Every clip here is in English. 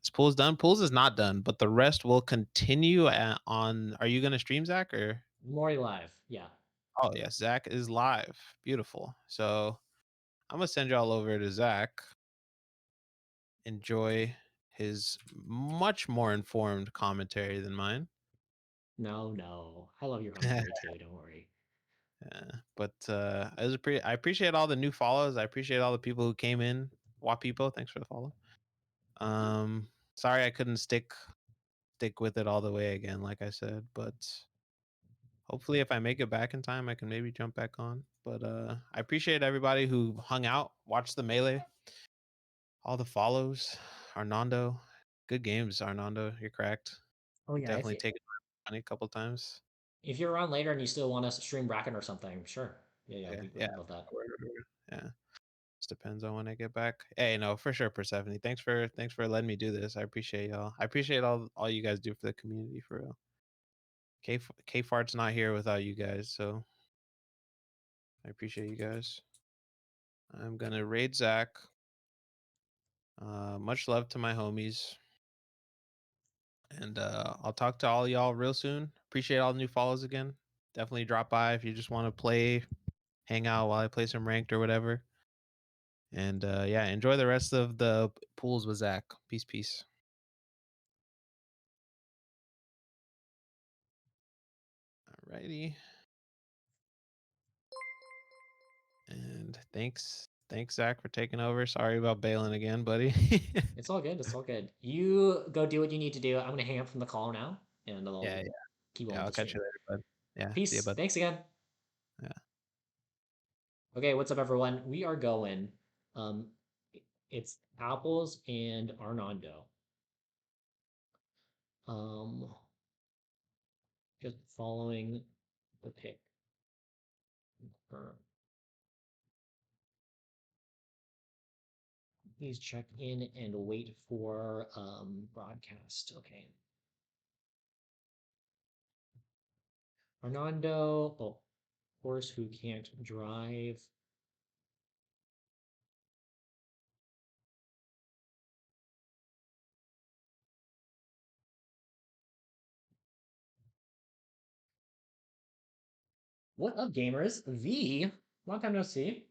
Pools done? Pools is not done, but the rest will continue on. Are you gonna stream, Zach? Or Mori live. Yeah. oh yes, Zach is live. Beautiful. So I'm gonna send y'all over to Zach. Enjoy his much more informed commentary than mine. No, no. I love your commentary too. Don't worry. Yeah, but I appreciate all the new follows. I appreciate all the people who came in. Wapipo, thanks for the follow. Sorry I couldn't stick with it all the way again, like I said, but hopefully if I make it back in time, I can maybe jump back on. But I appreciate everybody who hung out, watched the melee, all the follows. Arnando, good games, Arnando. You're correct. Oh yeah. Definitely taken my money a couple times. If you're around later and you still want us to stream bracket or something, sure. Yeah, yeah. Yeah, yeah. I'd love that. Yeah. Just depends on when I get back. Hey, no, for sure, Persephone. Thanks for letting me do this. I appreciate y'all. I appreciate all you guys do for the community for real. K Fart's not here without you guys, so I appreciate you guys. I'm gonna raid Zach. Much love to my homies. And I'll talk to all y'all real soon. Appreciate all the new follows again. Definitely drop by if you just want to play, hang out while I play some ranked or whatever. And yeah, enjoy the rest of the pools with Zach. Peace, peace. Alrighty. And thanks, Zach, for taking over. Sorry about bailing again, buddy. It's all good. It's all good. You go do what you need to do. I'm gonna hang up from the call now, and Yeah, I'll yeah, keep on yeah. with I'll the catch stream. you later, bud. Yeah, see you, Peace. bud. Thanks again. Yeah. Okay, what's up, everyone? We are going. Um, it's Apples and Arnando. Um, just following the pick. Please check in and wait for broadcast. Okay. Arnando, oh, horse who can't drive. What up, gamers? V, long time no see.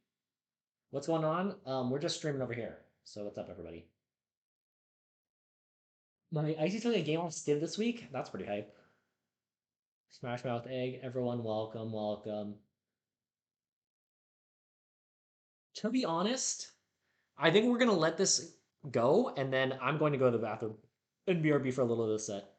What's going on? We're just streaming over here. So what's up, everybody? My ICT game off Stiv this week. That's pretty hype. Smash Mouth Egg, everyone, welcome, welcome. To be honest, I think we're gonna let this go, and then I'm going to go to the bathroom and BRB for a little of this set.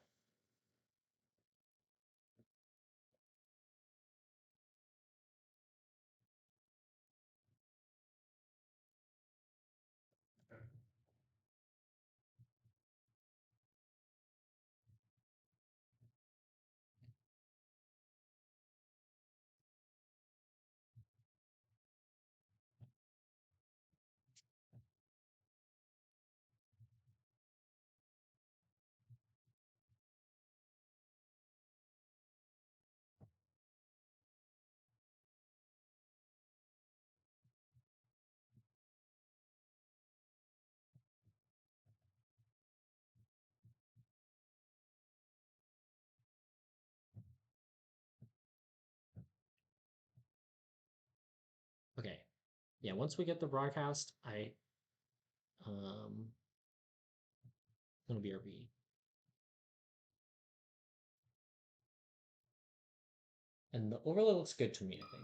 Okay. Yeah, once we get the broadcast, gonna BRB. And the overlay looks good to me, I think.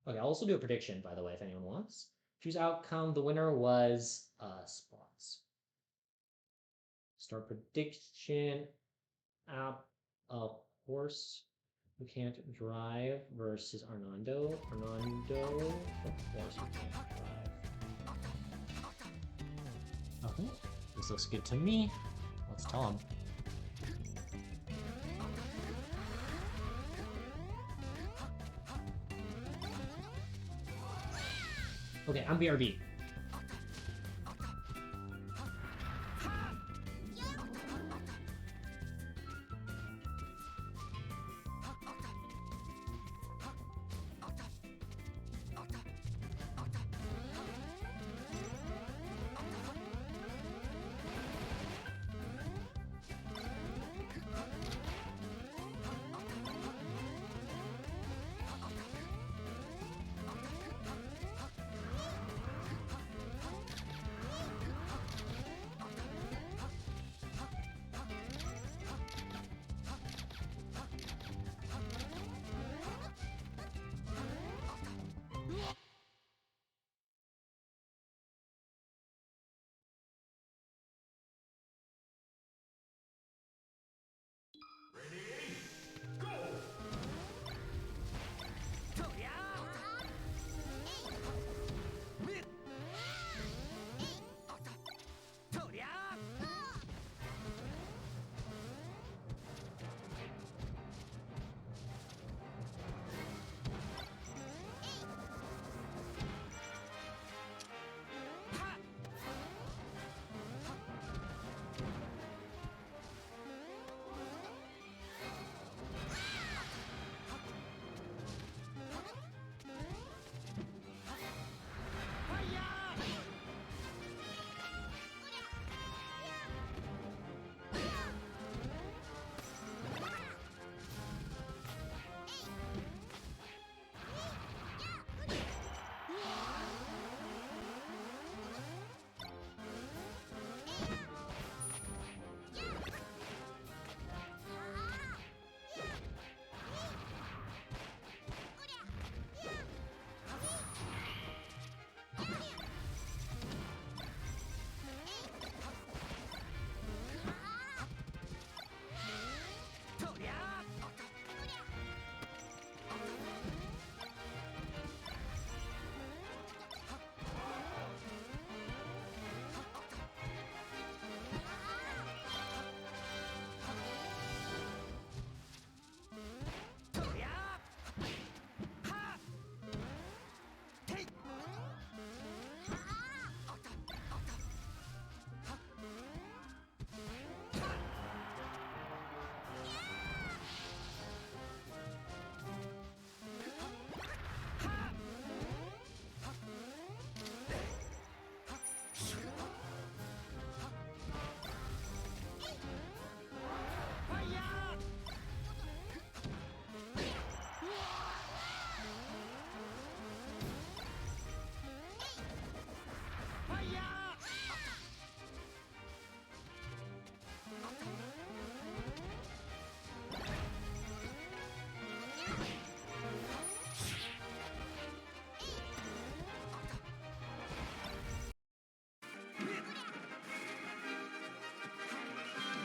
Okay, I'll also do a prediction, by the way, if anyone wants. Choose outcome. The winner was spots. Start prediction. App horse who can't drive versus Arnando. Arnando, horse who can't drive. Okay, this looks good to me. Let's tell him. Okay, I'm BRB.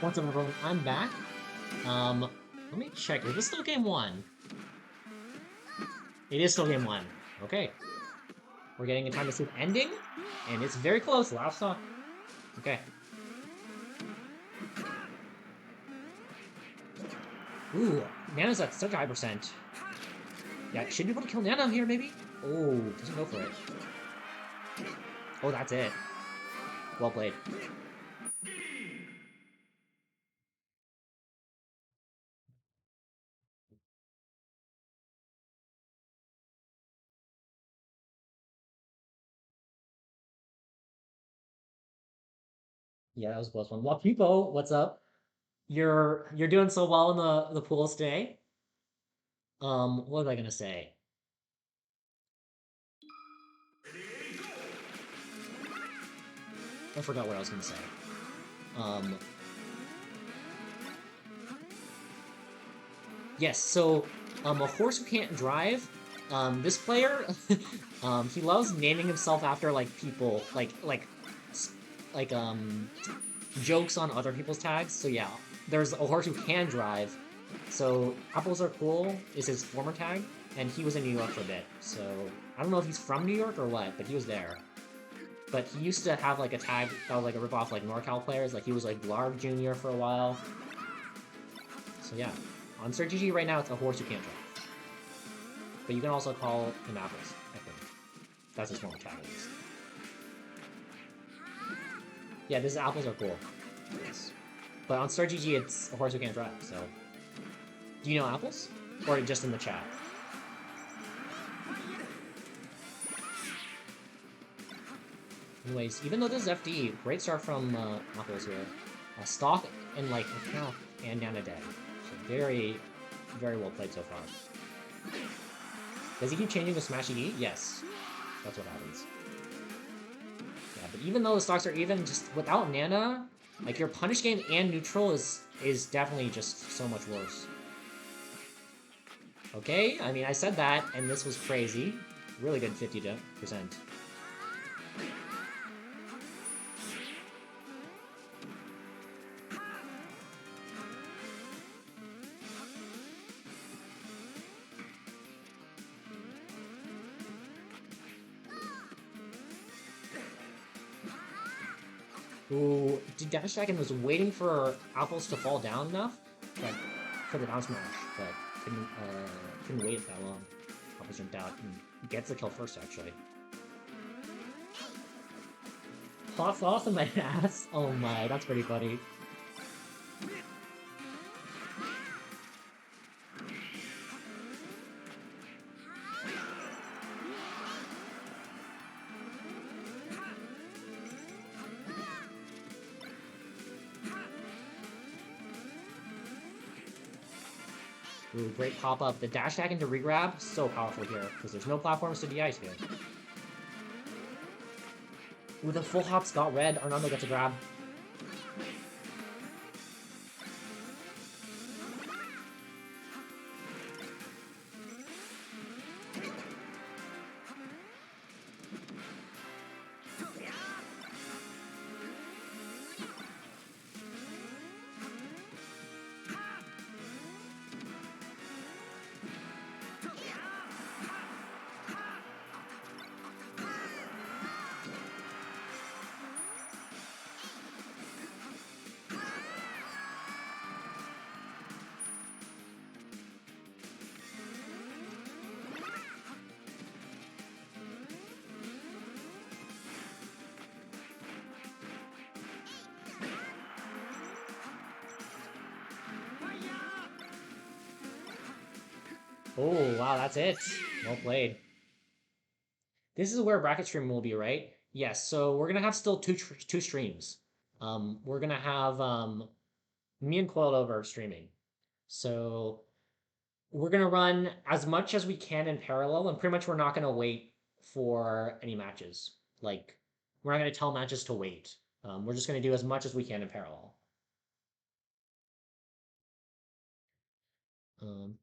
What's up, everyone? I'm back. Let me check. Is this still game 1? It is still game 1. Okay. We're getting a time to sleep ending, and it's very close. Last stop. Okay. Ooh, Nana's at such a high percent. Yeah, should be able to kill Nana here, maybe? Oh, doesn't go for it. Oh, that's it. Well played. Yeah, that was a close one. Wakipo, what's up? You're doing so well in the pools today. What was I gonna say? I forgot what I was gonna say. Um, yes. So, a horse who can't drive. This player, he loves naming himself after like people, like jokes on other people's tags. So yeah, there's a horse who can drive. So apples are cool is his former tag, and he was in New York for a bit. So I don't know if he's from New York or what, but he was there. But he used to have like a tag that was like a ripoff like NorCal players. Like he was like Blarg Jr. for a while. So yeah, on SirGG right now it's a horse who can't drive. But you can also call him apples. I think that's his former tag at least. Yeah, these apples are cool. Yes. But on StarGG, it's a horse who can't drive, so... Do you know apples? Or just in the chat? Anyways, even though this is FD, great start from apples here. Stock and, like, account and Nana dead. So very, very well played so far. Does he keep changing to Smash ED? Yes. That's what happens. Yeah, but even though the stocks are even, just without Nana, like, your punish game and neutral is definitely just so much worse. Okay, I mean, I said that, and this was crazy. Really good 50%. Ooh, Dash Dragon was waiting for apples to fall down enough, but for the down smash, but couldn't wait that long. Apples jumped out and gets the kill first, actually. Hot sauce in my ass? Oh my, that's pretty funny. Ooh, great pop-up. The dash tag into regrab, so powerful here, because there's no platforms to DI to. Ooh, the full hops got red. Arnaldo gets a grab. Oh, wow, that's it. Well played. This is where bracket stream will be, right? Yes, so we're gonna have still two streams. We're gonna have me and Coiled streaming. So we're gonna run as much as we can in parallel, and pretty much we're not gonna wait for any matches. Like, we're not gonna tell matches to wait. We're just gonna do as much as we can in parallel. Um,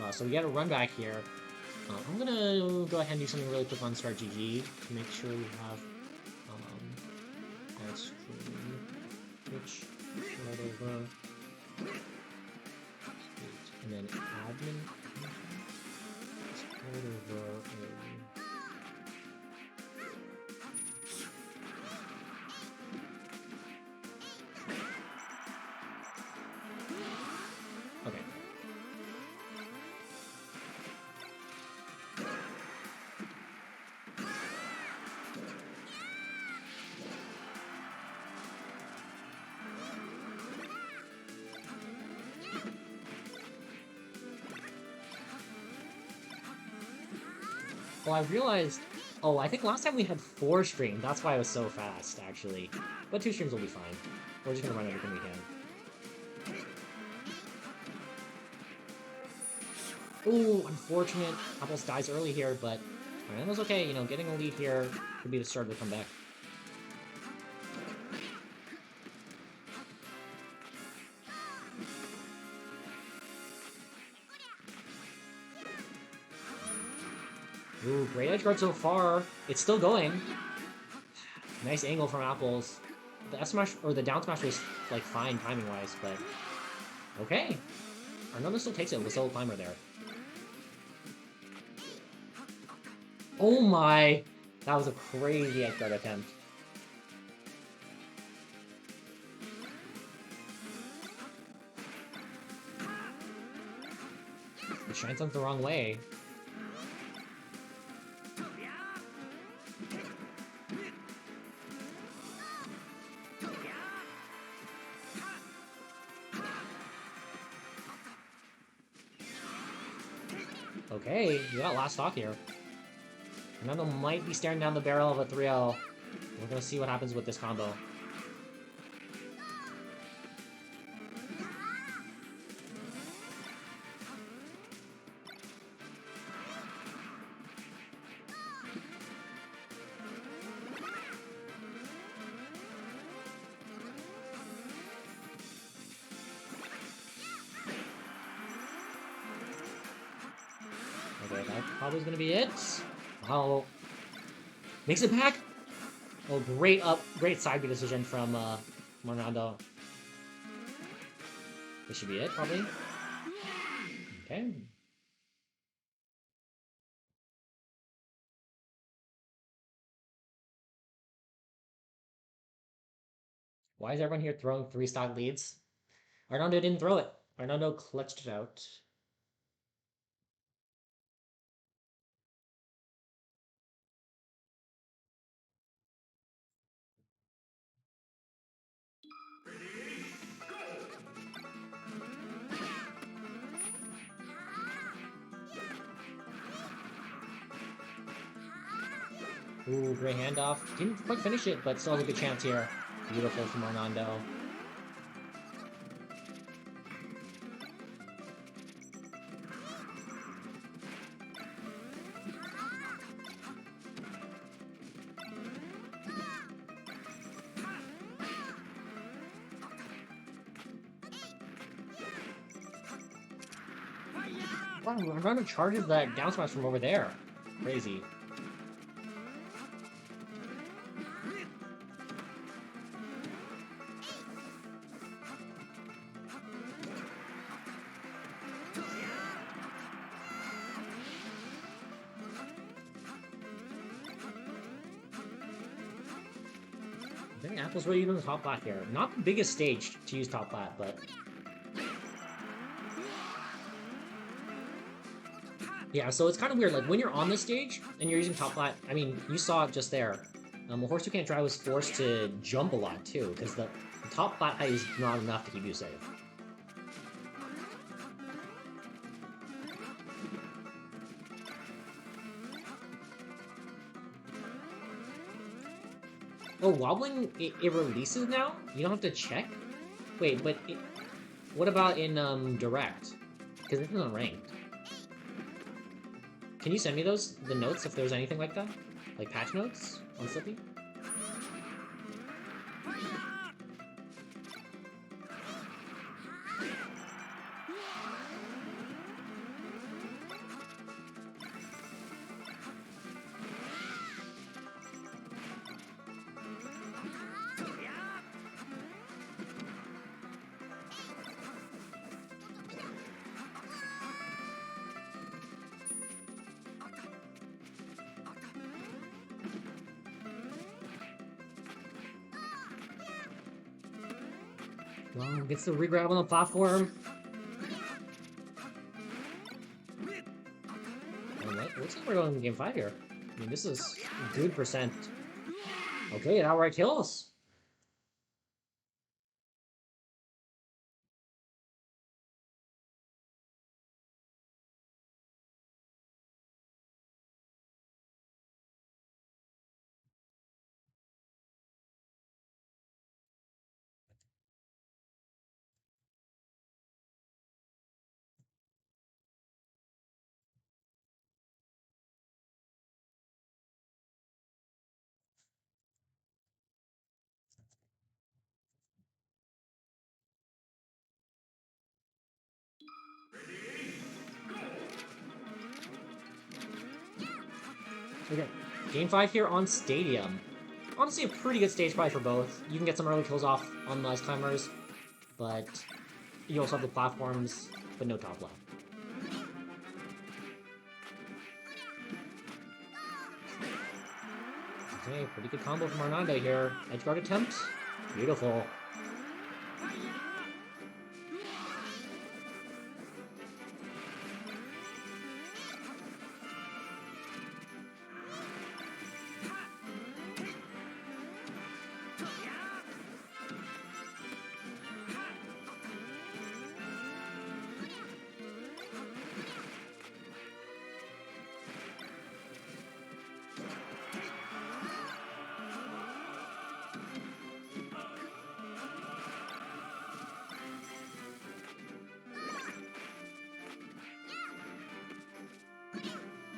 So we got a run back here. I'm gonna go ahead and do something really quick on Start GG to make sure we have ice cream, which right over, and then admin, right over. Okay. Well, I realized... Oh, I think last time we had 4 streams. That's why it was so fast, actually. But 2 streams will be fine. We're just gonna run everything we can. Ooh, unfortunate. Apples dies early here, but... That was okay, you know, getting a lead here could be the start of the comeback. Ooh, great edge guard so far. It's still going. Nice angle from Apples. The F smash, or the down smash was, like, fine timing-wise, but... Okay. Arnaldo still takes it with a solo climber there. Oh my! That was a crazy edge guard attempt. It shines up the wrong way. Okay, we got last stock here. Fernando might be staring down the barrel of a 3L. We're gonna see what happens with this combo. Okay, that probably is gonna be it. Wow. Makes it back! Oh, great side B decision from Fernando. This should be it, probably. Okay. Why is everyone here throwing 3-stock leads? Arnaldo didn't throw it. Arnaldo clutched it out. Ooh, great handoff. Didn't quite finish it, but still has a good chance here. Beautiful from Arnaldo. Wow, Arnaldo charges that down smash from over there. Crazy. I think Apple's really using the top plat here. Not the biggest stage to use top plat, but... Yeah, so it's kind of weird. Like, when you're on the stage and you're using top plat, I mean, you saw it just there. A horse who can't drive was forced to jump a lot, too, because the top plat height is not enough to keep you safe. Oh, wobbling, it releases now? You don't have to check? Wait, but what about in direct? Because this isn't ranked. Can you send me the notes, if there's anything like that? Like patch notes on Slippy? Well, gets the regrab on the platform. And looks like we're going to game 5 here. I mean, this is good percent. Okay, it outright kills. Okay, game 5 here on Stadium. Honestly, a pretty good stage probably for both. You can get some early kills off on the Ice Climbers, but you also have the platforms, but no top left. Okay, pretty good combo from Arnando here. Edgeguard attempt. Beautiful.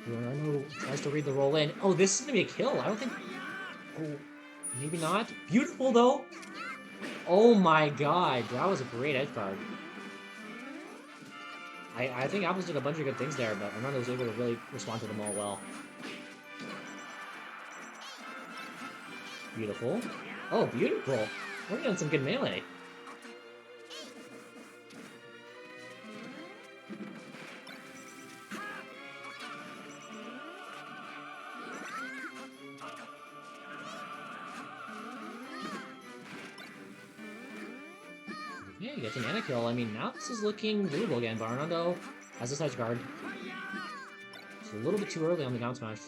Arnando tries to read the roll in. Oh, this is gonna be a kill. I don't think. Oh, maybe not. Beautiful though. Oh my god, that was a great edge guard. I think Apples did a bunch of good things there, but Arnando was able to really respond to them all well. Beautiful. Oh, beautiful. We're getting some good melee. Yeah, he gets an Ana kill. I mean, now this is looking doable again. Arnando has this edge guard. It's a little bit too early on the down smash.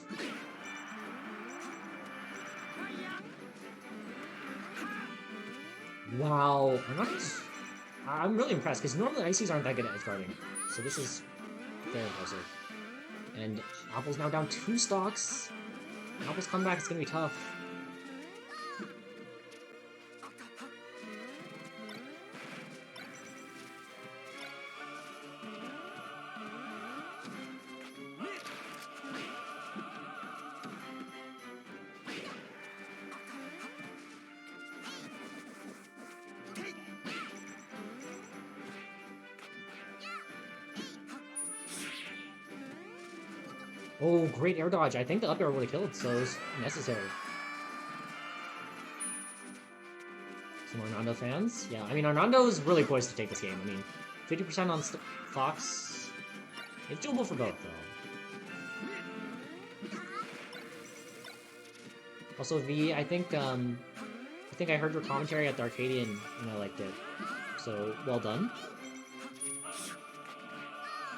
Wow. I'm really impressed, because normally Ices aren't that good at edge guarding. So this is very impressive. And Apple's now down 2 stocks. Apple's comeback is going to be tough. Oh, great air dodge. I think the up air would have killed, so it's necessary. Some Arnando fans? Yeah, I mean, Arnando's really poised to take this game. I mean, 50% on Fox. It's doable for both, though. Also, V, I think I heard your commentary at the Arcadian, and I liked it. So, well done.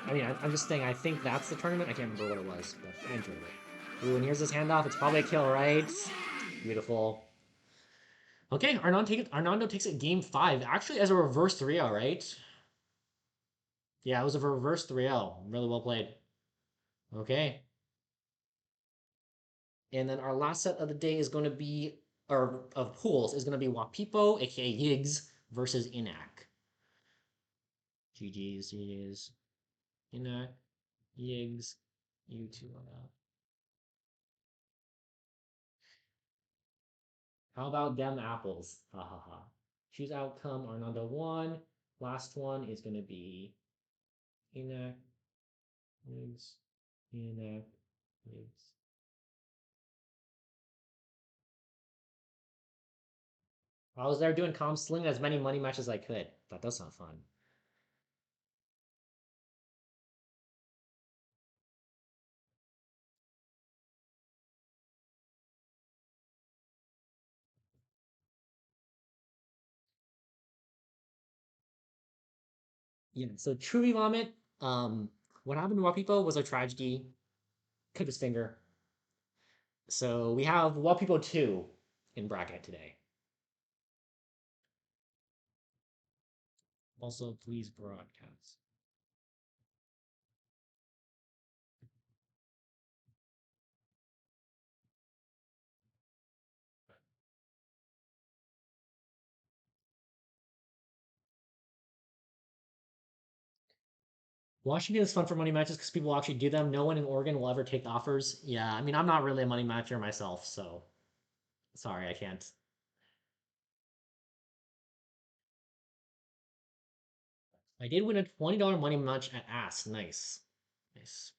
I mean, I'm just saying, I think that's the tournament. I can't remember what it was, but I enjoyed it. Ooh, and here's this handoff. It's probably a kill, right? Beautiful. Okay, Arnando takes it game 5. Actually, as a reverse 3-0, right? Yeah, it was a reverse 3-0. Really well played. Okay. And then our last set of the day is going to be, or of pools, is going to be Wapipo, aka Yigs, versus Inac. GG's. Inac, Yigs, you two on that. How about them apples? Ha ha ha. Choose outcome, Arnando 1. Last one is going to be Inac, Yigs, Inac, Yigs. I was there doing comp sling as many money matches as I could. That does sound fun. Yeah, so Truby Vomit, what happened to Wapipo was a tragedy. Cut his finger. So we have Wapipo 2 in bracket today. Also, please broadcast. Washington is fun for money matches because people actually do them. No one in Oregon will ever take offers. Yeah, I mean, I'm not really a money matcher myself, so sorry, I can't. I did win a $20 money match at Ass. Nice. Nice.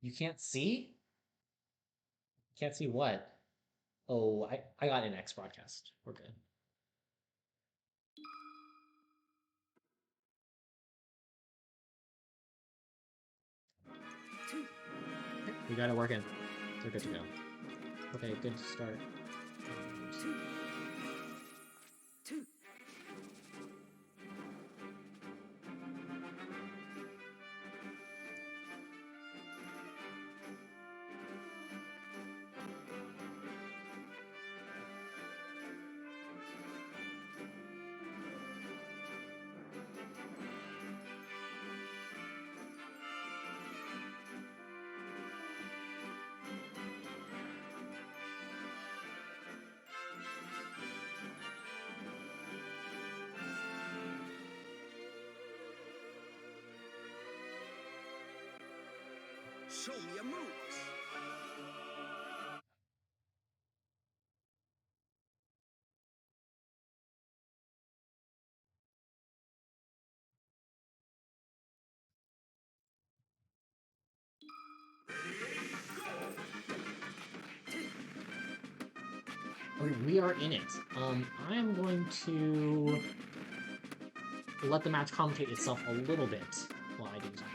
You can't see? Can't see what? Oh, I got an X broadcast. We're good. We got it working. We're good to go. Okay, good start. Show me a move. Okay, we are in it. I am going to let the match commentate itself a little bit while I do something.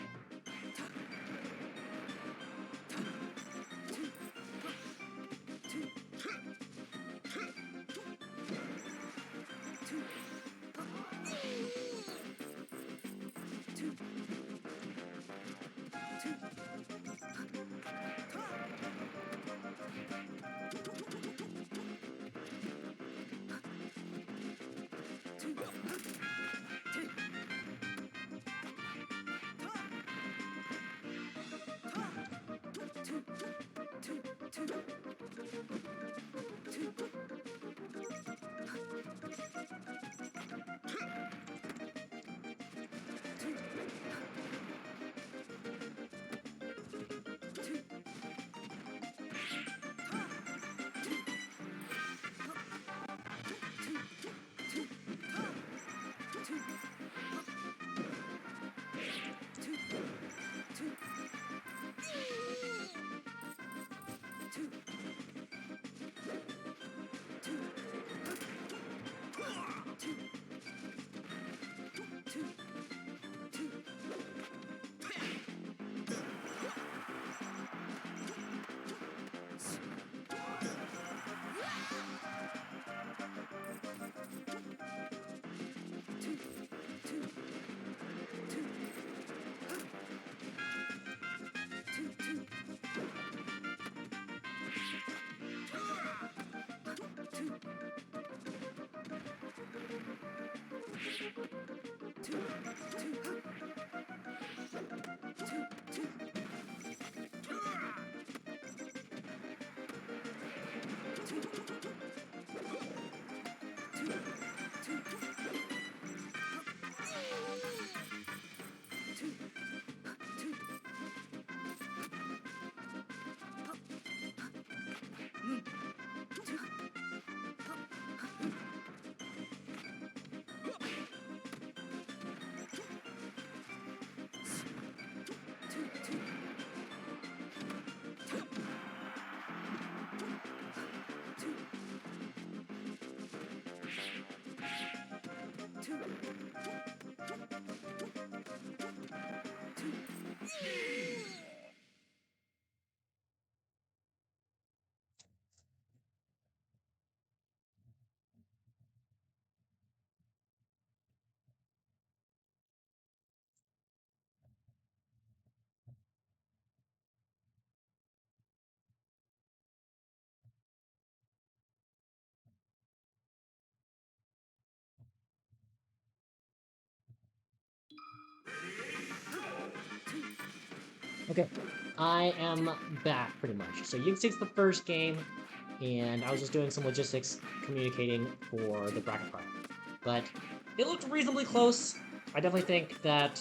Okay, I am back pretty much. So Yig takes the first game, and I was just doing some logistics communicating for the bracket part. But it looked reasonably close. I definitely think that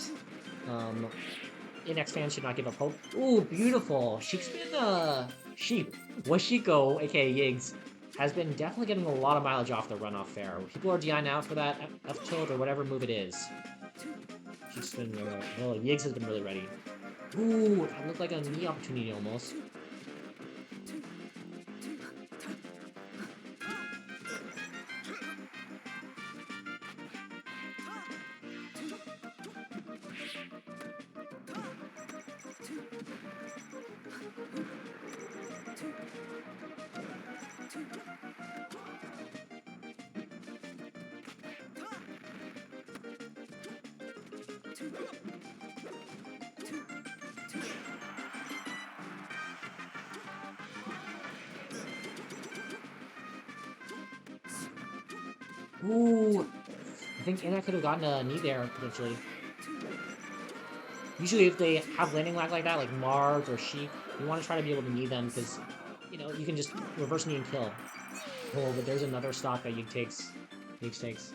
Inex fans should not give up hope. Ooh, beautiful. Sheik's been, Sheik, Washiko, aka Yiggs, has been definitely getting a lot of mileage off the runoff fair. People are DIing out for that F-tilt or whatever move it is. She's been, well, Yiggs has been really ready. Ooh, that looked like a knee opportunity almost. Ooh, I think Anna could have gotten a knee there, potentially. Usually if they have landing lag like that, like Mars or Sheik, you want to try to be able to knee them, because, you know, you can just reverse knee and kill. Oh, but there's another stock that Yig takes. Yig takes.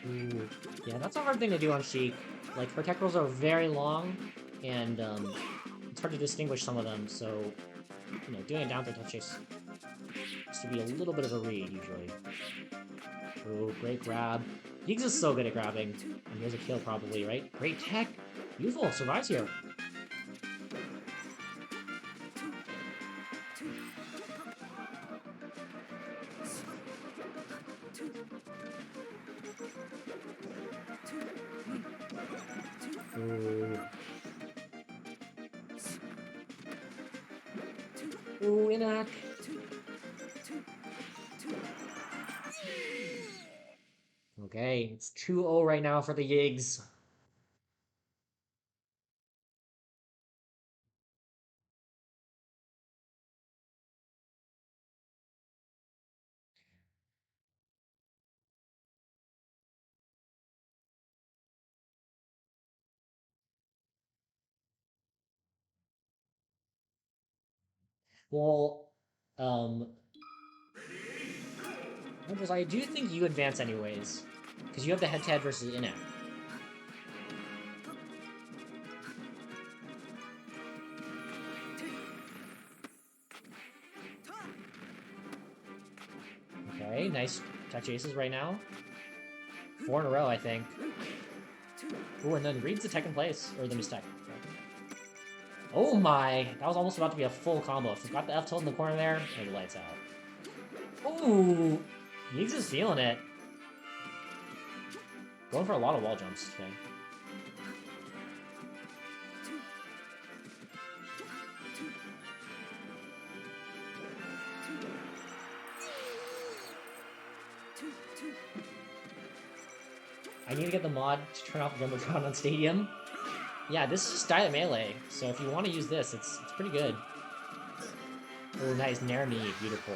Ooh. Yeah, that's a hard thing to do on Sheik. Like, her tech rolls are very long, and it's hard to distinguish some of them, so, you know, doing a down throw touch chase has to be a little bit of a read, usually. Ooh, great grab. Yiggs is so good at grabbing. And here's a kill, probably, right? Great tech! Beautiful, survives here. Ooh. Ooh, Inak. Okay, it's 2-0 right now for the Yiggs. Well, Andres, I do think you advance anyways, because you have the head-to-head versus Inak. Okay, nice touch aces right now. 4 in a row, I think. Ooh, and then reads the tech in place, or the mistake. Oh my, that was almost about to be a full combo. If you got the F tilt in the corner there, and the lights out. Ooh, Yiggs is feeling it. Going for a lot of wall jumps today. I need to get the mod to turn off Jumbotron on Stadium. Yeah, this is just Diet Melee, so if you want to use this, it's pretty good. Oh, nice, Nairney, beautiful.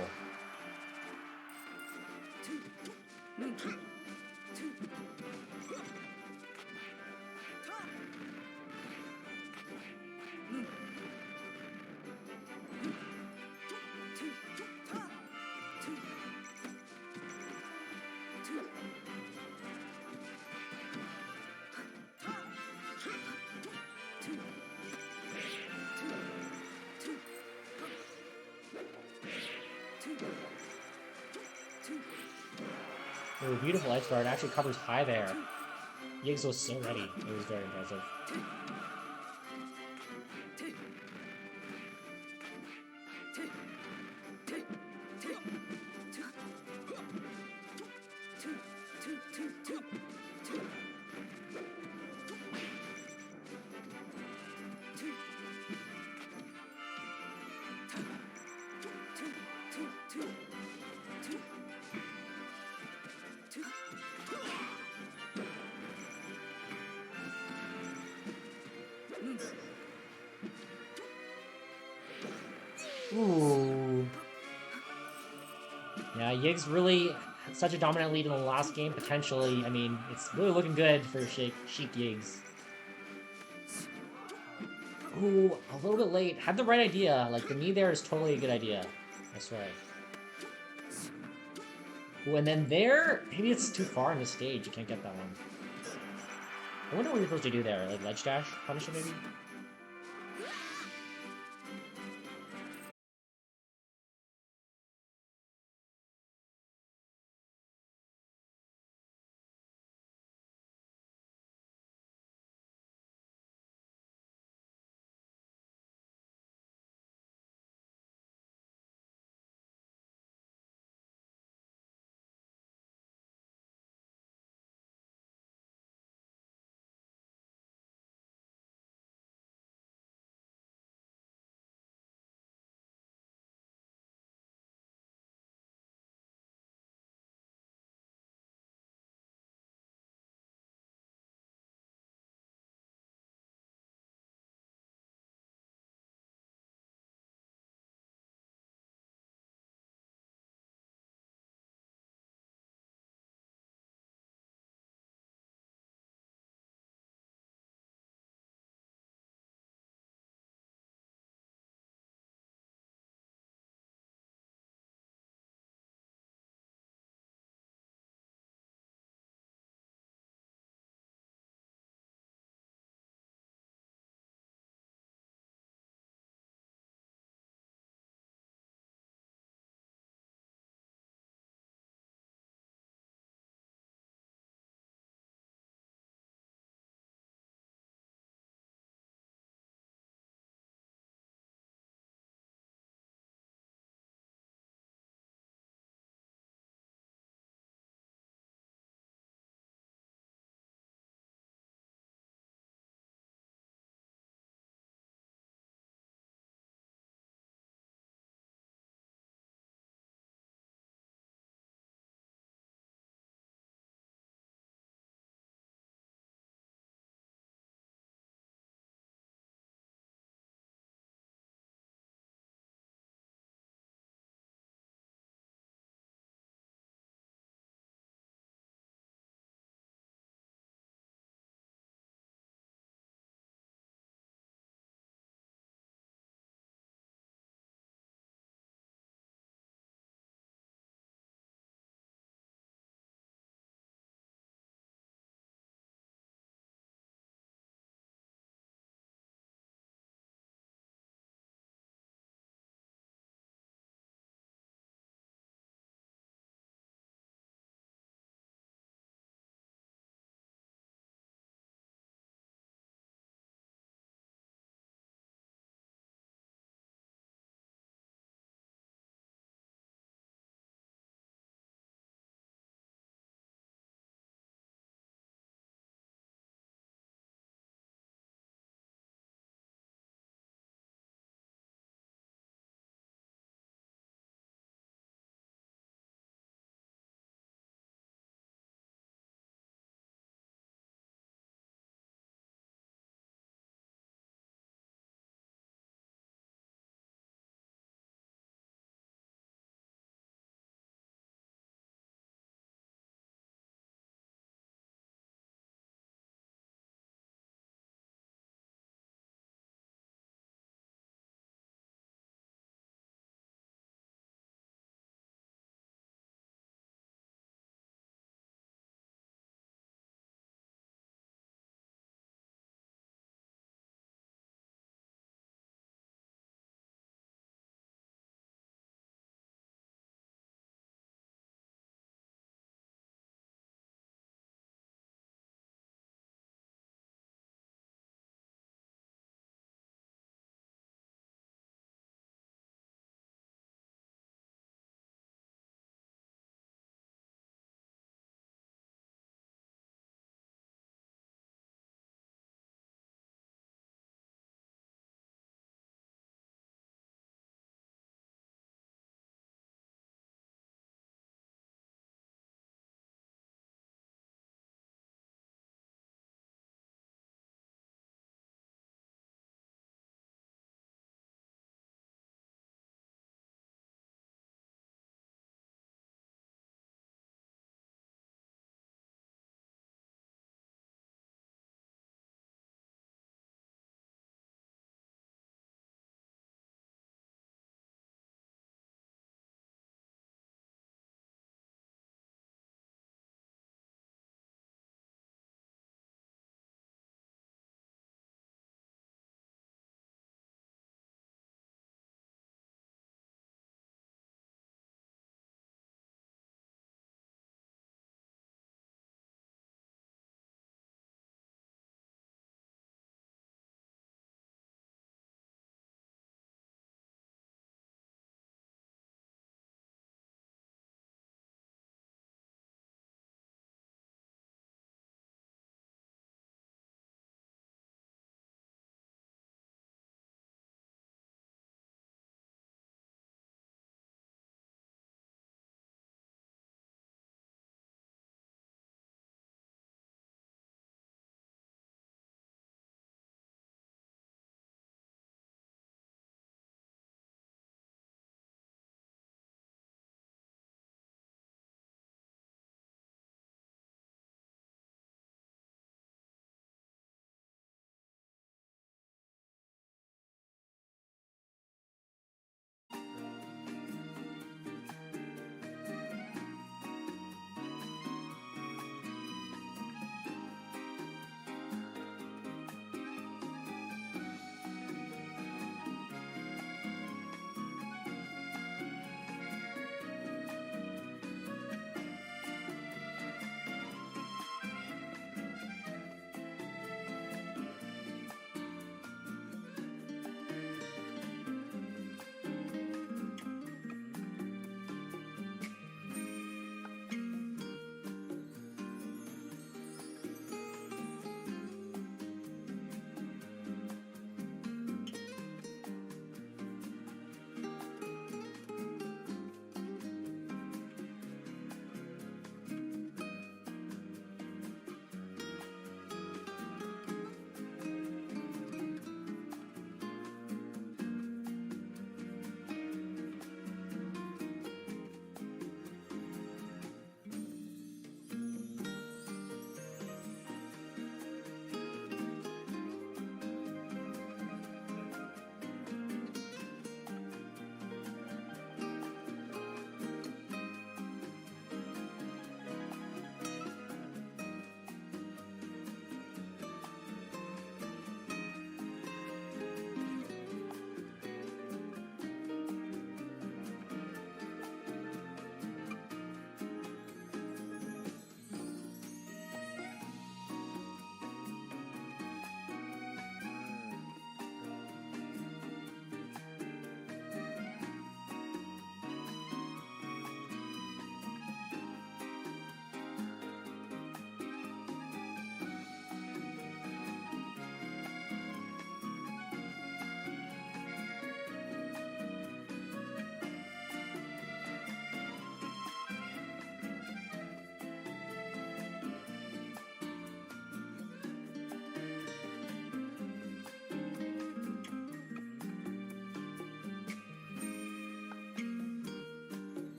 Oh, beautiful edge guard. Actually covers high there. Yiggs was so ready. It was very impressive. Ooh. Yeah, Yiggs really had such a dominant lead in the last game. Potentially, I mean, it's really looking good for Sheik Yiggs. Ooh, a little bit late. Had the right idea. Like, the knee there is totally a good idea. I swear. Ooh, and then there, maybe it's too far in the stage. You can't get that one. I wonder what you're supposed to do there. Like, ledge dash? Punish it, maybe?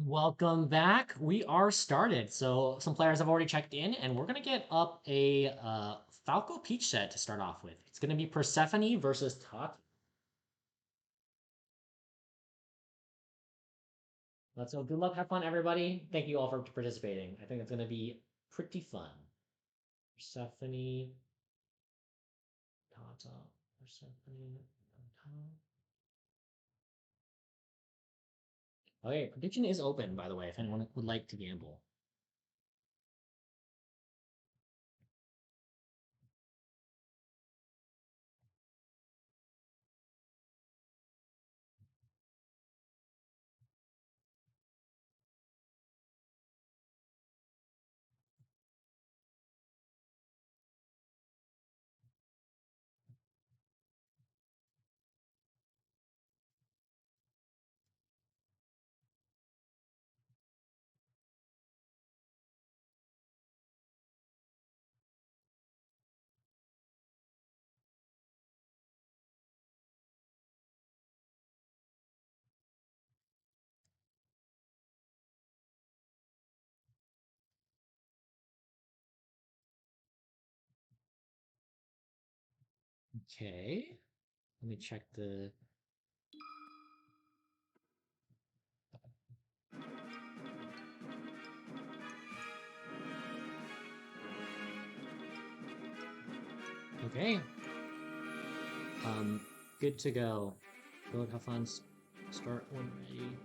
Welcome back. We are started. So some players have already checked in, and we're gonna get up a Falco Peach set to start off with. It's gonna be Persephone versus Tot. Let's go. Good luck. Have fun, everybody. Thank you all for participating. I think it's gonna be pretty fun. Persephone, Tata, Persephone, Tata. Okay, prediction is open, by the way, if anyone would like to gamble. Okay, let me check the. Okay. Good to go. Go have fun. Start when ready.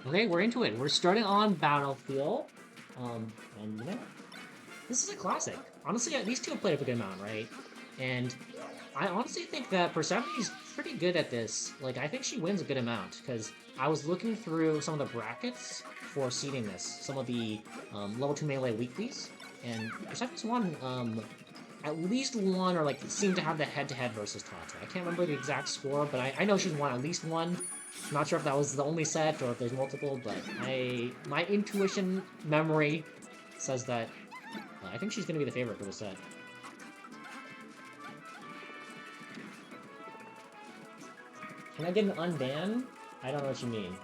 Okay, we're into it. We're starting on Battlefield. And you know, this is a classic. Honestly, these two have played up a good amount, right? And I honestly think that Persephone's pretty good at this. Like, I think she wins a good amount because I was looking through some of the brackets for seeding this, some of the level 2 melee weeklies, and Persephone's won at least one, or like seemed to have the head-to-head versus Tata. I can't remember the exact score, but I know she's won at least one. Not sure if that was the only set or if there's multiple, but my intuition memory says that I think she's going to be the favorite for the set. Can I get an unban? I don't know what you mean.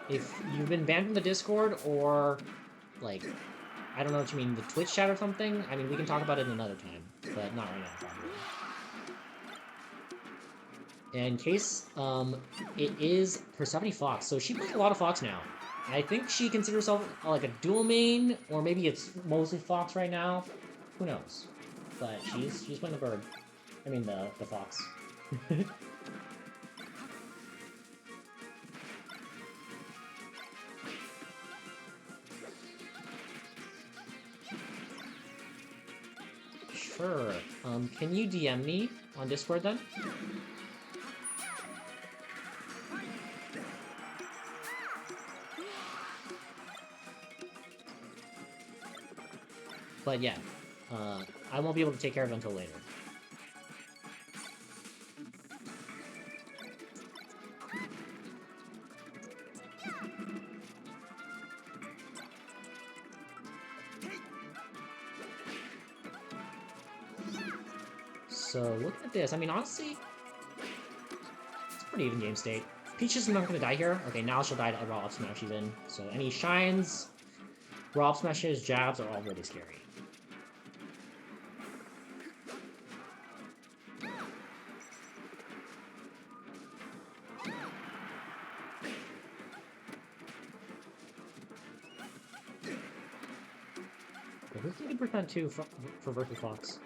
If you've been banned from the Discord or, like, I don't know what you mean, the Twitch chat or something, I mean, we can talk about it another time, but not right now, probably. In case, it is Persephone Fox, so she plays a lot of Fox now. I think she considers herself like a dual main, or maybe it's mostly Fox right now. Who knows? But she's playing the bird. I mean the Fox. Sure. Can you DM me on Discord then? But yeah, I won't be able to take care of it until later. So, looking at this, I mean, honestly, it's a pretty even game state. Peach is not going to die here. Okay, now she'll die to raw up smash even. So, any shines, raw up smashes, jabs are all really scary. This is a good percent too for versus Fox.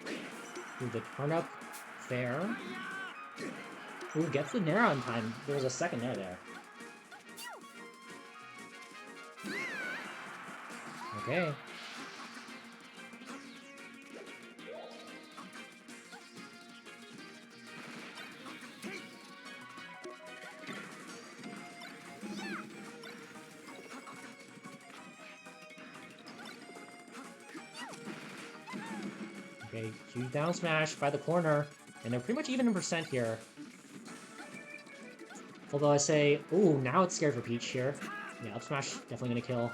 Ooh, the turn up, fair. Ooh, gets the Nair on time. There was a second Nair there. Okay. Okay, huge down smash by the corner, and they're pretty much even in percent here. Although I say, ooh, now it's scared for Peach here. Yeah, up smash definitely gonna kill.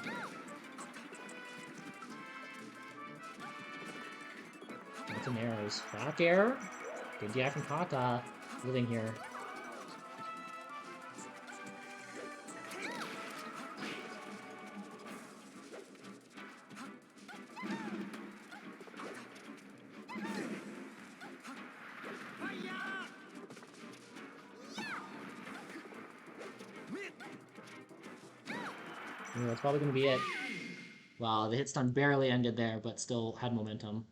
Lots of arrows. Back air. Good DI from Kata. Living here. Yeah, that's probably gonna be it. Wow, the hit stun barely ended there, but still had momentum.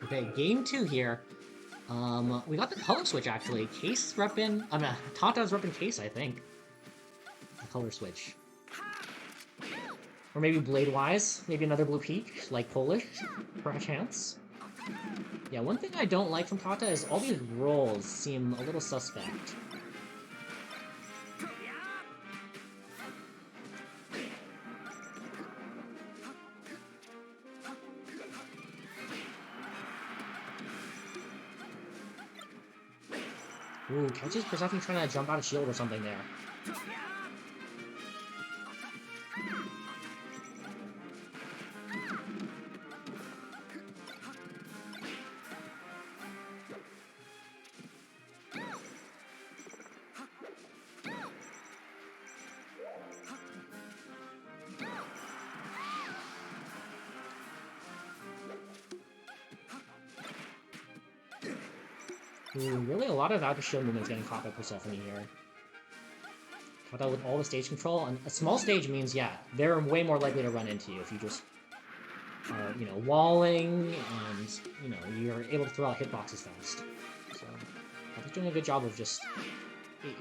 Okay, game 2 here. We got the color switch actually. Case reppin'. Tata's reppin' Case, I think. The color switch. Or maybe Blade-wise. Maybe another Blue Peak, like Polish, for a chance. Yeah, one thing I don't like from Tata is all these rolls seem a little suspect. Ooh, catches Persephone trying to jump out of shield or something there. Ooh, really a lot of out of shield movements getting caught by Persephone here. Kata with all the stage control, and a small stage means, yeah, they're way more likely to run into you if you just are, you know, walling, and, you know, you're able to throw out hitboxes fast. So, Kata's doing a good job of just...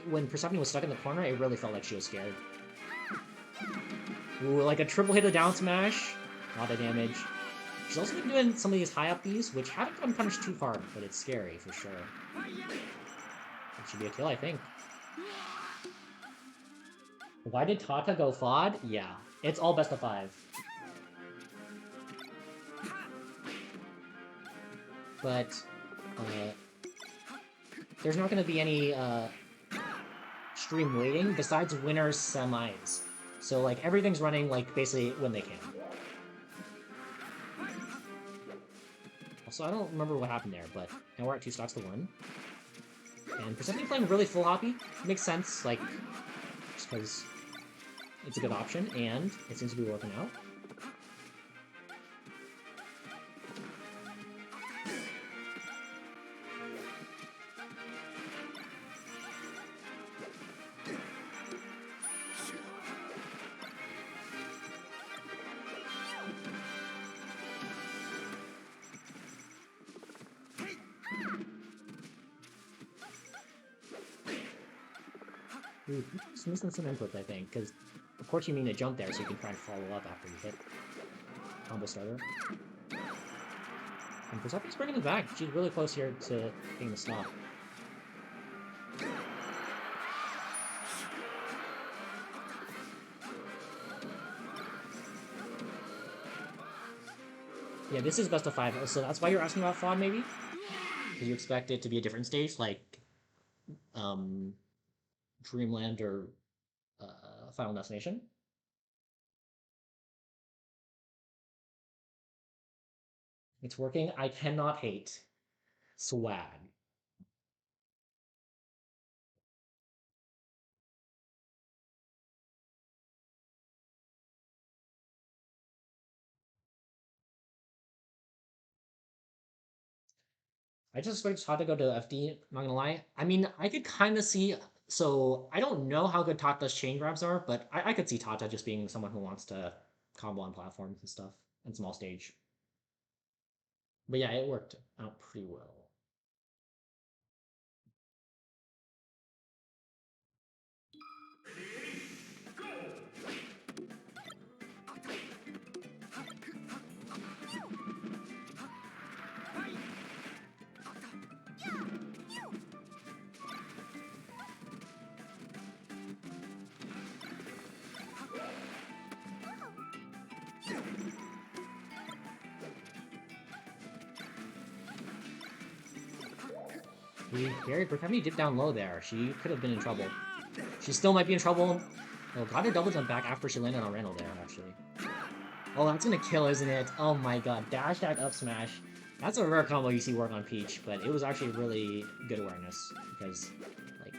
When Persephone was stuck in the corner, it really felt like she was scared. Ooh, like a triple hit of down smash. A lot of damage. She's also been doing some of these high up Bs, which haven't gotten punished too hard, but it's scary for sure. That should be a kill, I think. Why did Tata go FOD? Yeah, it's all best of 5. But, there's not going to be any, stream waiting besides winners semis. So, like, everything's running, like, basically when they can. Also, I don't remember what happened there, but now we're at 2 stocks to 1. And Persephone playing really full hoppy makes sense, like, just because it's a good option, and it seems to be working out. Ooh, just missing some inputs, I think, because of course you mean to jump there so you can try and follow up after you hit combo starter. And Persephone's bringing it back. She's really close here to getting the stop. Yeah, this is best of 5, so that's why you're asking about FOD, maybe? Because you expect it to be a different stage, like um, Dreamland or Final Destination? It's working. I cannot hate. Swag. I just expect Todd to go to FD, not gonna lie. I mean, I could kind of see. So, I don't know how good Tata's chain grabs are, but I could see Tata just being someone who wants to combo on platforms and stuff, and small stage. But yeah, it worked out pretty well. Very Persephone dipped down low there. She could have been in trouble. She still might be in trouble. Oh, got her double jump back after she landed on Randall there, actually. Oh, that's gonna kill, isn't it? Oh my god, dash dash up smash. That's a rare combo you see work on Peach, but it was actually really good awareness, because, like,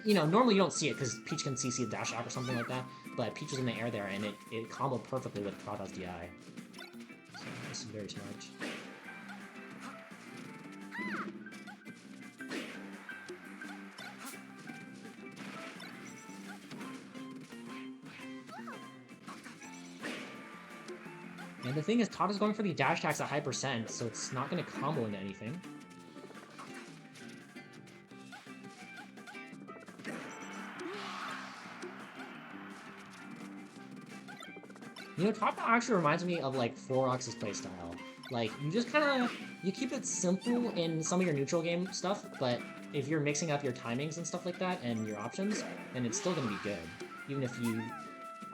you know, normally you don't see it, because Peach can CC a dash attack or something like that, but Peach was in the air there, and it comboed perfectly with Tata's DI. So, this is very smart. And the thing is, Tata's going for the dash attacks at high percent, so it's not going to combo into anything. You know, Tata actually reminds me of, like, Forox's playstyle. Like, you just kind of, you keep it simple in some of your neutral game stuff, but if you're mixing up your timings and stuff like that, and your options, then it's still going to be good. Even if you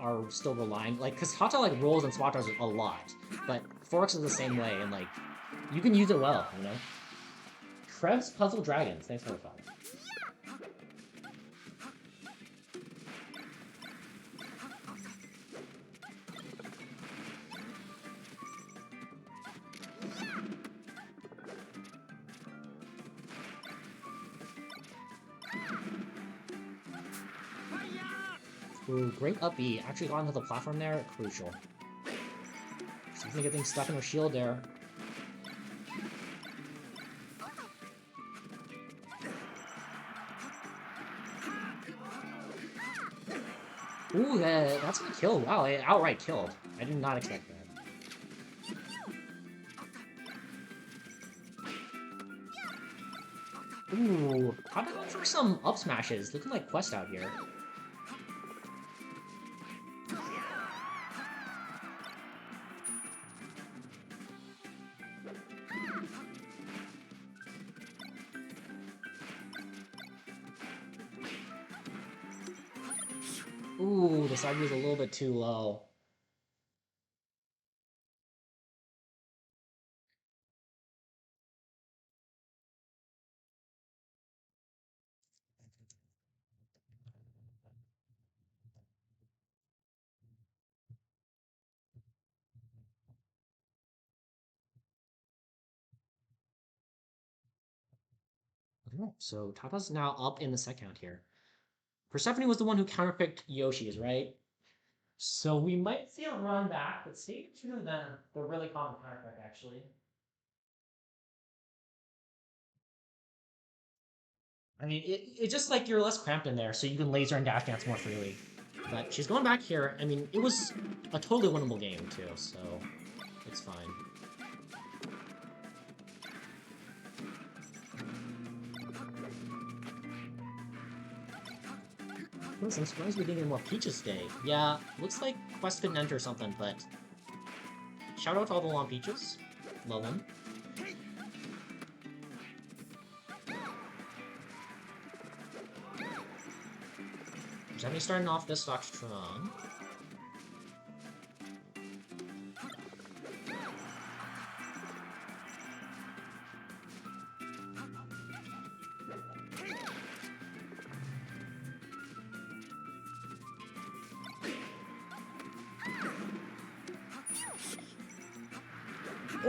are still relying, like, because Tata, like, rolls and spot dodges a lot, but Forox is the same way, and, like, you can use it well, you know? Krebs Puzzle Dragons, thanks for the follow. Ooh, great up B. Actually got onto the platform there, crucial. She's gonna get things stuck in her shield there. Ooh, that's gonna kill. Wow, it outright killed. I did not expect that. Ooh, how about going for some up smashes? Looking like Quest out here. Ooh, the side view is a little bit too low. Okay, so Tata's now up in the second here. Persephone was the one who counterpicked Yoshi's, right? So we might see a run back, but stay tuned then. The really common counterpick, actually. I mean, it's just like you're less cramped in there, so you can laser and dash dance more freely. But she's going back here. I mean, it was a totally winnable game, too, so it's fine. Listen, I'm surprised we didn't get more Peaches today. Yeah, looks like Quest couldn't enter something, but shout out to all the long Peaches. Love them. Jeremy starting off this stock strong.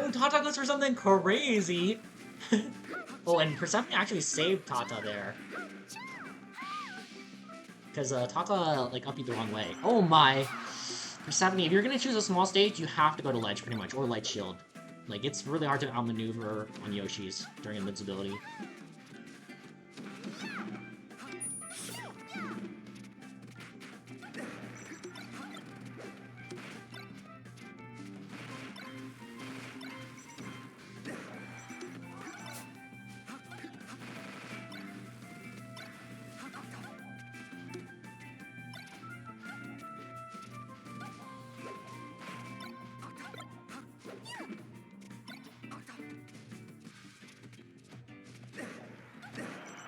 Oh, Tata goes for something crazy. Oh, and Persephone actually saved Tata there. Because Tata, like, up you the wrong way. Oh my! Persephone, if you're gonna choose a small stage, you have to go to ledge, pretty much, or light shield. Like, it's really hard to outmaneuver on Yoshi's during invincibility.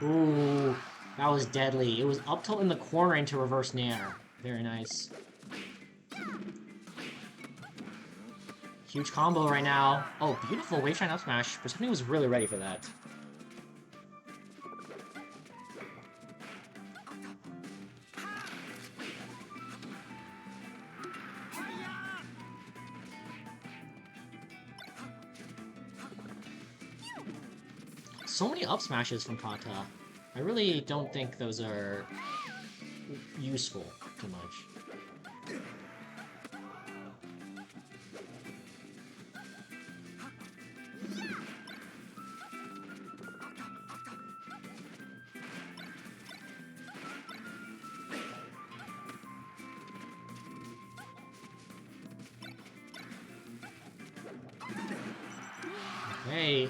Ooh, that was deadly. It was up tilt in the corner into reverse nair. Very nice. Huge combo right now. Oh, beautiful wave shine up smash. Persephone was really ready for that. So many up smashes from Kata. I really don't think those are useful too much. Okay,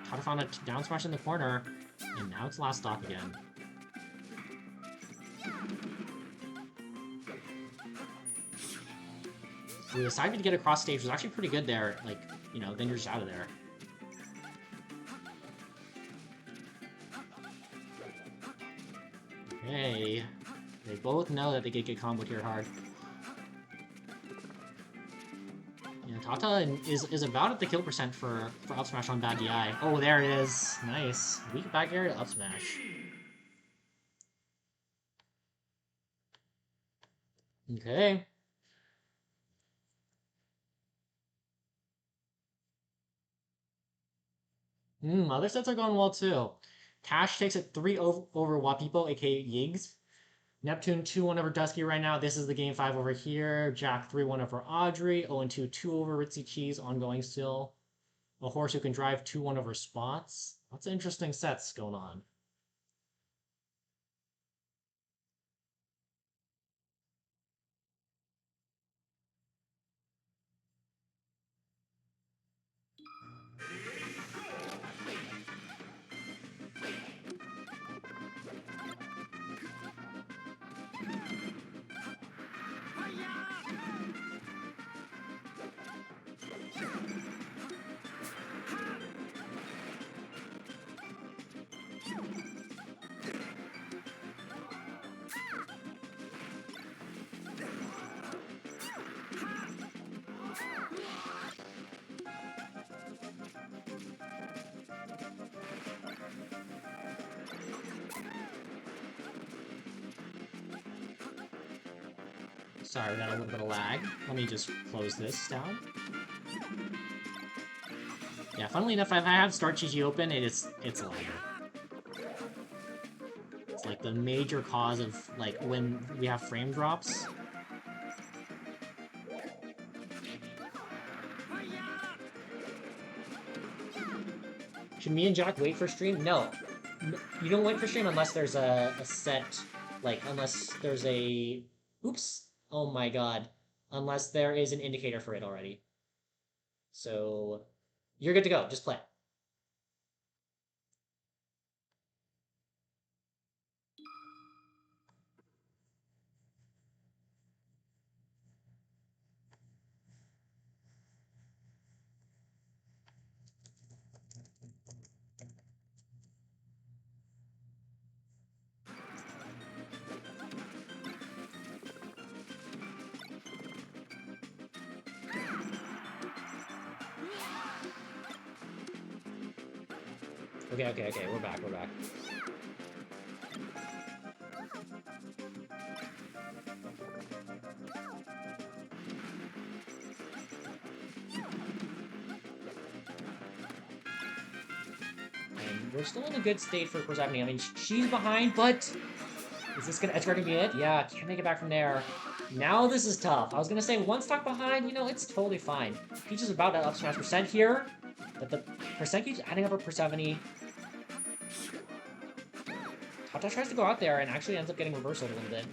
Kata found a down smash in the corner, and now it's last stock again. The side B to get across stage was actually pretty good there, like, you know, then you're just out of there. Okay, they both know that they could get comboed here hard. Yeah, Tata is about at the kill percent for up smash on bad DI. Oh, there it is. Nice. Weak back air to up smash. Okay. Other sets are going well too. Tash takes it 3 over Wapipo, aka Yiggs. Neptune 2-1 over Dusky right now. This is the game 5 over here. Jack 3-1 over Audrey. 0-2, 2 over Ritzy Cheese, ongoing still. A horse who can drive 2-1 over Spots. Lots of interesting sets going on. Sorry, we got a little bit of lag. Let me just close this down. Yeah, funnily enough, if I have Start GG open, it's laggy. It's like the major cause of like when we have frame drops. Should me and Jack wait for stream? No. You don't wait for stream unless there's a set, like, unless there's a... Oops. Oh my god. Unless there is an indicator for it already. So, you're good to go. Just play. Okay, we're back. we're still in a good state for Persephone. I mean, she's behind, but is this gonna edgeguard gonna be it? Yeah, can't make it back from there. Now this is tough. I was gonna say one stock behind, you know, it's totally fine. Peach is about to up smash percent here, but the percent keeps adding up for Persephone. Tata tries to go out there and actually ends up getting reversal a little bit.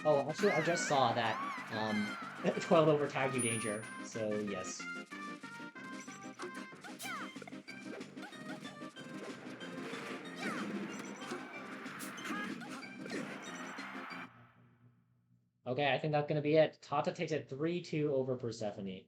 Oh, actually, I just saw that 12 over tagged you danger, so yes. Okay, I think that's gonna be it. Tata takes it 3-2 over Persephone.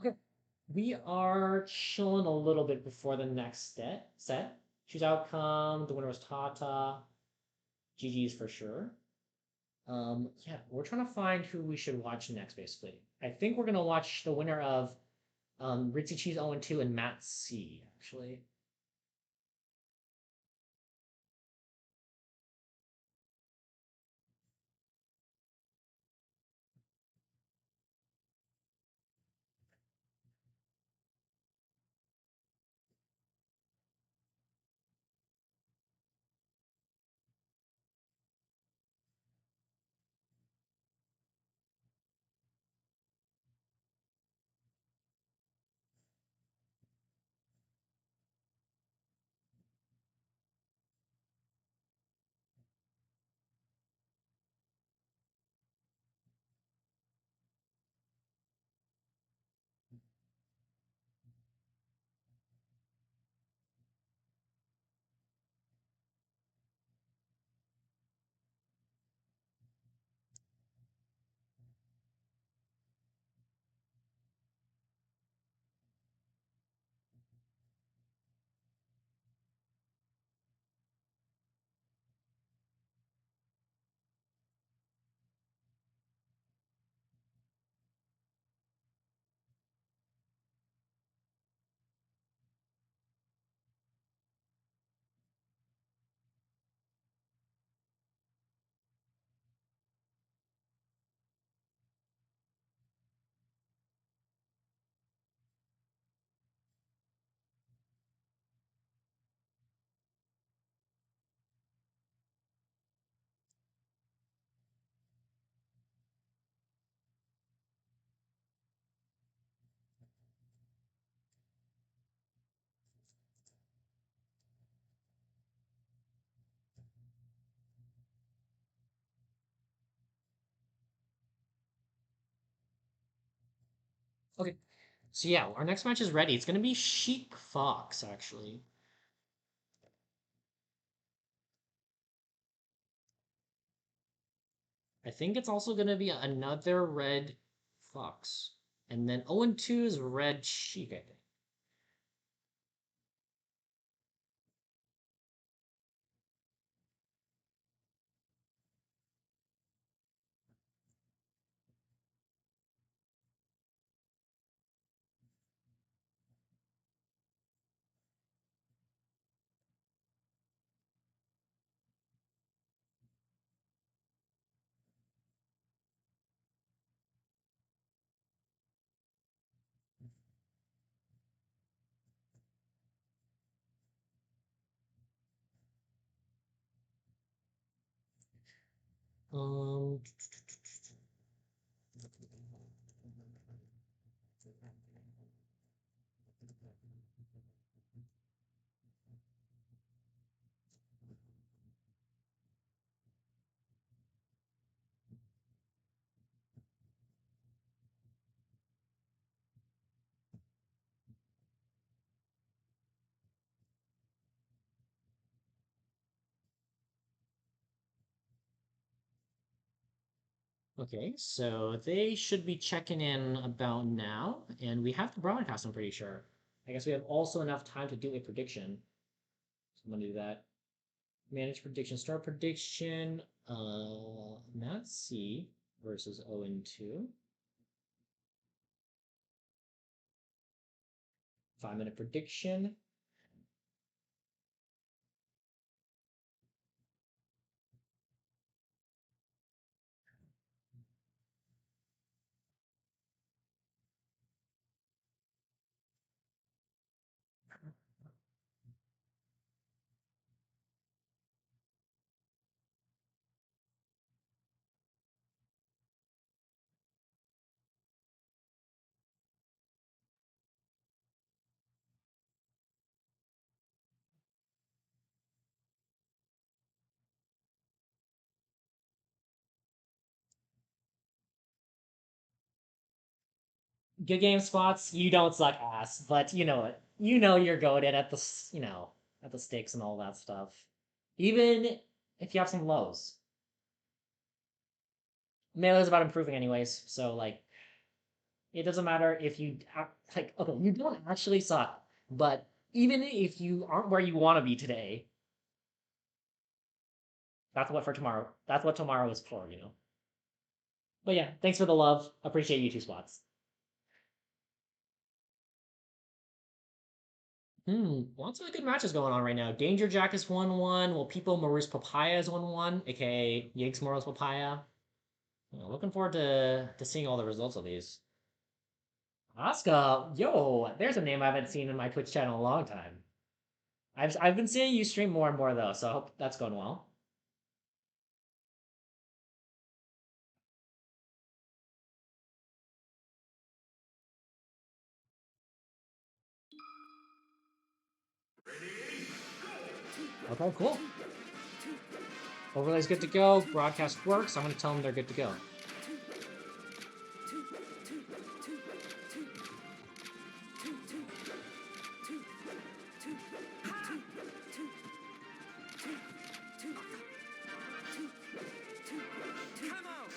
Okay, we are chilling a little bit before the next set. Choose outcome. The winner was Tata. GG's for sure. Yeah, we're trying to find who we should watch next, basically. I think we're gonna watch the winner of Ritzy Cheese 0-2 and Matt C, actually. Okay. So yeah, our next match is ready. It's gonna be Sheik Fox, actually. I think it's also gonna be another red Fox. And then 0-2 is red Sheik, I think. Um, okay, so they should be checking in about now, and we have the broadcast, I'm pretty sure. I guess we have also enough time to do a prediction. So I'm gonna do that. Manage prediction, start prediction. Matt C versus 0-2. 5-minute prediction. Good game spots. You don't suck ass, but you know it. You know you're goaded at the at the stakes and all that stuff. Even if you have some lows. Melee is about improving anyways, so like it doesn't matter if you like okay, you don't actually suck, but even if you aren't where you want to be today, that's what for tomorrow. That's what tomorrow is for, you know. But yeah, thanks for the love. Appreciate you two spots. Lots of good matches going on right now. Danger Jack is 1-1. Well, People Maru's Papaya is 1-1, aka Yigs Moros Papaya. Looking forward to seeing all the results of these. Asuka, yo, there's a name I haven't seen in my Twitch channel in a long time. I've been seeing you stream more and more though, so I hope that's going well. Okay, cool. Overlay's good to go. Broadcast works. I'm gonna tell them they're good to go. Come out!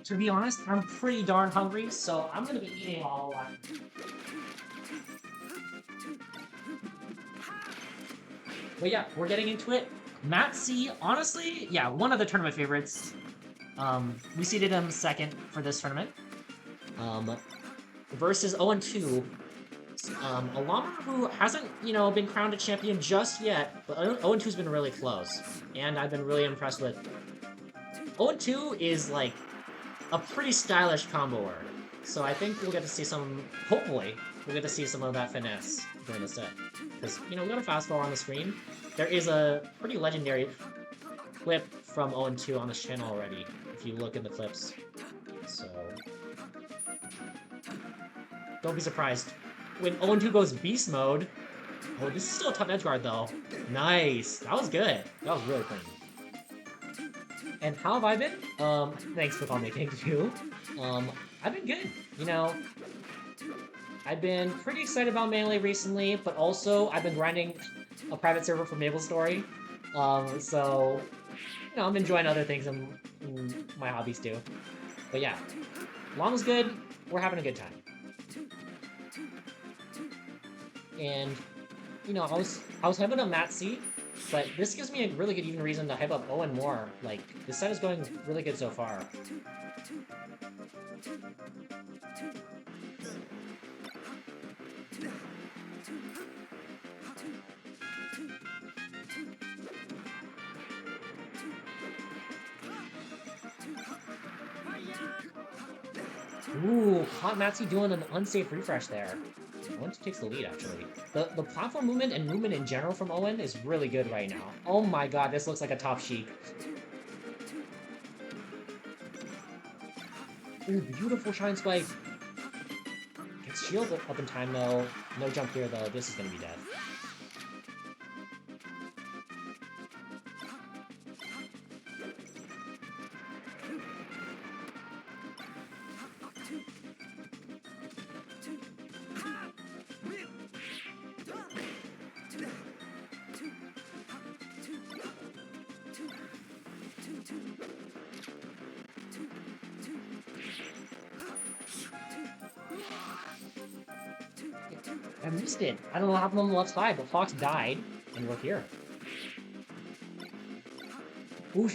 To be honest, I'm pretty darn hungry, so I'm gonna be eating all of But yeah, we're getting into it. Matt C, honestly, yeah, one of the tournament favorites. We seeded him second for this tournament. Versus 0-2. A llama who hasn't, been crowned a champion just yet, but 0-2's been really close. And I've been really impressed with 0-2 is like a pretty stylish comboer. So I think we'll get to see some, hopefully, we'll get to see some of that finesse during the set. Because, you know, we got a fast forward on the screen. There is a pretty legendary clip from 0-2 on this channel already, if you look in the clips. So... don't be surprised. When 0-2 goes beast mode... oh, this is still a tough edge guard, though. Nice! That was good. That was really clean. And how have I been? Thanks for calling me King too. I've been good. You know, I've been pretty excited about Melee recently, but also I've been grinding a private server for MapleStory. So, you know, I'm enjoying other things in my hobbies too. But yeah, Long was good. We're having a good time. And, you know, I was hyping up Matzy, but this gives me a really good even reason to hype up Owen more. Like, this set is going really good so far. Ooh, caught Matzy doing an unsafe refresh there. Owen takes the lead, actually. The platform movement and movement in general from Owen is really good right now. Oh my god, this looks like a top Sheik. Ooh, beautiful Shine Spike. Gets shield up in time, though. No jump here, though. This is gonna be death. I missed it. I don't know what happened on the left side, but Fox died, and we're here. Ooh,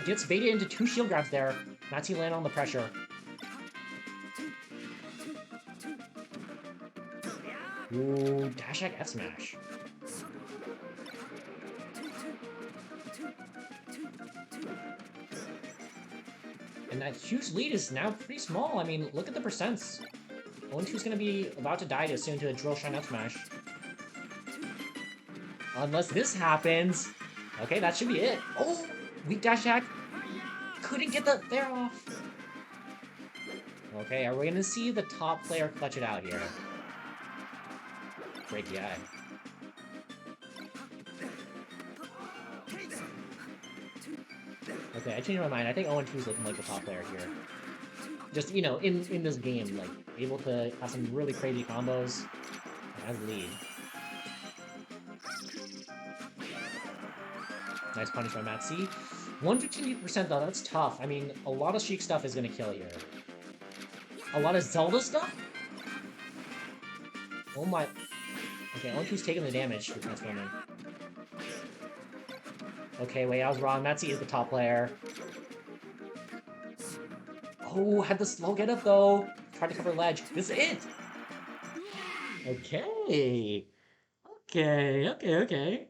gets baited into 2 shield grabs there. Matzy landed on the pressure. Ooh, dash attack F smash. And that huge lead is now pretty small. I mean, look at the percents. 0-2's gonna be about to die too soon to a Drill Shine Up Smash. Unless this happens. Okay, that should be it. Oh, weak dash attack. Couldn't get the there off. Okay, are we gonna see the top player clutch it out here? Great DI. Okay, I changed my mind. I think 0-2's looking like the top player here. Just, you know, in this game, like, able to have some really crazy combos and has the lead. Nice punish by Matzy. 115% though, that's tough. I mean, a lot of Sheik stuff is gonna kill here. A lot of Zelda stuff? Oh my... okay, 0-2's taking the damage for transforming. Okay, wait, I was wrong. Matzy is the top player. Oh, had the slow get up though. Tried to cover ledge. This is it. Okay. Okay.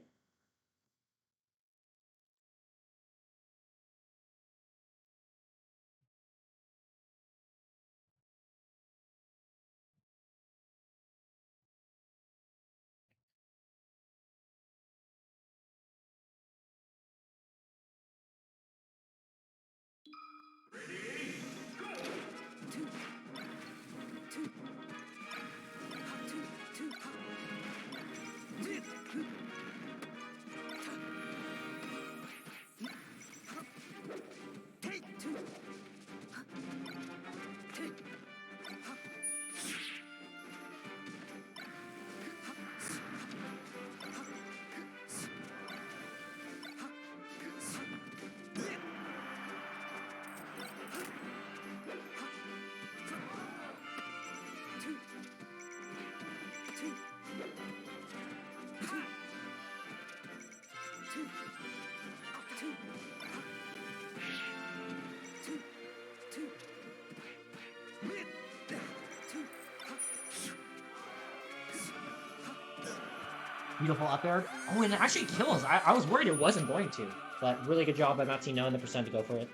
Beautiful up air. Oh, and it actually kills. I was worried it wasn't going to. But really good job by Matzy knowing the percent to go for it.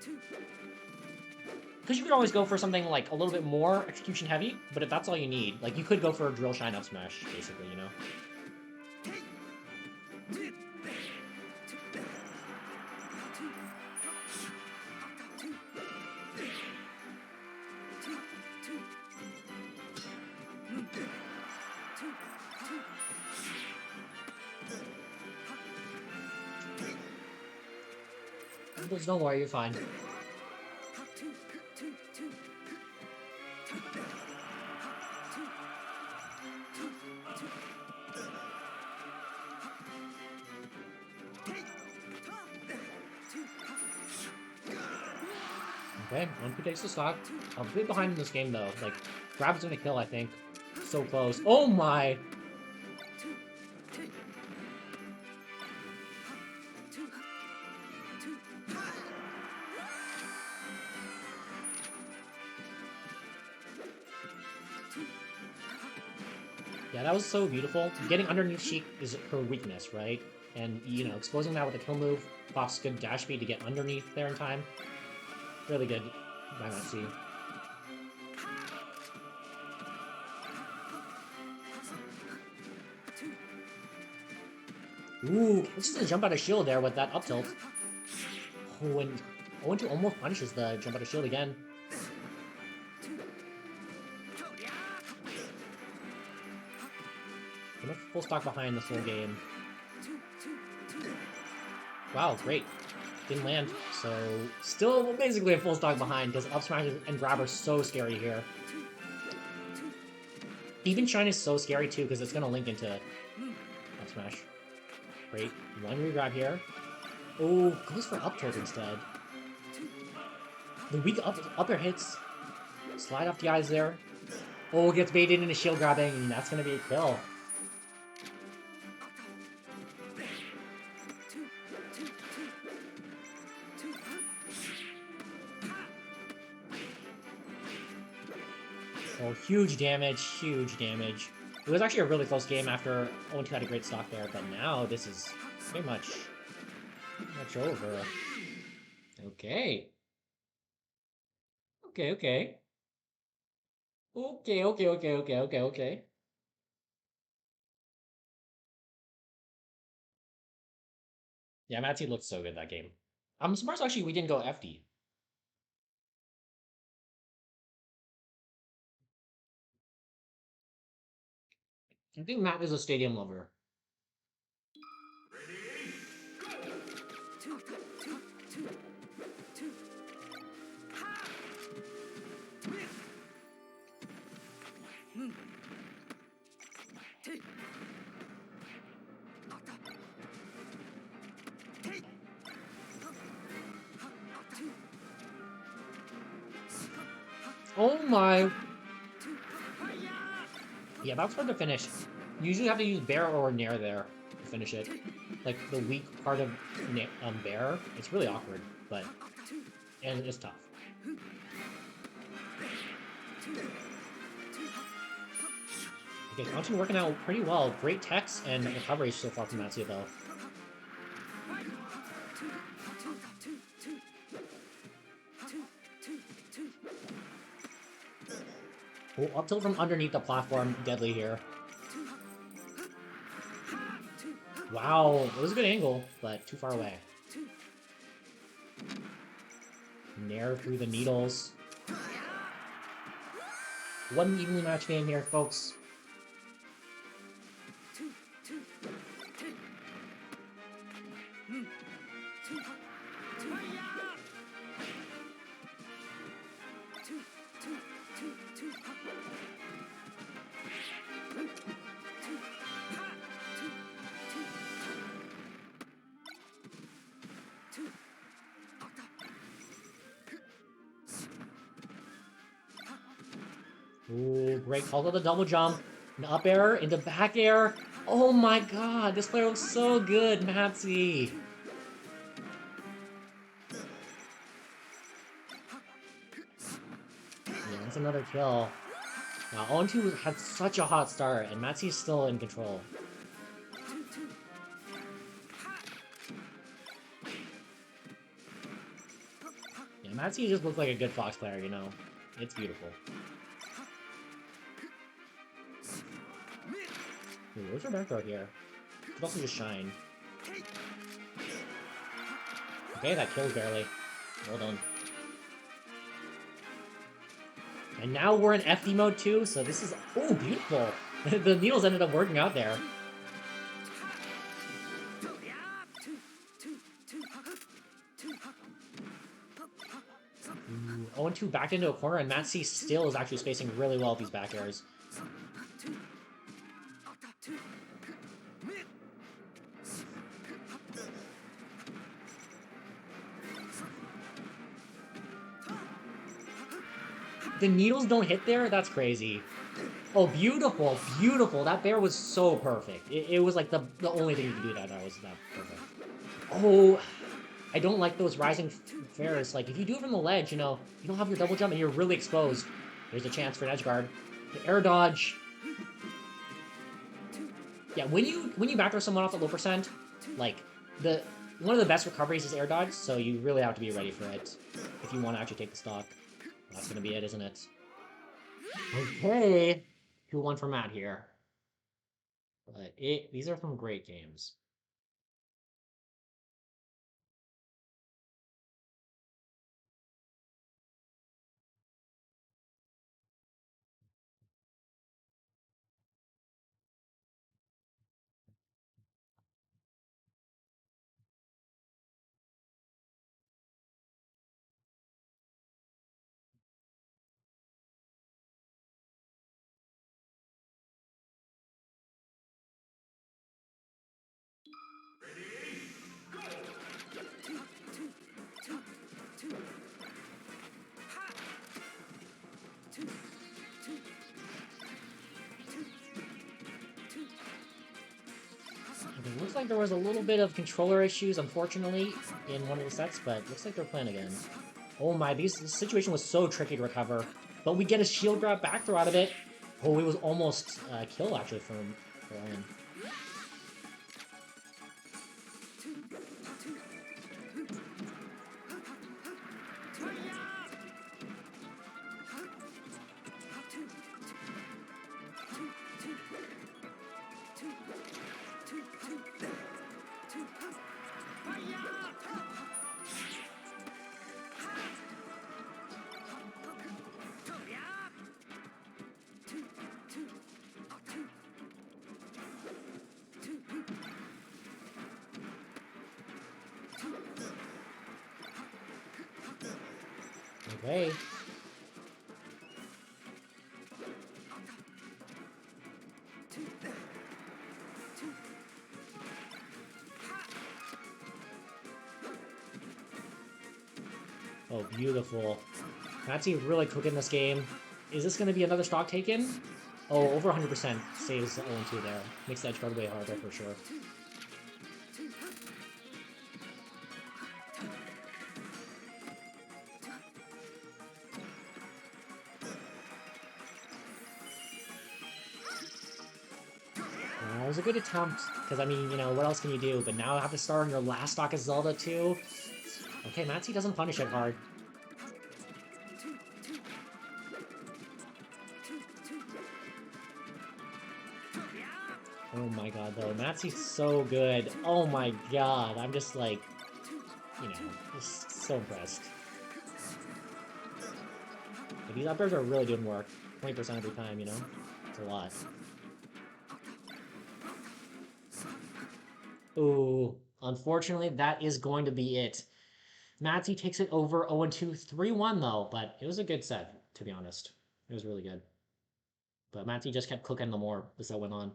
Because you could always go for something like a little bit more execution heavy, but if that's all you need, like you could go for a drill shine up smash, basically, you know? Don't worry, you're fine. Okay, Onku takes the stock. I'm a bit behind in this game though. Like, Grab's gonna kill, I think. So close. Oh my! Yeah, that was so beautiful. Getting underneath Sheik is her weakness, right? And, you know, exposing that with a kill move, Fox good dash speed to get underneath there in time. Really good by Matsu. Ooh, just a jump out of shield there with that up tilt. Oh, and O2 almost punishes the jump out of shield again. Gonna full stock behind this whole game. Wow, great. Didn't land, so still basically a full stock behind because up smash and grab are so scary here. Even Shine is so scary too because it's gonna link into up smash. Great, one re-grab here. Oh, goes for up tilt instead. The weak up air hits. Slide off the eyes there. Oh, gets baited into shield grabbing, and that's gonna be a kill. Oh, huge damage, huge damage. It was actually a really close game after O2 had a great stock there, but now this is pretty much over. Okay. Okay. Okay. Yeah, Matty looked so good that game. I'm surprised actually we didn't go FD. I think Matt is a stadium lover. Oh my! Yeah, that's hard to finish. You usually have to use Bear or Nair there to finish it. Like, the weak part of Bear, it's really awkward, but it's tough. Okay, Contin working out pretty well. Great techs and recovery so far from Matsuya, though. Oh, up tilt from underneath the platform. Deadly here. Wow, it was a good angle, but too far away. Nair through the needles. What an evenly matched game here, folks. Ooh, great call to the double jump. An up air into back air. Oh my god, this player looks so good, Matsy. Yeah, that's another kill. Now, 0-2 had such a hot start, and Matsy's still in control. Matsui just looks like a good Fox player, you know? It's beautiful. Ooh, where's your back throw here? Could also just shine. Okay, that kills barely. Well done. And now we're in FD mode too, so this is... Oh, beautiful! The needles ended up working out there. Ooh, 0-2 backed into a corner, and Matsui still is actually spacing really well with these back airs. The needles don't hit there? That's crazy. Oh, beautiful, beautiful. That bair was so perfect. It was like the only thing you could do that was that perfect. Oh, I don't like those rising fairs. Like, if you do it from the ledge, you know, you don't have your double jump and you're really exposed. There's a chance for an edge guard. The air dodge. Yeah, when you back throw someone off at low percent, like, one of the best recoveries is air dodge, so you really have to be ready for it if you want to actually take the stock. That's gonna be it, isn't it? Okay. 2-1 for Matt here. But these are some great games. It looks like there was a little bit of controller issues, unfortunately, in one of the sets, but looks like they're playing again. Oh my, this situation was so tricky to recover. But we get a shield grab back throw out of it. Oh, it was almost a kill, actually, for Ryan. Okay. Oh, beautiful. Matsui really cooking this game. Is this going to be another stock taken? Oh, over 100% saves 0-2 there. Makes the edge guard way harder for sure. It was a good attempt, because, I mean, you know, what else can you do? But now I have to start on your last stock as Zelda, too. Okay, Matsui doesn't punish it hard. Oh my god, though. Matsui's so good. Oh my god. I'm just, like, you know, just so impressed. But these uppers are really doing work. 20% every time, you know? It's a lot. Ooh, unfortunately, that is going to be it. Matsui takes it over 0-2, 3-1 though, but it was a good set, to be honest. It was really good. But Matsui just kept cooking the more as that went on.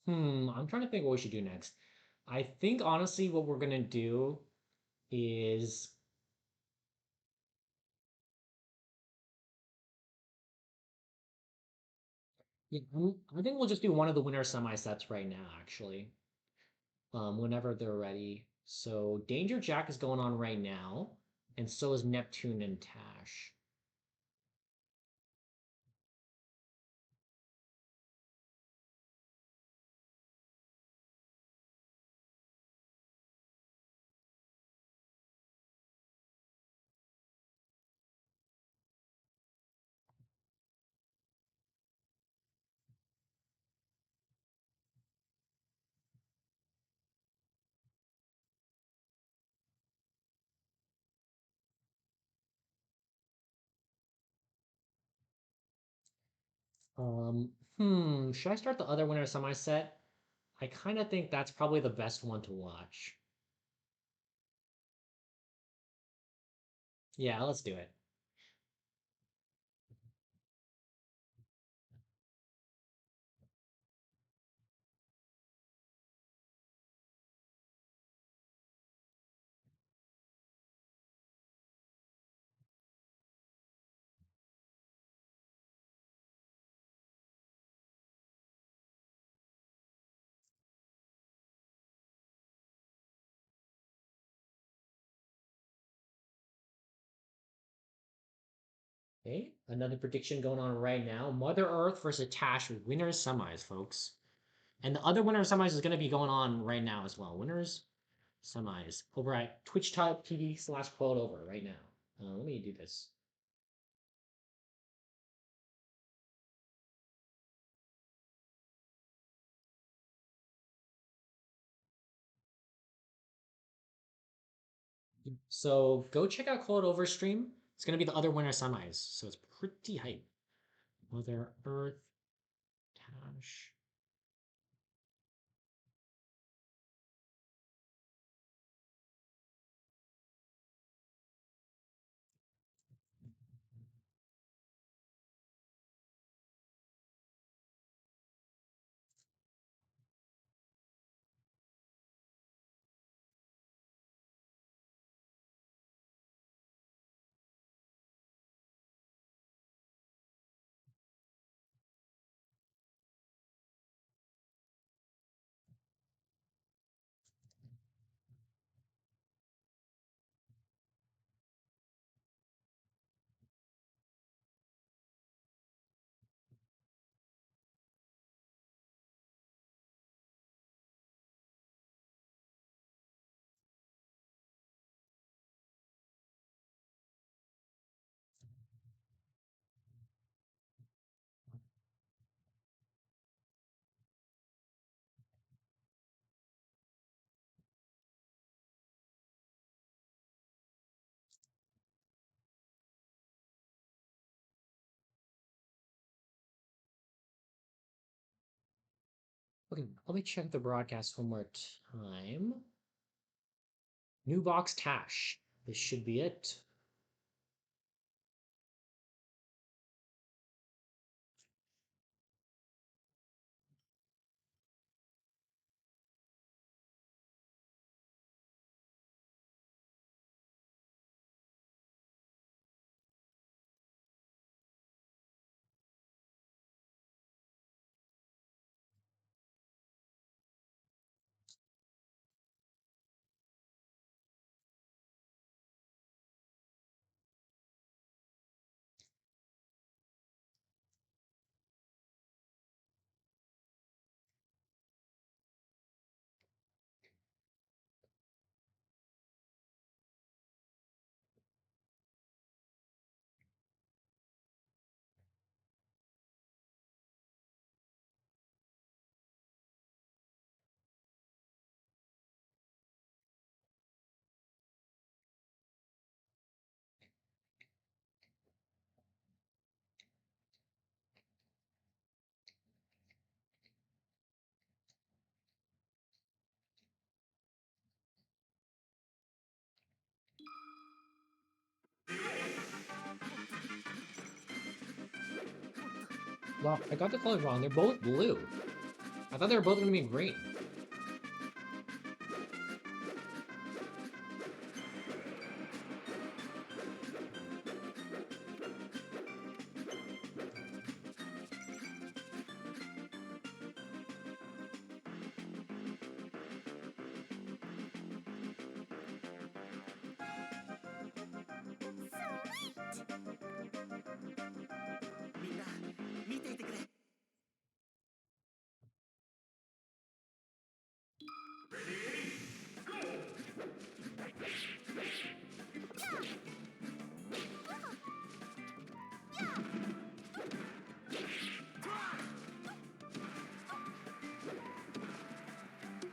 I'm trying to think what we should do next. I think honestly, what we're gonna do is yeah, I think we'll just do one of the winner semi sets right now, actually. Whenever they're ready. So Danger Jack is going on right now, and so is Neptune and Tash. Should I start the other winner semi set? I kind of think that's probably the best one to watch. Yeah, let's do it. Okay, another prediction going on right now. Mother Earth versus Tash with winners semis, folks. And the other winner semis is going to be going on right now as well. Winners semis over at twitch.tv/quote over right now. Let me do this. So go check out Quote Over stream. It's going to be the other winner semis. So it's pretty hype. Mother Earth, Tash. Okay, let me check the broadcast one more time. New box Tash. This should be it. Well, I got the colors wrong. They're both blue. I thought they were both gonna be green.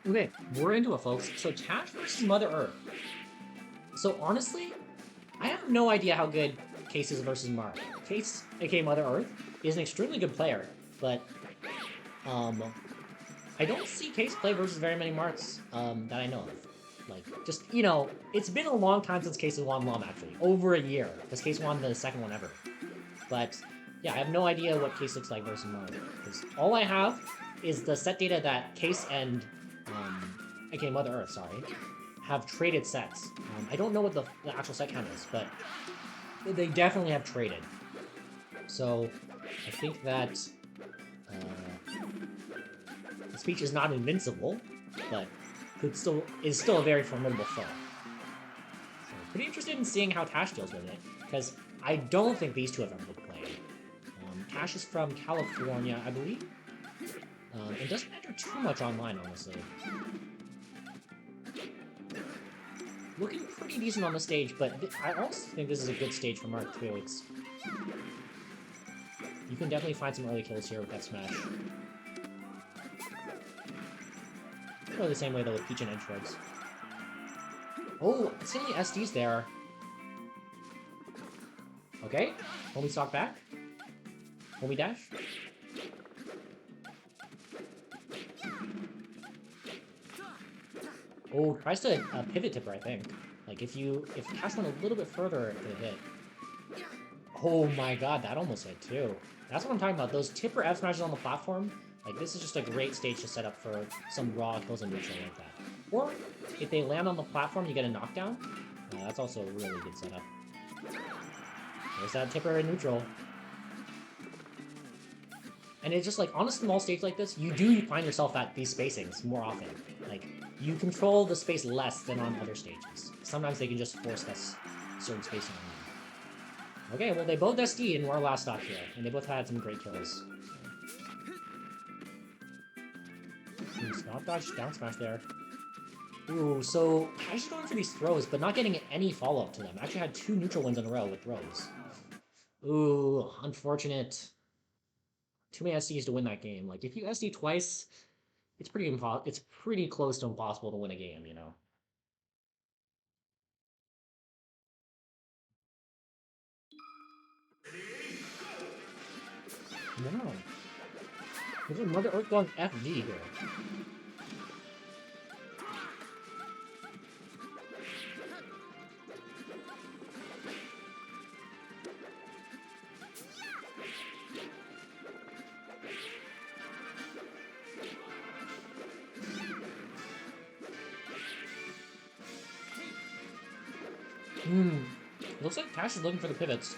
Okay, we're into it, folks. So Tash versus Mother Earth. So honestly, I have no idea how good Case is versus Mark. Case, aka Mother Earth, is an extremely good player, but I don't see Case play versus very many Marks that I know of. Like, just, you know, it's been a long time since Case has won LOM, actually. Over a year, because Case won the second one ever. But, yeah, I have no idea what Case looks like versus Mother Earth, because all I have is the set data that Case and, aka Mother Earth, sorry, have traded sets. I don't know what the actual set count is, but they definitely have traded. So, I think that the speech is not invincible, but is still a very formidable foe. So, pretty interested in seeing how Tash deals with it, because I don't think these two have ever played. Tash is from California, I believe. It doesn't enter too much online, honestly. Looking pretty decent on the stage, but I also think this is a good stage for Mark too. It's you can definitely find some early kills here with that smash. Really the same way though with Peach and Edgeworks. Oh, seemingly SD's there. Okay, homie stock back. Homie dash. Oh, tries to pivot tipper, I think. Like if Cash went a little bit further, it could hit. Oh my god, that almost hit too. That's what I'm talking about. Those tipper F smashes on the platform, like this is just a great stage to set up for some raw kills in neutral like that. Or if they land on the platform, you get a knockdown. That's also a really good setup. There's that tipper in neutral. And it's just like, on a small stage like this, you do find yourself at these spacings more often. Like, you control the space less than on other stages. Sometimes they can just force us certain spacing on you. Okay, well they both SD and we're our last stop here, and they both had some great kills. Stop dodge, down smash there. Ooh, so Cash is going for these throws, but not getting any follow-up to them. Actually had 2 neutral wins in a row with throws. Ooh, unfortunate. Too many SDs to win that game. Like, if you SD twice, it's pretty close to impossible to win a game, you know? Wow. There's another Earth going FD here. Looks like Cash is looking for the pivots.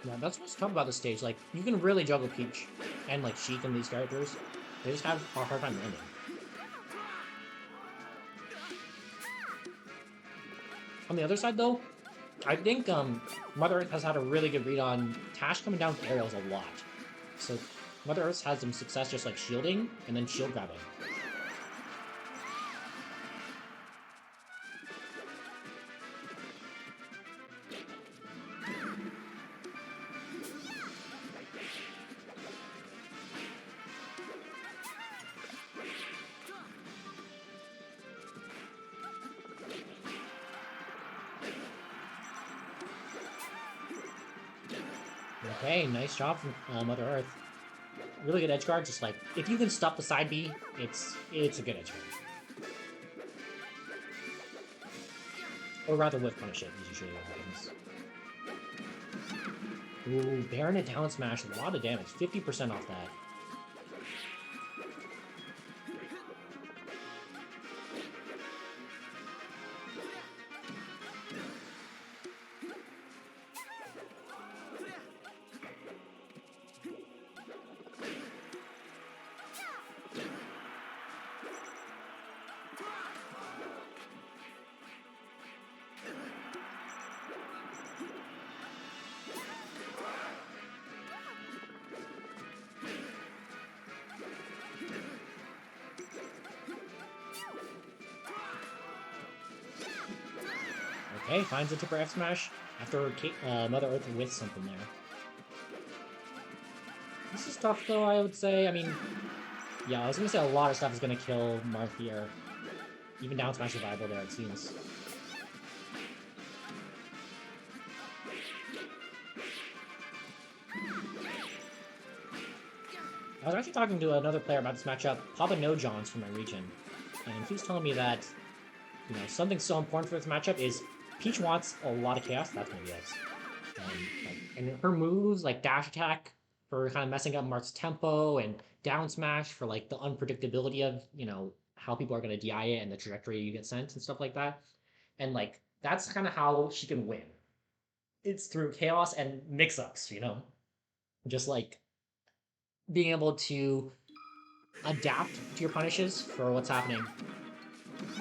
Yeah, that's what's tough about this stage. Like, you can really juggle Peach and, like, Sheik and these characters. They just have a hard time landing. On the other side, though, I think Mother Earth has had a really good read on Tash coming down with aerials a lot. So Mother Earth has some success just, like, shielding and then shield grabbing. Okay, nice job from Mother Earth. Really good edge guard. Just like if you can stop the side B, it's a good edge guard. Or rather, whiff punish it is usually what happens. Ooh, Baronet down smash, a lot of damage, 50% off that. Okay, finds a tipper F smash after Mother Earth with something there. This is tough though, I would say. I mean, yeah, I was gonna say a lot of stuff is gonna kill Marth here. Even down smash survival there, it seems. I was actually talking to another player about this matchup, Papa No Johns from my region, and he was telling me that, you know, something so important for this matchup is Peach wants a lot of chaos. That's gonna be X. And her moves like dash attack for kind of messing up Marth's tempo, and down smash for like the unpredictability of, you know, how people are gonna DI it and the trajectory you get sent and stuff like that. And like that's kind of how she can win. It's through chaos and mix-ups, you know, just like being able to adapt to your punishes for what's happening,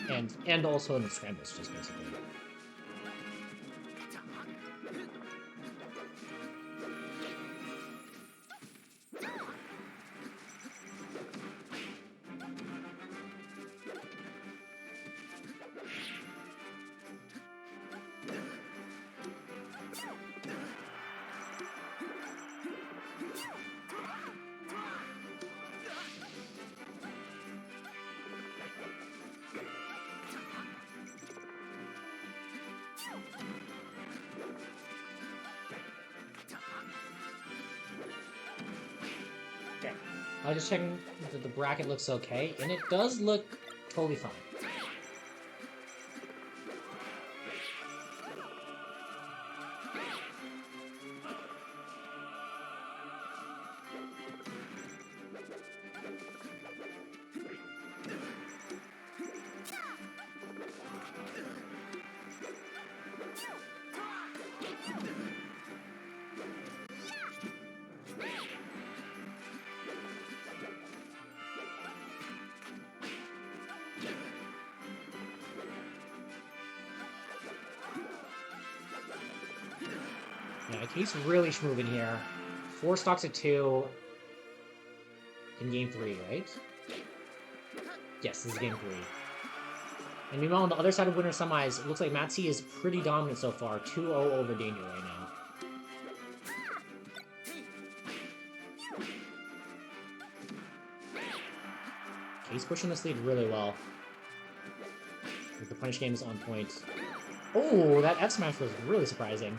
and also in the scrambles, just basically. Okay. I was just checking that the bracket looks okay, and it does look totally fine. Yeah, Case really schmoving here. 4 stocks at 2 in game 3, right? Yes, this is game 3. And meanwhile, on the other side of Winter Semis, it looks like Matsi is pretty dominant so far. 2-0 over Danger right now. Case pushing this lead really well. The punish game is on point. Oh, that F smash was really surprising.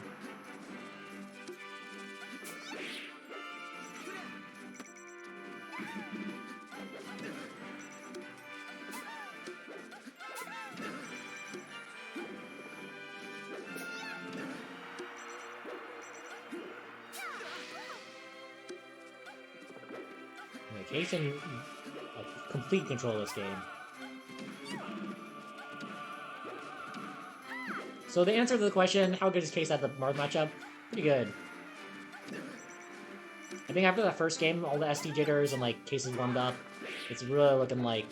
Yeah, Case in complete control of this game. So the answer to the question, how good is Case at the Marth matchup? Pretty good. I think after that first game, all the SD jitters and like Case is warmed up, it's really looking like,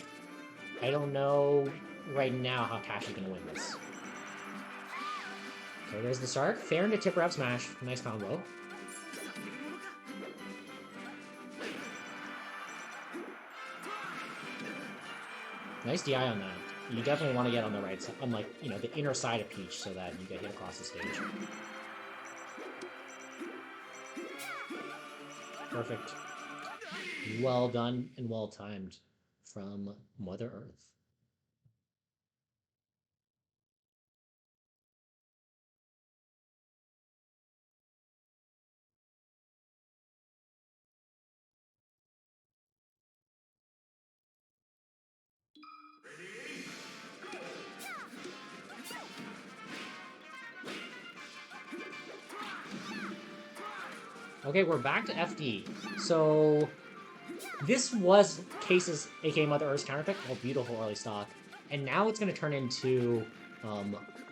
I don't know right now how Cash is gonna win this. Okay, there's the start. Fair into tipper up smash. Nice combo. Nice DI on that. You definitely want to get on the right side, on like, you know, the inner side of Peach so that you get hit across the stage. Perfect. Well done and well timed from Mother Earth. Okay, we're back to FD. So this was Case's, aka Mother Earth's counterpick. Oh, beautiful early stock. And now it's going to turn into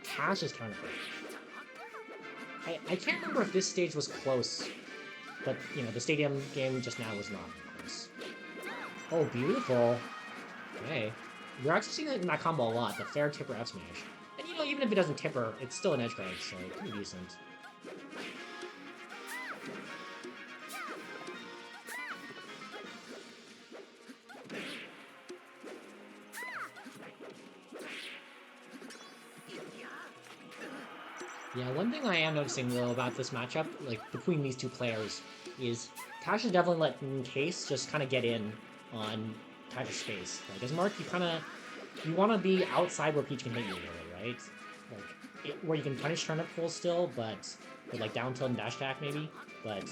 Cash's counterpick. I can't remember if this stage was close, but, you know, the stadium game just now was not close. Oh, beautiful. Okay. We're actually seeing it in that combo a lot, the fair tipper F smash. And, you know, even if it doesn't tipper, it's still an edge guard, so pretty decent. Yeah, one thing I am noticing, though, about this matchup, like, between these two players, is Tash is definitely letting Case just kind of get in on Tash's space. Like, as Mark, you want to be outside where Peach can hit you, really, right? Like, where you can punish turnip full still, but with, like, down tilt and dash attack, maybe, but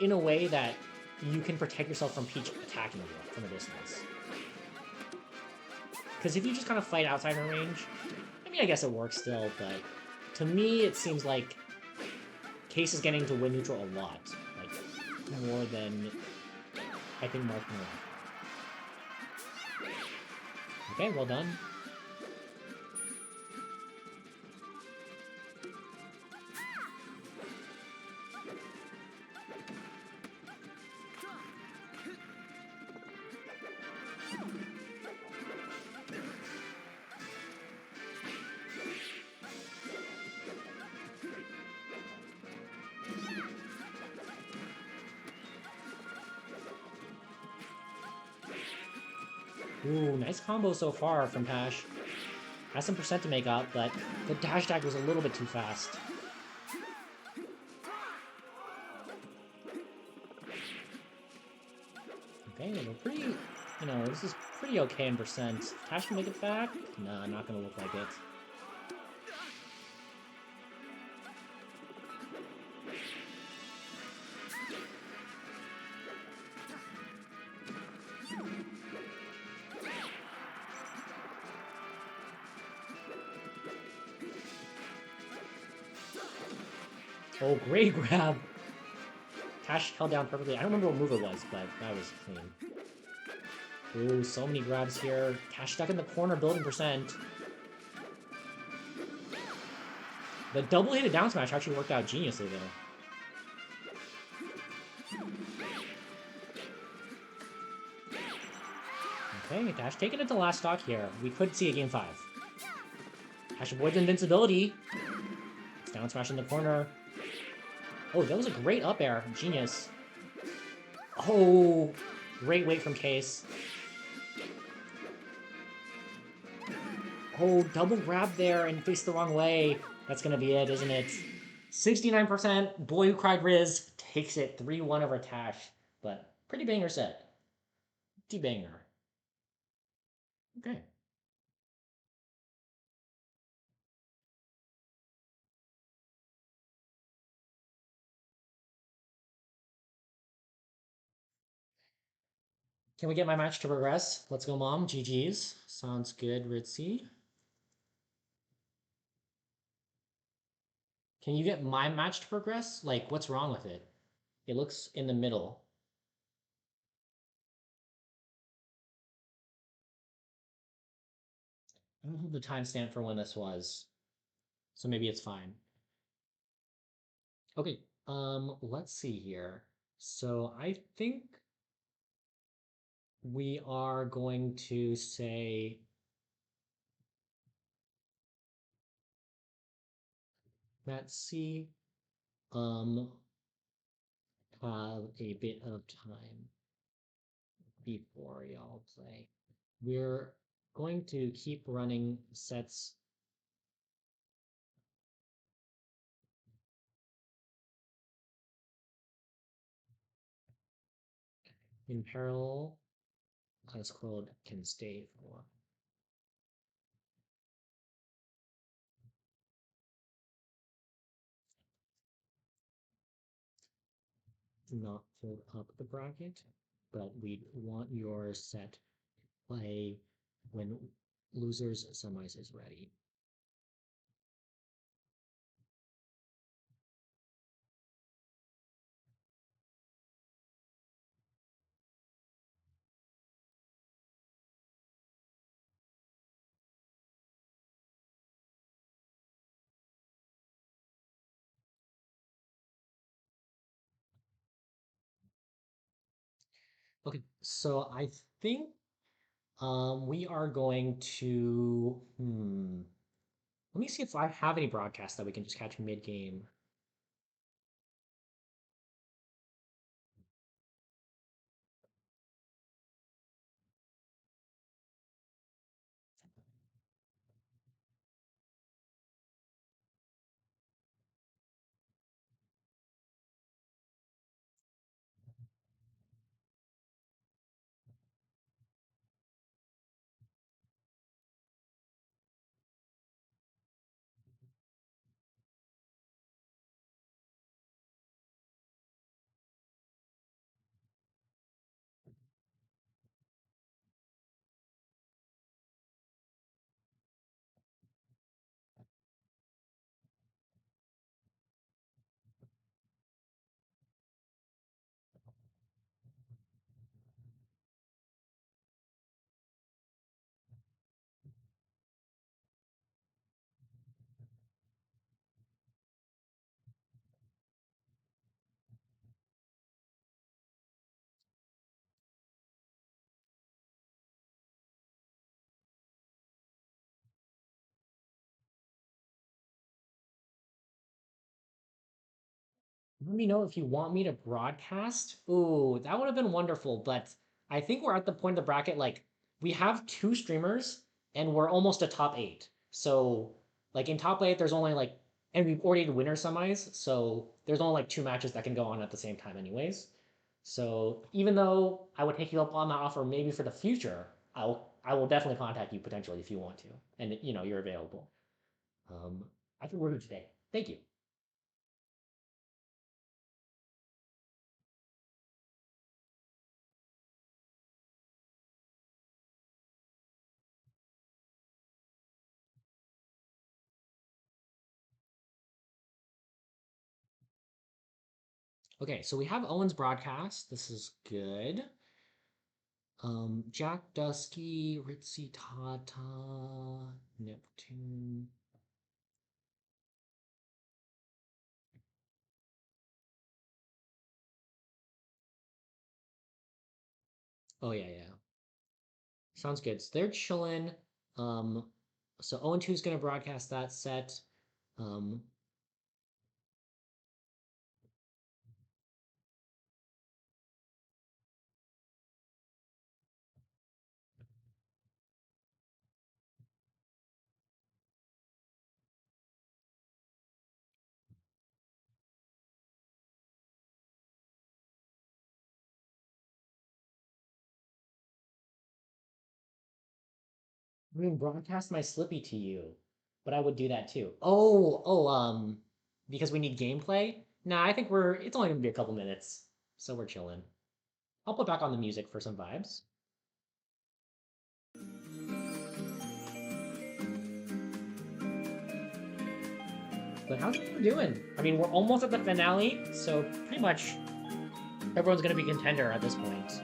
in a way that you can protect yourself from Peach attacking you from a distance. Because if you just kind of fight outside her range, I mean, I guess it works still, but to me, it seems like Case is getting to win neutral a lot. Like, more than I think Mark can win. Okay, well done. Ooh, nice combo so far from Tash. Has some percent to make up, but the dash attack was a little bit too fast. Okay, we're pretty, you know, this is pretty okay in percent. Tash can make it back? Nah, not gonna look like it. Oh, great grab! Tash held down perfectly. I don't remember what move it was, but that was clean. Ooh, so many grabs here. Tash stuck in the corner, building percent. The double-handed down smash actually worked out geniusly, though. Okay, Tash taking it to last stock here. We could see a game 5. Tash avoids invincibility. It's down smash in the corner. Oh, that was a great up air. Genius. Oh, great weight from Case. Oh, double grab there and faced the wrong way. That's gonna be it, isn't it? 69%, Boy Who Cried Riz takes it 3-1 over Tash. But pretty banger set. D-banger. Okay. Can we get my match to progress? Let's go, Mom. GG's. Sounds good, Ritzy. Can you get my match to progress? Like, what's wrong with it? It looks in the middle. I don't have the timestamp for when this was, so maybe it's fine. Okay, let's see here. So I think we are going to say let's see have a bit of time before y'all play. We're going to keep running sets in parallel as Claude can stay for. Not fill up the bracket, but we want your set play when losers semis is ready. Okay, so I think we are going to let me see if I have any broadcasts that we can just catch mid game. Let me know if you want me to broadcast. Ooh, that would have been wonderful, but I think we're at the point of the bracket, like, we have two streamers and we're almost a top eight. So, like, in top eight, there's only like, and we've already did winner semis, so there's only like two matches that can go on at the same time, anyways. So, even though I would take you up on that offer maybe for the future, I will definitely contact you potentially if you want to, and you're available. Um, I think we're good today. Thank you. Okay, so we have Owen's broadcast. This is good. Jack Dusky, Ritzy Tata, Neptune. Oh yeah, yeah. Sounds good. So they're chilling. Um, so Owen 2 is gonna broadcast that set. Um, I mean, broadcast my Slippy to you, but I would do that too. Because we need gameplay. Nah, I think it's only gonna be a couple minutes, so we're chilling. I'll put back on the music for some vibes. But how's everyone doing? I mean, we're almost at the finale, so pretty much everyone's gonna be contender at this point.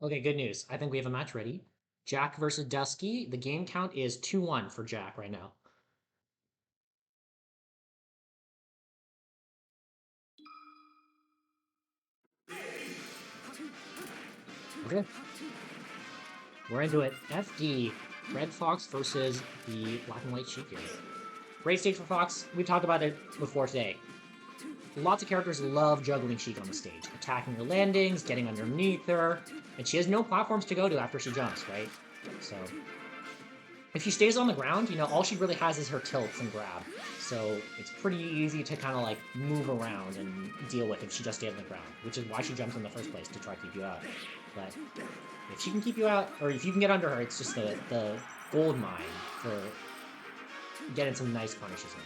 Okay, good news. I think we have a match ready. Jack versus Dusky. The game count is 2-1 for Jack right now. Okay. We're into it. FD. Red Fox versus the Black and White Sheik here. Great stage for Fox. We've talked about it before today. Lots of characters love juggling Sheik on the stage, attacking her landings, getting underneath her, and she has no platforms to go to after she jumps, right? So if she stays on the ground, you know, all she really has is her tilts and grab. So it's pretty easy to kind of like move around and deal with if she just stays on the ground, which is why she jumps in the first place, to try to keep you out. But if she can keep you out, or if you can get under her, it's just the gold mine for getting some nice punishes in.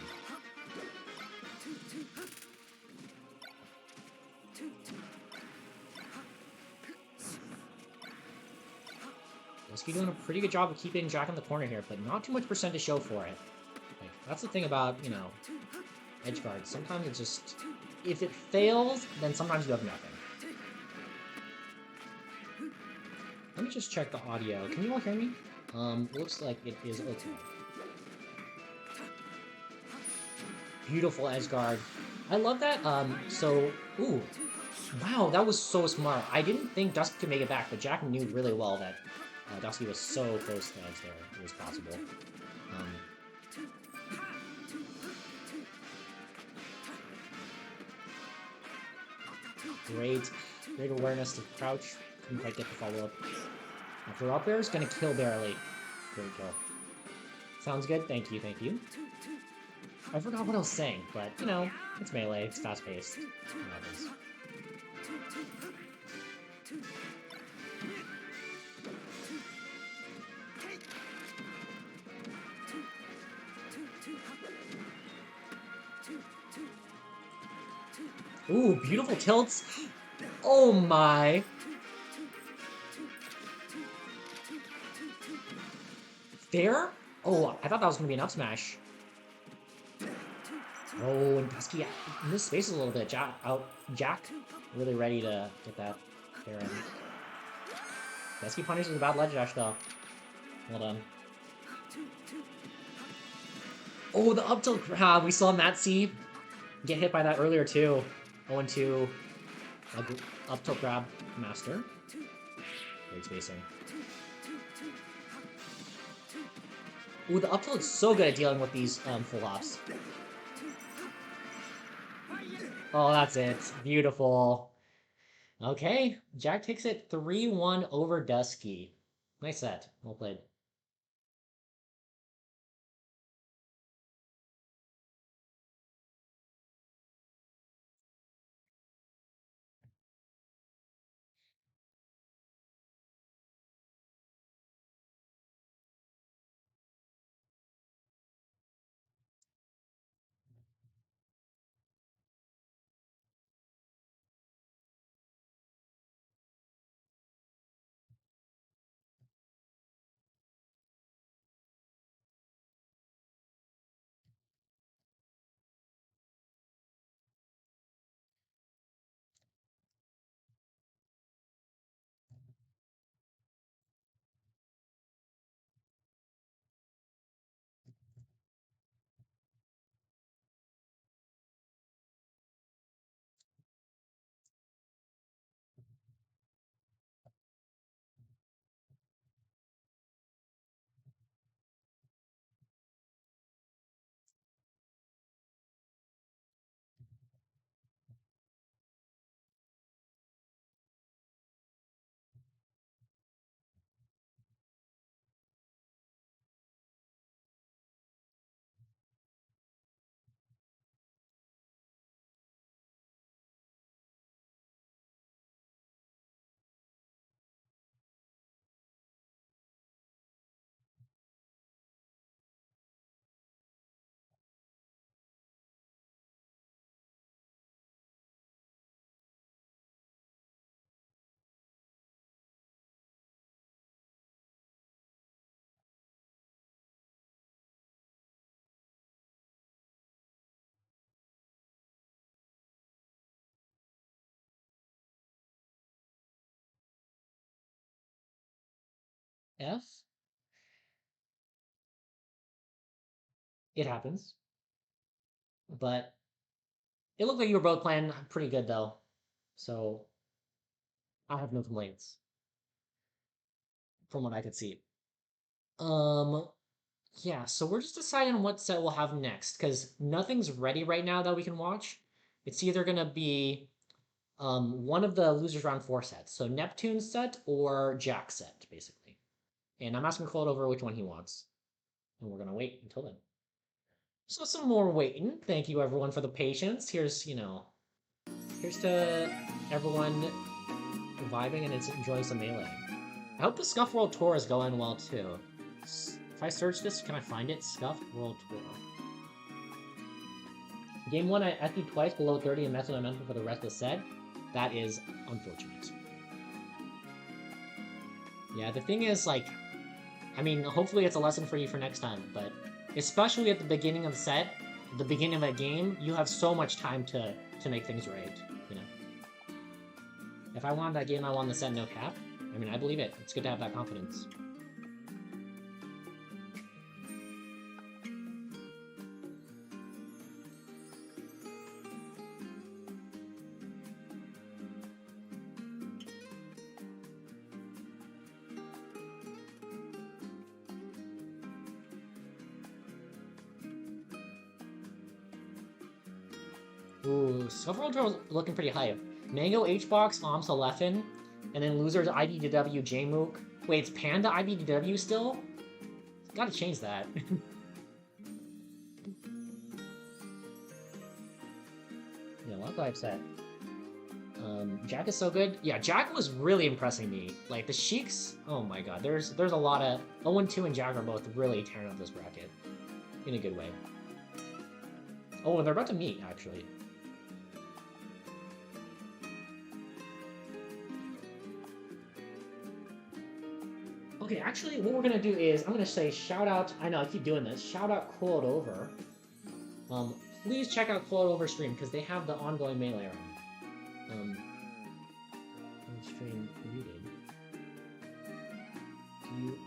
Dusky doing a pretty good job of keeping Jack in the corner here, but not too much percent to show for it. Like, that's the thing about, you know, edge guards. Sometimes it just... if it fails, then sometimes you have nothing. Let me just check the audio. Can you all hear me? Looks like it is okay. Beautiful edge guard. I love that. Ooh. Wow, that was so smart. I didn't think Dusky could make it back, but Jack knew really well that Dusky was so close to the edge there. It was possible. Great awareness to crouch. Couldn't quite get the follow-up. After up air is gonna kill barely. Great kill. Sounds good. Thank you, thank you. I forgot what I was saying, but, you know, it's Melee. It's fast-paced. Ooh, beautiful tilts. Oh my. Fair? Oh, I thought that was going to be an up smash. Oh, and Dusky missed space a little bit. Jack really ready to get that fair in. Dusky punishes a bad ledge dash though. Well done. Oh, the up tilt grab. We saw Matt C get hit by that earlier too. 0-2. Up tilt grab master. Great spacing. Ooh, the up tilt is so good at dealing with these full hops. Oh, that's it. Beautiful. Okay, Jack takes it 3-1 over Dusky. Nice set. Well played. F. It happens. But it looked like you were both playing pretty good, though. So I have no complaints from what I could see. Yeah, so we're just deciding what set we'll have next, because nothing's ready right now that we can watch. It's either gonna be one of the losers round 4 sets, so Neptune set or Jack set, basically. And I'm asking Cold over which one he wants. And we're gonna wait until then. So some more waiting. Thank you everyone for the patience. Here's, here's to everyone vibing and enjoying some Melee. I hope the Scuff World Tour is going well too. If I search this, can I find it? Scuff World Tour. Game 1, I FP'd twice below 30 and messed with my mental for the rest of the set. That is unfortunate. Yeah, the thing is, like, I mean, hopefully it's a lesson for you for next time, but especially at the beginning of the set, the beginning of a game, you have so much time to make things right, you know? If I won that game, I won the set no cap. I mean, I believe it. It's good to have that confidence. Ooh, Silverworld looking pretty hype. Mango H-Box, Leffen, and then losers IBDW Jmook. Wait, it's Panda IBDW still? Gotta change that. Yeah, love vibe set. Jack is so good. Yeah, Jack was really impressing me. Like, the Sheiks, oh my god, there's a lot of... 0-2 and Jack are both really tearing up this bracket. In a good way. Oh, and they're about to meet, actually. Okay, actually, what we're gonna do is, I'm gonna say shout out, I know, I keep doing this, shout out Coiled Over. Please check out Coiled Over stream, because they have the ongoing Melee round. Stream muted. Do you...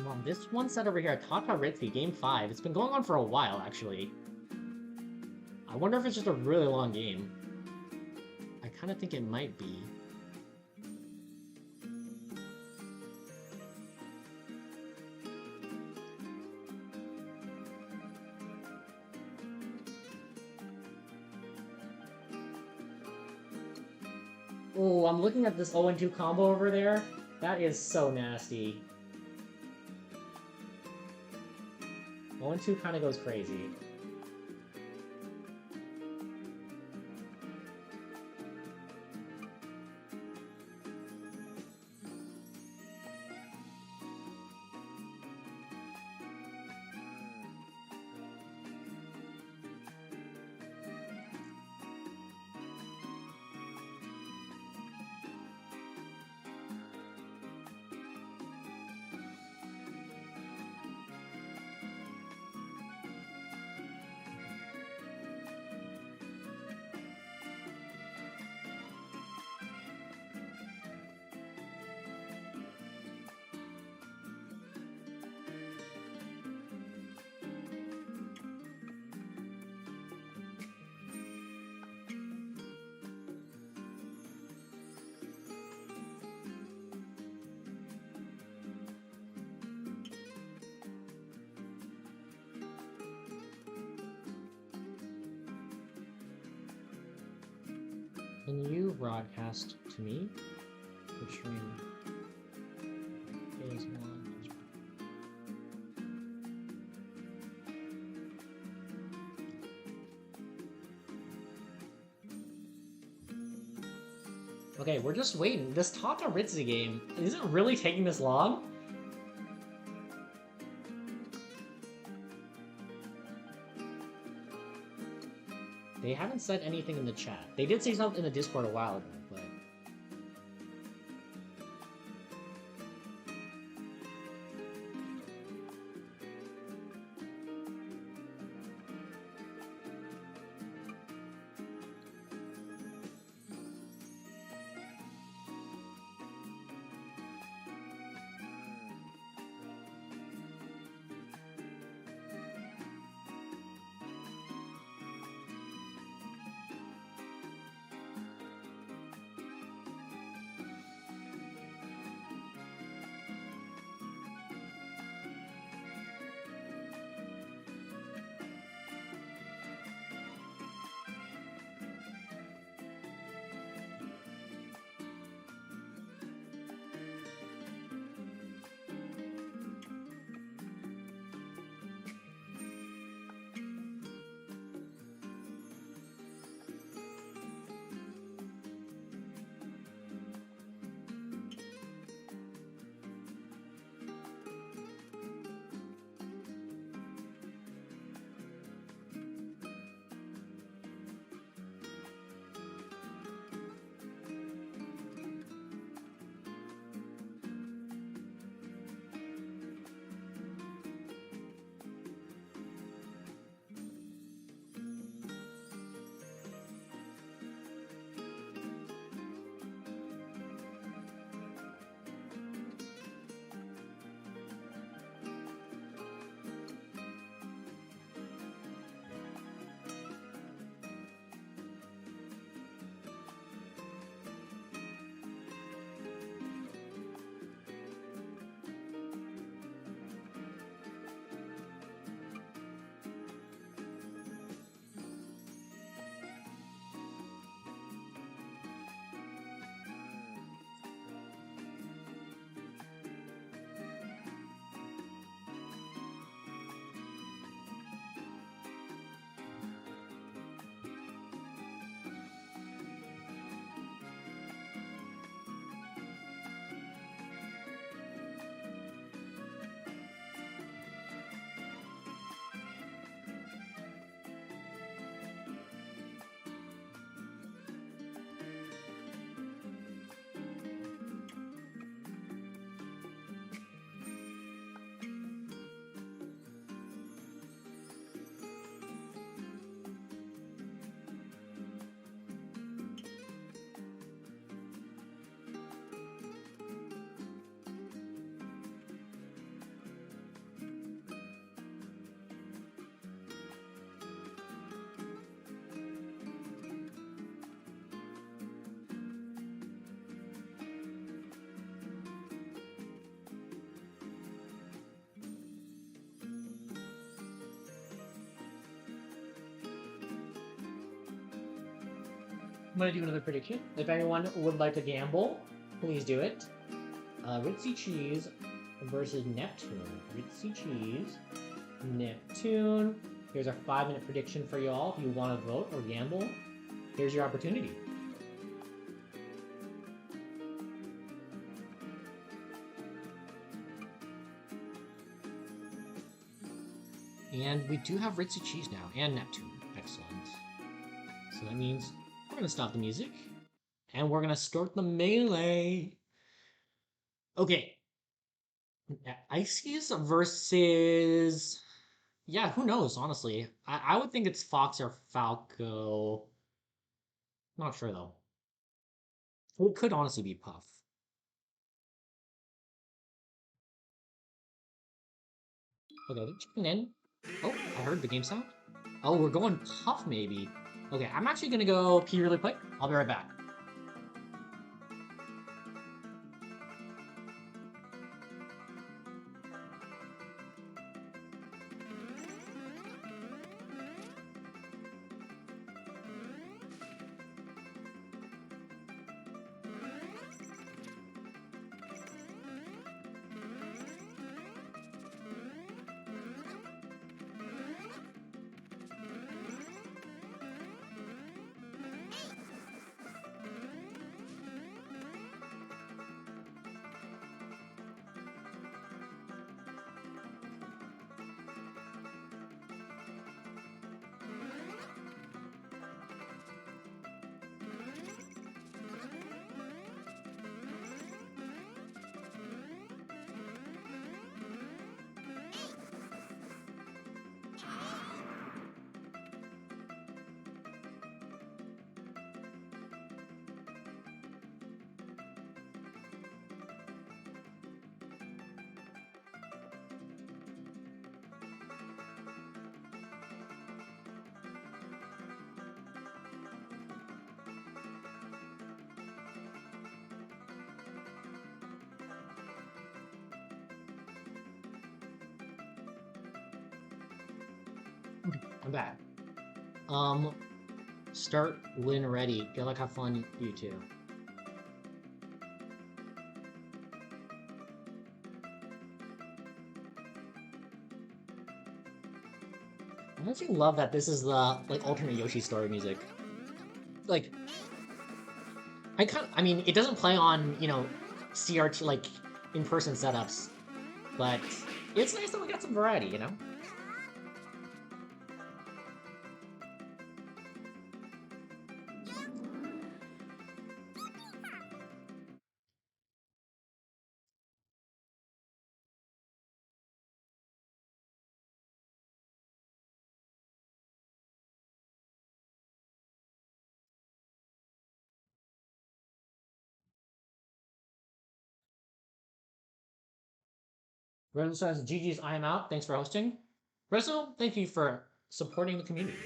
Mom, this one set over here, Tata Ritzy, Game 5. It's been going on for a while, actually. I wonder if it's just a really long game. I kind of think it might be. Oh, I'm looking at this 0-2 combo over there. That is so nasty. 0-2 kind of goes crazy. Can you broadcast to me? Okay, we're just waiting. This Talk to Ritzy game, is it really taking this long? They haven't said anything in the chat. They did say something in the Discord a while ago, but... I'm gonna do another prediction. If anyone would like to gamble, please do it. Ritzy Cheese versus Neptune. Ritzy Cheese, Neptune. Here's our 5-minute prediction for y'all. If you want to vote or gamble, here's your opportunity. And we do have Ritzy Cheese now, and Neptune. Excellent. So that means we're gonna stop the music, and we're gonna start the melee. Okay. Ices versus... Yeah, who knows, honestly. I would think it's Fox or Falco. Not sure, though. It could honestly be Puff. Okay, they're checking in. Oh, I heard the game sound. Oh, we're going Puff, maybe. Okay, I'm actually gonna go pee really quick. I'll be right back. I'm back. Start when ready. Good luck, have fun, you too. I actually love that this is the like alternate Yoshi story music. Like, I mean, it doesn't play on CRT like in-person setups, but it's nice that we got some variety, you know. Rezo says, GG's, I am out. Thanks for hosting. Rezo, thank you for supporting the community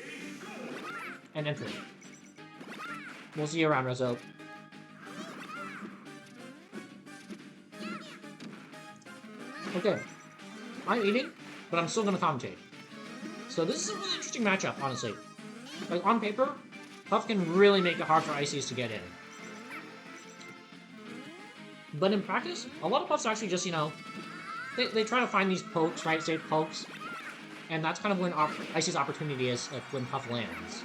and entering. We'll see you around, Rezo. Okay. I'm eating, but I'm still going to commentate. So this is a really interesting matchup, honestly. Like, on paper, Puff can really make it hard for Ices to get in. But in practice, a lot of Puffs actually just, they try to find these pokes, right? Safe pokes. And that's kind of when Icy's opportunity is, like, when Puff lands.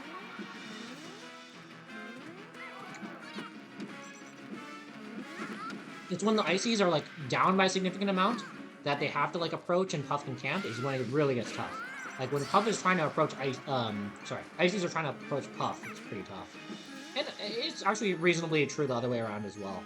It's when the Ices are, like, down by a significant amount that they have to, like, approach and Puff can camp is when it really gets tough. Like, when Puff is trying to approach Ices are trying to approach Puff, it's pretty tough. And it's actually reasonably true the other way around as well.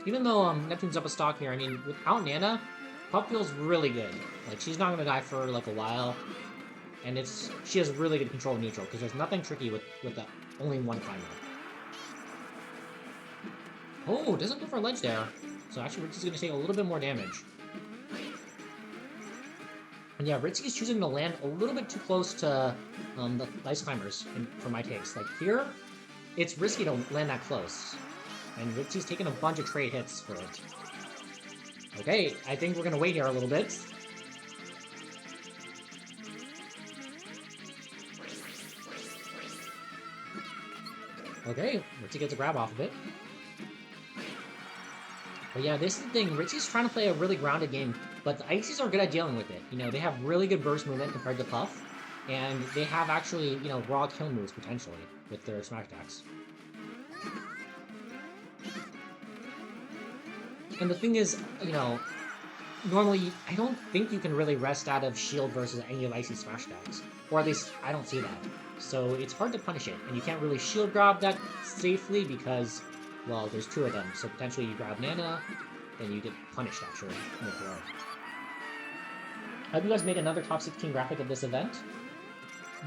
Even though Neptune's up a stock here, I mean, without Nana, Puff feels really good. Like, she's not gonna die for, like, a while. And she has really good control of neutral, because there's nothing tricky with the only one climber. Oh, doesn't go for a ledge there. So actually, Ritzy's gonna take a little bit more damage. And yeah, Ritzy's choosing to land a little bit too close to the ice climbers, for my taste. Like, here, it's risky to land that close. And Ritzy's taking a bunch of trade hits for it. Okay, I think we're gonna wait here a little bit. Okay, Ritzy gets a grab off of it. But yeah, this is the thing. Ritzy's trying to play a really grounded game, but the Ices are good at dealing with it. They have really good burst movement compared to Puff, and they have actually, raw kill moves potentially with their smash attacks. And the thing is, normally, I don't think you can really rest out of shield versus any of Icy's smash attacks. Or at least, I don't see that. So it's hard to punish it, and you can't really shield grab that safely because, well, there's two of them. So potentially you grab Nana, then you get punished, actually, in the throw. I hope you guys make another top 16 graphic of this event.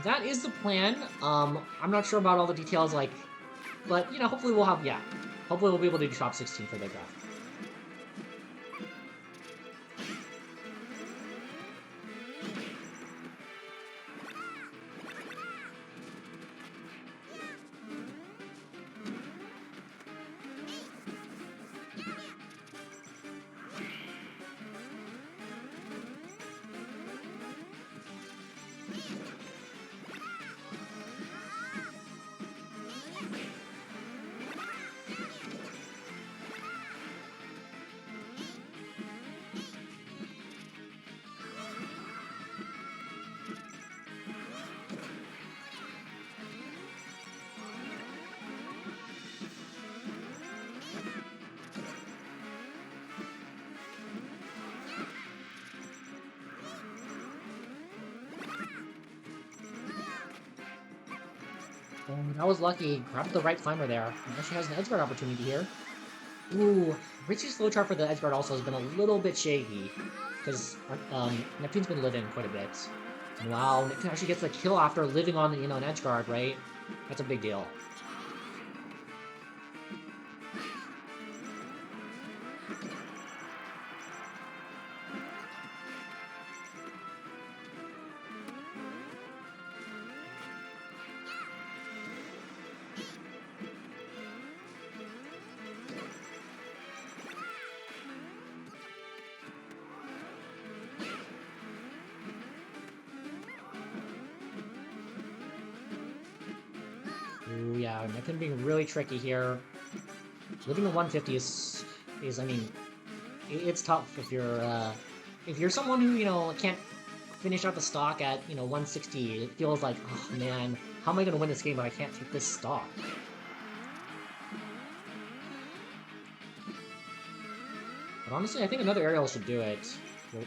That is the plan. I'm not sure about all the details, but, hopefully hopefully we'll be able to do top 16 for the graphic. I was lucky. Grabbed the right climber there. Now she has an edgeguard opportunity here. Ooh, Richie's flowchart for the edgeguard also has been a little bit shaky. Because Neptune's been living quite a bit. Wow, Neptune actually gets the kill after living on, an edgeguard, right? That's a big deal. yeah, Neptune being really tricky here. Living at 150 is I mean, it's tough if you're someone who, you know, can't finish out the stock at, you know, 160. It feels like, oh man, how am I gonna win this game if I can't take this stock? But honestly, I think another aerial should do it.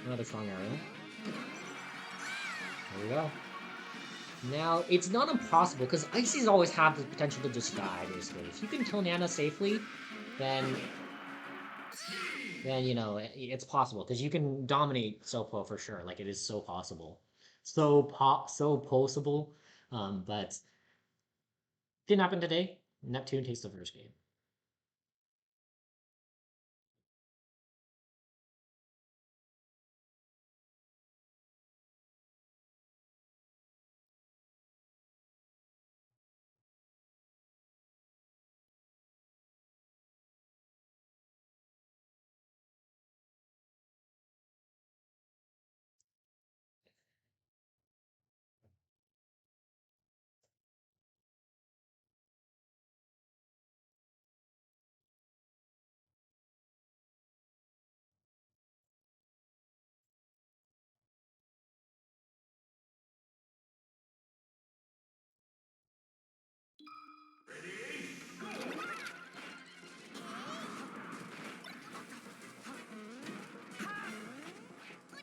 Another strong aerial. There we go. Now, it's not impossible, because Ices always have the potential to just die, basically. If you can kill Nana safely, then you know, it's possible, because you can dominate Sopo for sure. Like, it is so possible. So possible. But didn't happen today. Neptune takes the first game.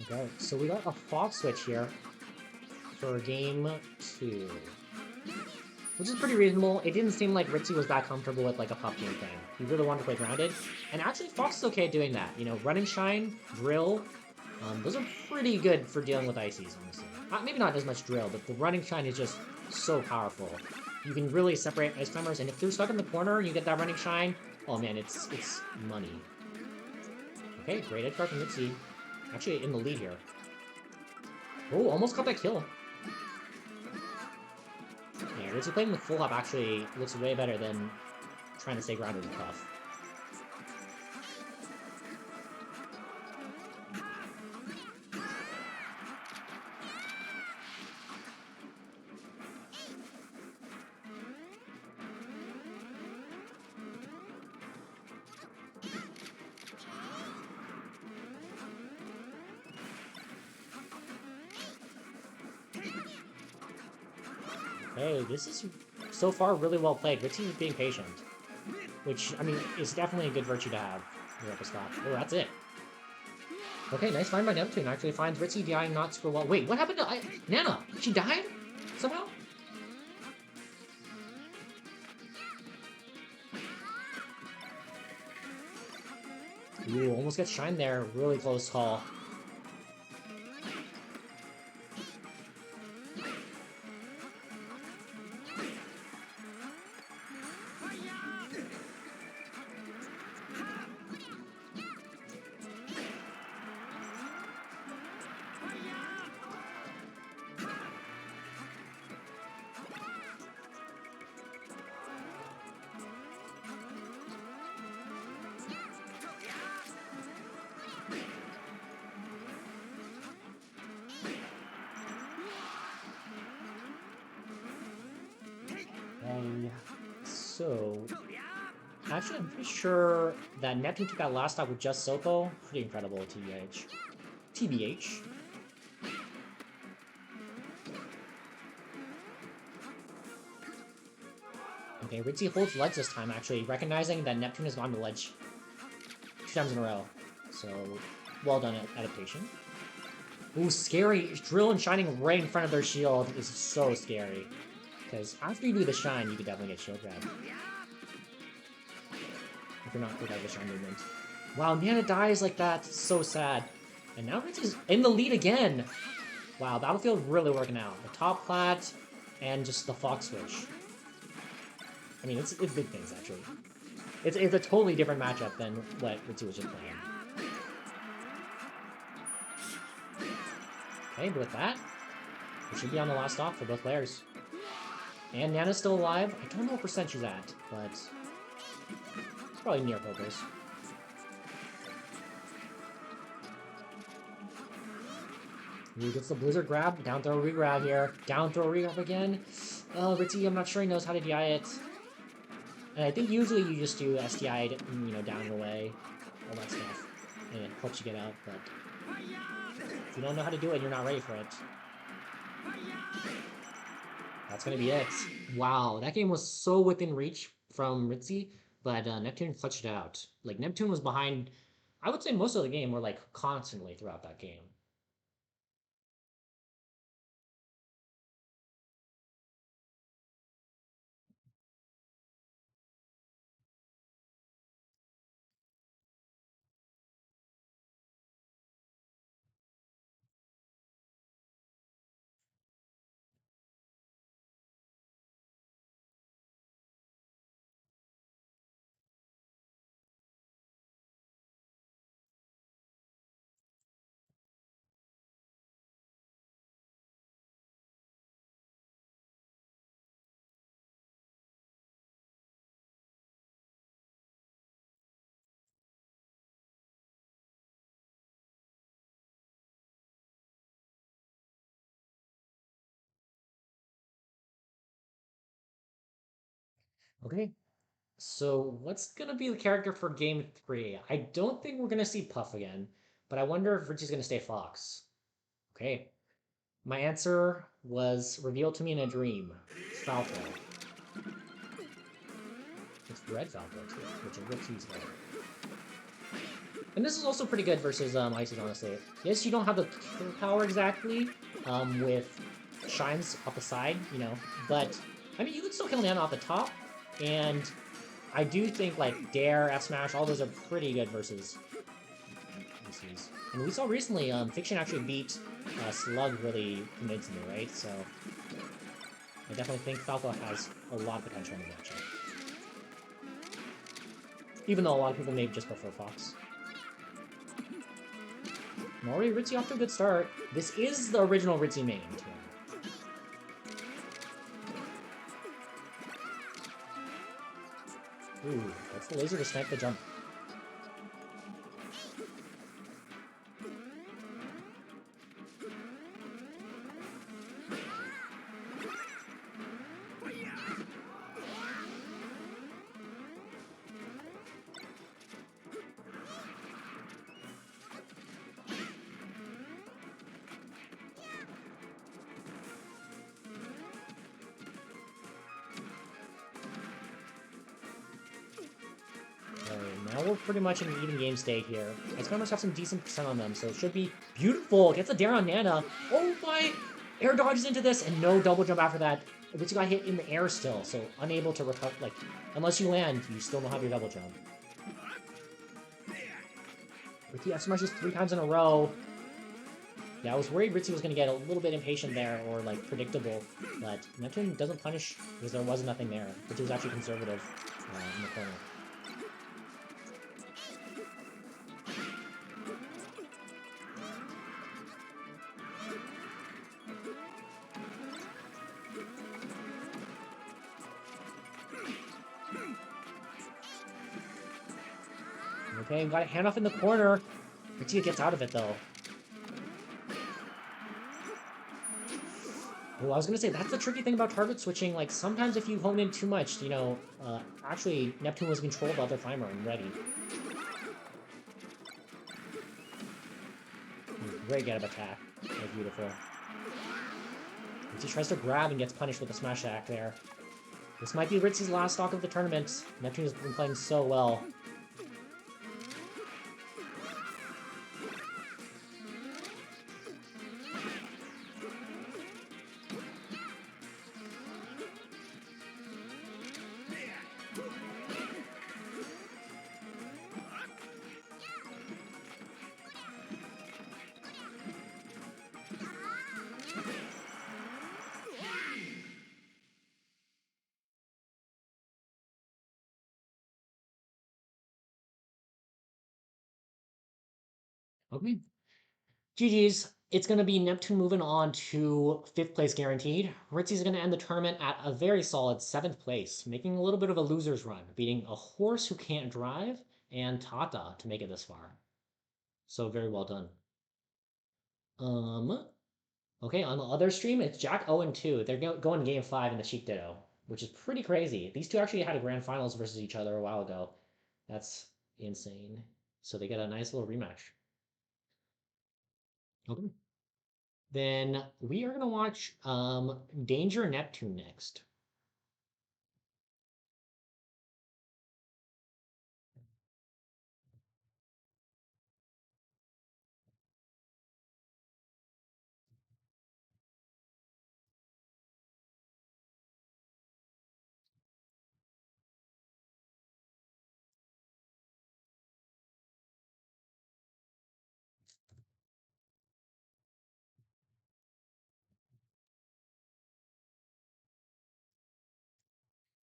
Okay, so we got a Fox switch here for game 2. Which is pretty reasonable. It didn't seem like Ritzy was that comfortable with like a pop game thing. He really wanted to play grounded. And actually Fox is okay at doing that. You know, Run and Shine, Drill, those are pretty good for dealing with Ices, honestly. Maybe not as much Drill, but the Running Shine is just so powerful. You can really separate Ice Climbers, and if they're stuck in the corner and you get that Running Shine, oh man, it's money. Okay, great edge guard from Ritzy. Actually in the lead here. Oh, almost got that kill. Yeah, Ritzy playing with full hop actually looks way better than trying to stay grounded and tough. Hey, this is so far really well played. Ritzy is being patient, which, I mean, is definitely a good virtue to have here at the stop. Oh, that's it. Okay, nice find by Neptune. Actually finds Ritzy dying not super well. Wait, what happened to Nana? She died? Somehow? Ooh, almost gets Shine there. Really close call. So, actually, I'm pretty sure that Neptune took that last stop with just Sopo. Pretty incredible, TBH. TBH. Okay, Ritzy holds ledge this time, actually, recognizing that Neptune has gone to ledge 2 times in a row. So, well done, adaptation. Ooh, scary. Drill and Shining right in front of their shield is so scary. Because after you do the Shine, you could definitely get shield grab. If you're not good at the Shine movement. Wow, Nana dies like that. So sad. And now Ritzy's in the lead again. Wow, Battlefield really working out. The top plat and just the Fox switch. I mean, it's big things, actually. It's a totally different matchup than what Ritzy was just playing. Okay, but with that, we should be on the last stop for both players. And Nana's still alive. I don't know what percent she's at, but it's probably near focus. He gets the Blizzard grab. Down throw re-grab here. Down throw re-grab again. Oh, Ritzy, I'm not sure he knows how to DI it. And I think usually you just do SDI, down and away, all that stuff, and it helps you get out. But if you don't know how to do it, you're not ready for it. That's gonna be it. Wow, that game was so within reach from Ritzy, but Neptune clutched it out. Like Neptune was behind, I would say most of the game, or like constantly throughout that game. Okay, so what's gonna be the character for game 3? I don't think we're gonna see Puff again, but I wonder if Richie's gonna stay Fox. Okay, my answer was revealed to me in a dream. Falco. It's Red Falco too, which is Richie's name. And this is also pretty good versus Ices, honestly. Yes, you don't have the kill power exactly with Shines off the side, but I mean, you can still kill Nana off the top, and I do think like Dare, F Smash, all those are pretty good versus DCs. And we saw recently, Fiction actually beat Slug really convincingly, right? So I definitely think Falco has a lot of potential in the matchup. Even though a lot of people may just prefer Fox. And already Ritzy off to a good start. This is the original Ritzy main, too. Ooh, that's the laser to snipe the jump. Now we're pretty much in an even game state here. Ice must have some decent percent on them, so it should be beautiful. Gets a dare on Nana. Oh my! Air dodges into this, and no double jump after that. Ritzy got hit in the air still, so unable to recover. Like, unless you land, you still don't have your double jump. Ritzy F smashes 3 times in a row. Yeah, I was worried Ritzy was going to get a little bit impatient there, or like predictable, but Neptune doesn't punish because there was nothing there. Ritzy was actually conservative in the corner. Okay, we got a handoff in the corner. Ritzy gets out of it, though. Well, I was gonna say, that's the tricky thing about target switching. Like, sometimes if you hone in too much, actually, Neptune was in control of the other climber and ready. Great get-up attack. Very beautiful. Ritzy tries to grab and gets punished with a smash attack there. This might be Ritzy's last stock of the tournament. Neptune has been playing so well. Okay. GG's. It's going to be Neptune moving on to 5th place guaranteed. Ritzy's going to end the tournament at a very solid 7th place, making a little bit of a loser's run, beating a horse who can't drive and Tata to make it this far. So very well done. Okay, on the other stream, it's Jack 0-2. They're going game 5 in the Sheik Ditto. which is pretty crazy. These two actually had a grand finals versus each other a while ago. That's insane. So they get a nice little rematch. Okay. Then we are gonna watch Danger Neptune next.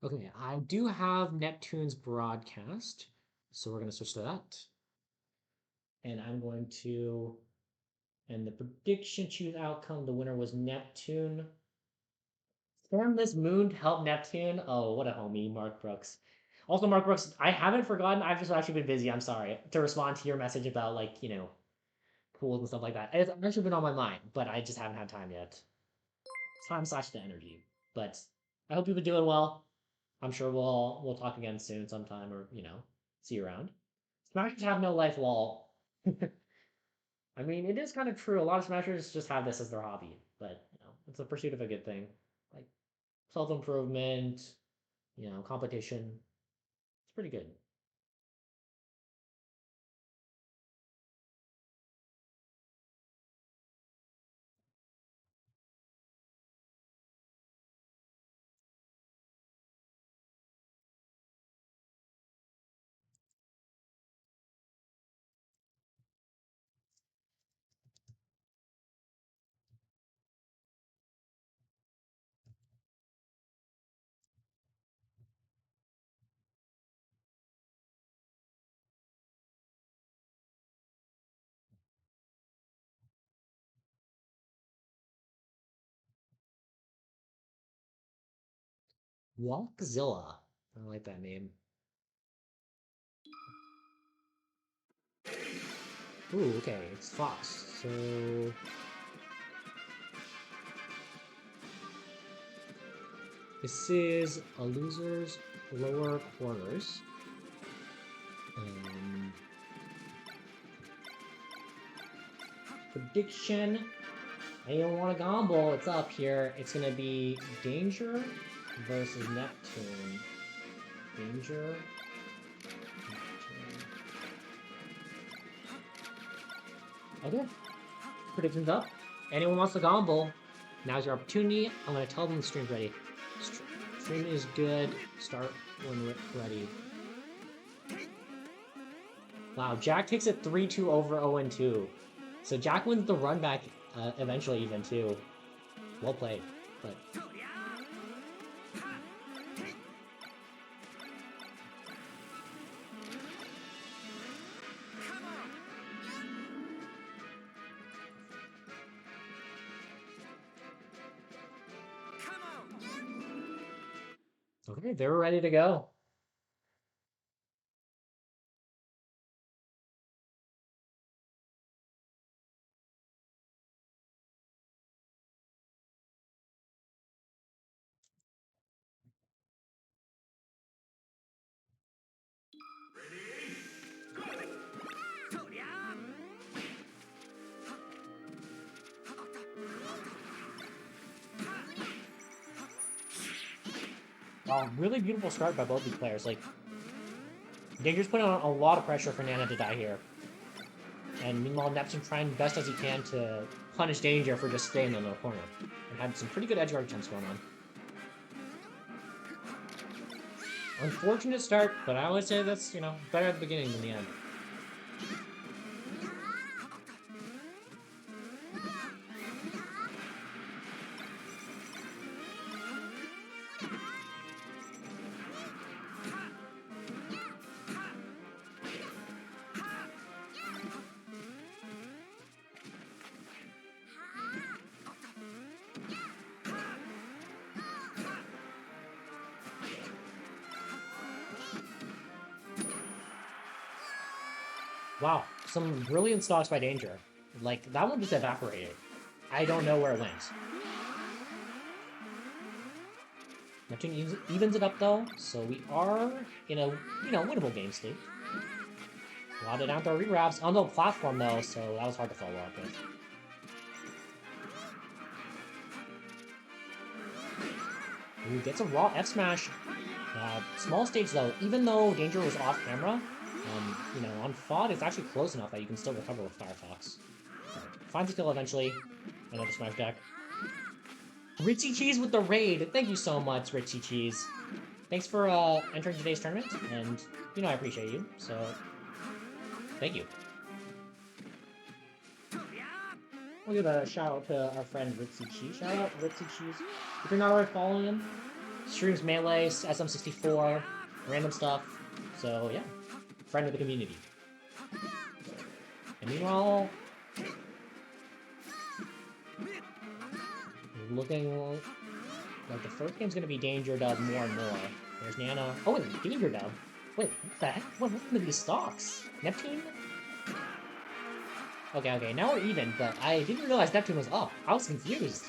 Okay, I do have Neptune's broadcast, so we're gonna switch to that. And I'm going to, and the prediction choose outcome, the winner was Neptune. Formless Moon to help Neptune. Oh, what a homie, Mark Brooks. Also, Mark Brooks, I haven't forgotten. I've just actually been busy. I'm sorry to respond to your message about like pools and stuff like that. It's actually been on my mind, but I just haven't had time yet. Time slash the energy. But I hope you've been doing well. I'm sure we'll talk again soon sometime, or see you around. Smashers have no life, lol. I mean, it is kind of true. A lot of Smashers just have this as their hobby, but it's a pursuit of a good thing, like self improvement, competition. It's pretty good. Walkzilla. I like that name. Ooh, okay, it's Fox. So this is a loser's lower quarters. Prediction. I don't want to gamble. It's up here. It's gonna be Danger versus Neptune. Danger. Neptune. Okay. Predictions up. Anyone wants to gamble? Now's your opportunity. I'm gonna tell them the stream's ready. Stream is good. Start when ready. Wow, Jack takes it 3-2 over 0-2. So Jack wins the run back eventually even too. Well played, but okay, they're ready to go. Wow, really beautiful start by both these players. Like, Danger's putting on a lot of pressure for Nana to die here. And meanwhile, Neptune trying best as he can to punish Danger for just staying in the corner. And had some pretty good edge guard attempts going on. Unfortunate start, but I would say that's, better at the beginning than the end. Wow, some brilliant stocks by Danger. Like, that one just evaporated. I don't know where it went. Neptune evens it up though, so we are in a winnable game state. A lot of down throw regrabs on the platform though, so that was hard to follow up with. Ooh, gets a raw F smash. Small stage though, even though Danger was off camera, on FOD it's actually close enough that you can still recover with Firefox. Finds a kill eventually. Another smash deck. Ritzy Cheese with the raid. Thank you so much, Ritzy Cheese. Thanks for entering today's tournament, and I appreciate you. So, thank you. We'll give a shout out to our friend Ritzy Cheese. Shout out Ritzy Cheese. If you're not already following him, streams Melee, SM64, random stuff. So yeah, friend of the community. And meanwhile, looking like the first game's gonna be Danger Dub more and more. There's Nana. Oh, and Danger Dub. Wait, what the heck? What happened to these stocks? Neptune? Okay, now we're even, but I didn't realize Neptune was up. I was confused.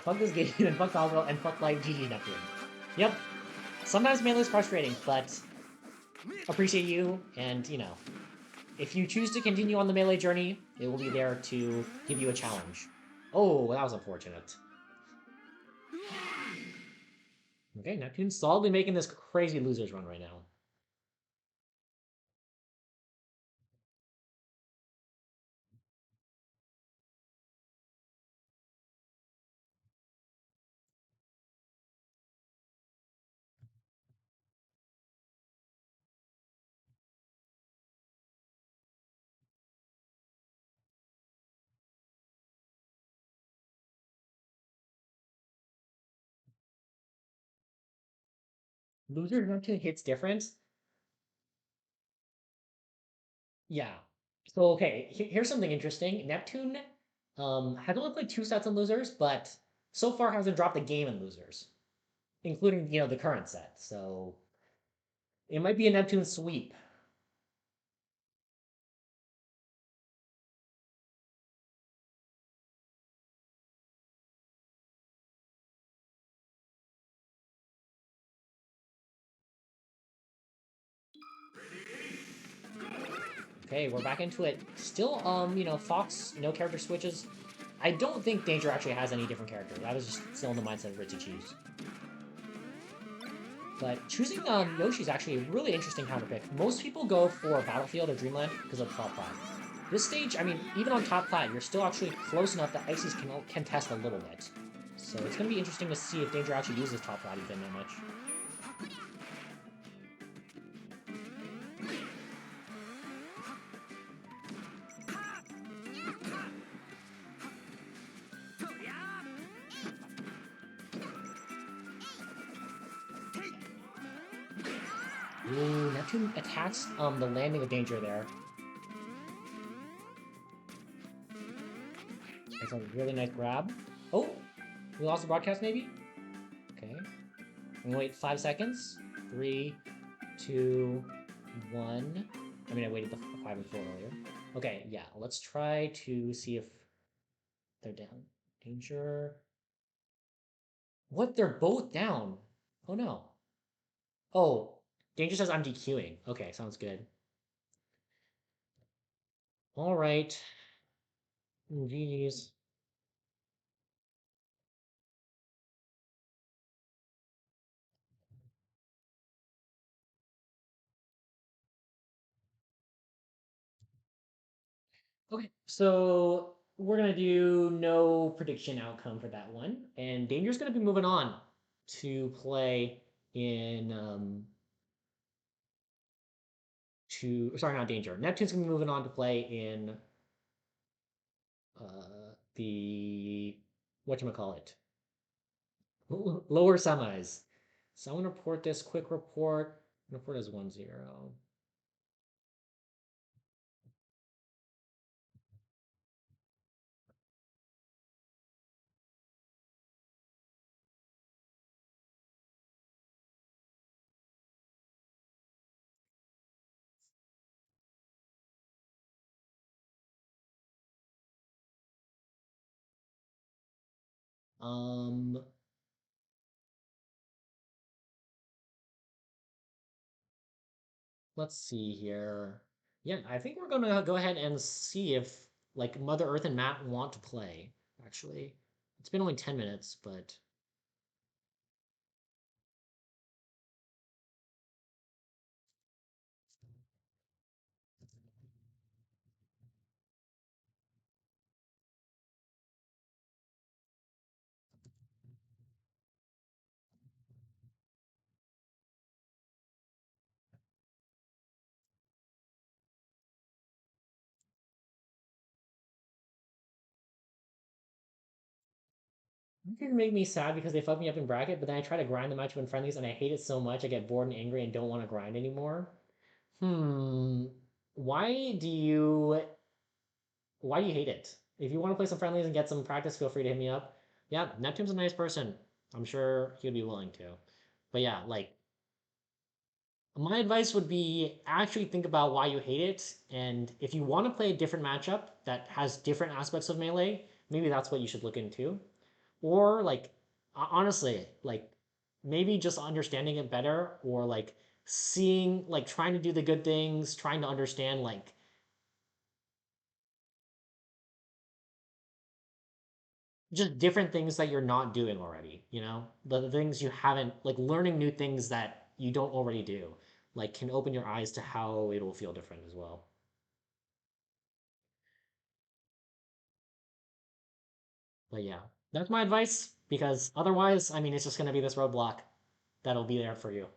Fuck this game, and fuck Algo, and fuck like GG Neptune. Yep. Sometimes Melee's frustrating, but appreciate you, and if you choose to continue on the Melee journey, it will be there to give you a challenge. Oh, that was unfortunate. Okay, Neptune's solidly making this crazy losers run right now. Loser Neptune hits different. Yeah. So okay, here's something interesting. Neptune has only played 2 sets in losers, but so far hasn't dropped a game in losers, including the current set. So it might be a Neptune sweep. Okay, we're back into it. Still, Fox, no character switches. I don't think Danger actually has any different characters. I was just still in the mindset of Ritzy Cheese. But choosing Yoshi is actually a really interesting counter pick. Most people go for Battlefield or Dreamland because of top plat. This stage, I mean, even on top plat, you're still actually close enough that Ices can test a little bit. So it's going to be interesting to see if Danger actually uses top plat even that much. Ooh, Neptune attacks the landing of Danger there. That's a really nice grab. Oh, we lost the broadcast maybe? Okay. I'm gonna wait 5 seconds. 3, 2, 1. I mean, I waited the 5 and 4 earlier. Okay, yeah, let's try to see if they're down. Danger. What? They're both down. Oh no. Oh, Danger says I'm DQing. Okay, sounds good. All right. GG's. Okay, so we're gonna do no prediction outcome for that one, and Danger's gonna be moving on to play in sorry, not Danger. Neptune's gonna be moving on to play in the whatchamacallit, lower semis. So I'm gonna report this quick report. Report as 1-0. Um, let's see here. Yeah, I think we're gonna go ahead and see if like Mother Earth and Matt want to play. Actually, it's been only 10 minutes, but it make me sad because they fucked me up in bracket. But then I try to grind the matchup in friendlies, and I hate it so much. I get bored and angry and don't want to grind anymore. Hmm. Why do you why do you hate it? If you want to play some friendlies and get some practice, feel free to hit me up. Yeah, Neptune's a nice person. I'm sure he would be willing to. But yeah, like my advice would be actually think about why you hate it, and if you want to play a different matchup that has different aspects of melee, maybe that's what you should look into. Or like honestly, like maybe just understanding it better, or like seeing like trying to do the good things, trying to understand like just different things that you're not doing already, the things you haven't, like learning new things that you don't already do, like can open your eyes to how it will feel different as well. But yeah, that's my advice, because otherwise, I mean, it's just going to be this roadblock that'll be there for you.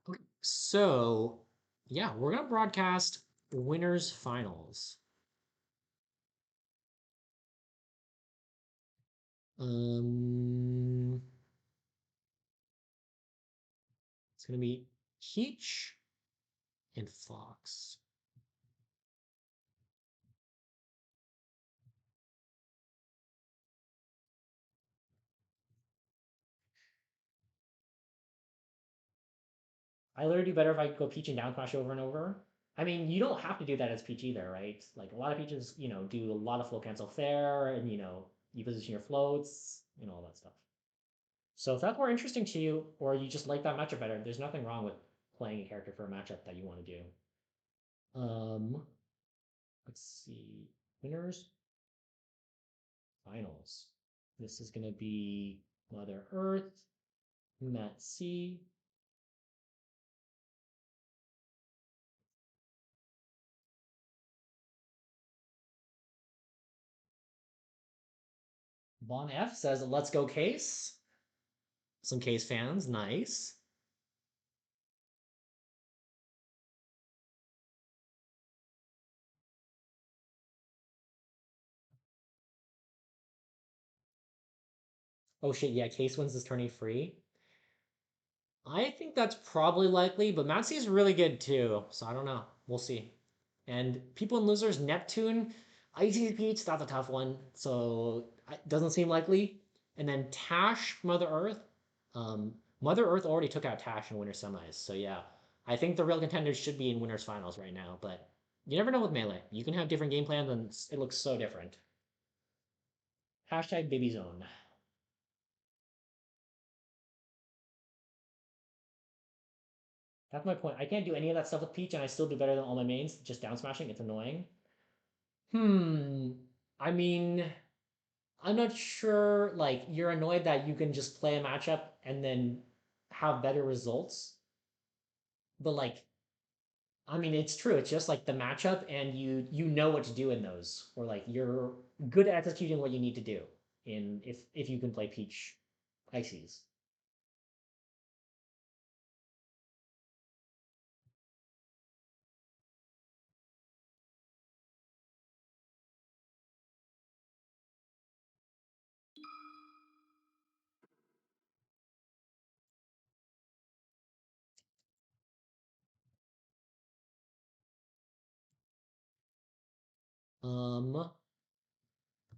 Okay, so yeah, we're going to broadcast winners finals. um it's going to be Peach and Fox. I literally do better if I go Peach and down smash over and over. I mean, you don't have to do that as Peach either, right? Like a lot of Peaches, do a lot of float cancel fair, and you position your floats, all that stuff. So if that's more interesting to you, or you just like that matchup better, there's nothing wrong with playing a character for a matchup that you want to do. Let's see. Winners finals. This is gonna be Mother Earth, Matt C, Bon F says, "Let's go Case." Some Case fans, nice. Oh shit, yeah, Case wins this tourney free. I think that's probably likely, but Maxi is really good too, so I don't know. We'll see. And people and losers, Neptune, Icy Peach, that's a tough one, so it doesn't seem likely. And then Tash, Mother Earth. Mother Earth already took out Tash in Winter Semis, so yeah. I think the real contenders should be in Winners Finals right now, but you never know with Melee. You can have different game plans and it looks so different. Hashtag Baby Zone. That's my point. I can't do any of that stuff with Peach, and I still do better than all my mains. Just down smashing, it's annoying. Hmm. I mean, I'm not sure. Like, you're annoyed that you can just play a matchup and then have better results. But like, I mean, it's true. It's just like the matchup, and you know what to do in those, or like you're good at executing what you need to do in if you can play Peach Ices.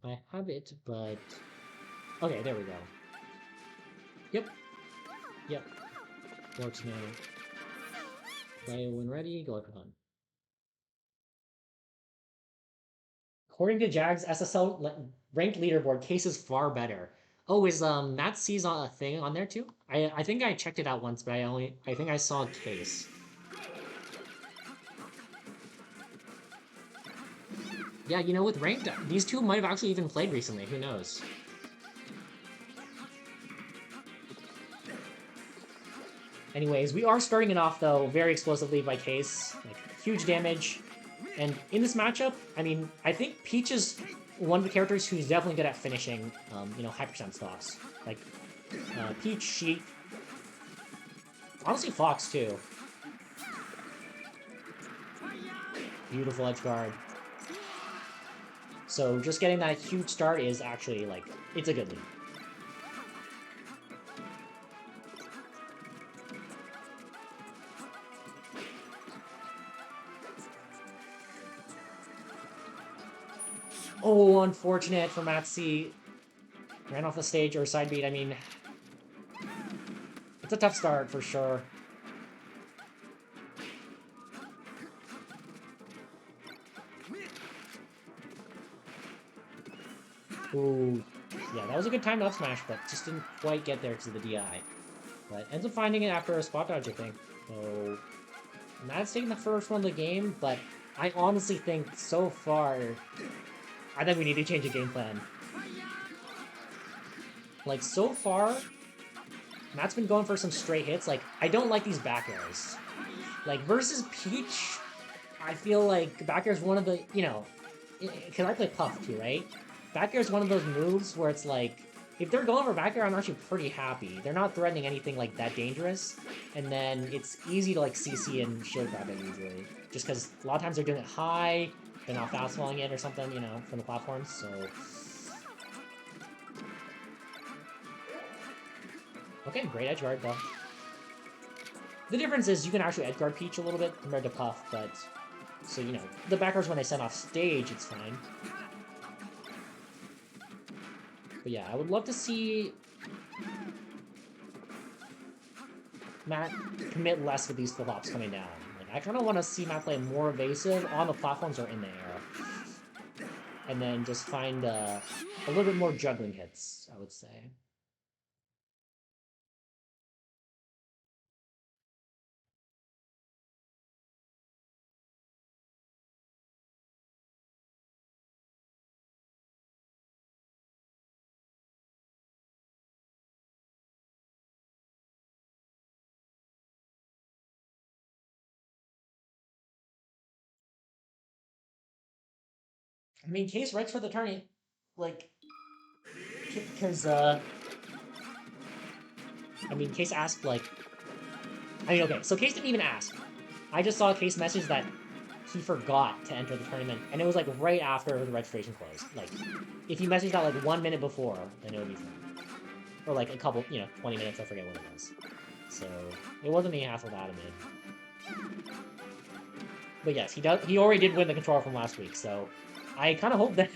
I have it, but okay, there we go. Yep, yep, works now. Play when ready, go for fun. According to Jag's SSL ranked leaderboard, Case is far better. Oh, is Matt C's on a thing on there too? I think I checked it out once, but I think I saw Case. Yeah, you know, with ranked, these two might have actually even played recently. Who knows? Anyways, we are starting it off, though, very explosively by Case. Like, huge damage. And in this matchup, I mean, I think Peach is one of the characters who's definitely good at finishing, you know, high percent stocks. Like, Peach, Sheik, honestly Fox, too. Beautiful edge guard. So just getting that huge start is actually, like, it's a good lead. Oh, unfortunate for Matt C. Ran off the stage or side beat. I mean, it's a tough start for sure. Ooh, yeah, that was a good time to up smash, but just didn't quite get there to the DI. But ends up finding it after a spot dodge, I think. So, Matt's taking the first one of the game, but I honestly think so far, I think we need to change the game plan. Like, so far, Matt's been going for some straight hits. Like, I don't like these back airs. Like, versus Peach, I feel like back air is one of the, you know, because I play Puff too, right? Back air is one of those moves where it's like, if they're going for back air, I'm actually pretty happy. They're not threatening anything like that dangerous, and then it's easy to like CC and shield grab it usually. Just because a lot of times they're doing it high, they're not fast falling it or something, you know, from the platforms, so... Okay, great edge guard though. The difference is you can actually edge guard Peach a little bit compared to Puff, but... So, you know, the backers when they send off stage, it's fine. But yeah, I would love to see Matt commit less with these flip-flops coming down. Like, I kind of want to see Matt play more evasive on the platforms or in the air. And then just find a little bit more juggling hits, I would say. I mean, Case writes for the tourney. Like, because, I mean, Case asked, like... I mean, okay, so Case didn't even ask. I just saw a Case message that he forgot to enter the tournament, and it was, like, right after the registration closed. Like, if he messaged that, like, 1 minute before, then it would be fine. Or, like, a couple, you know, 20 minutes, I forget what it was. So, it wasn't any hassle to add him in. But yes, he already did win the controller from last week, so... I kind of hope that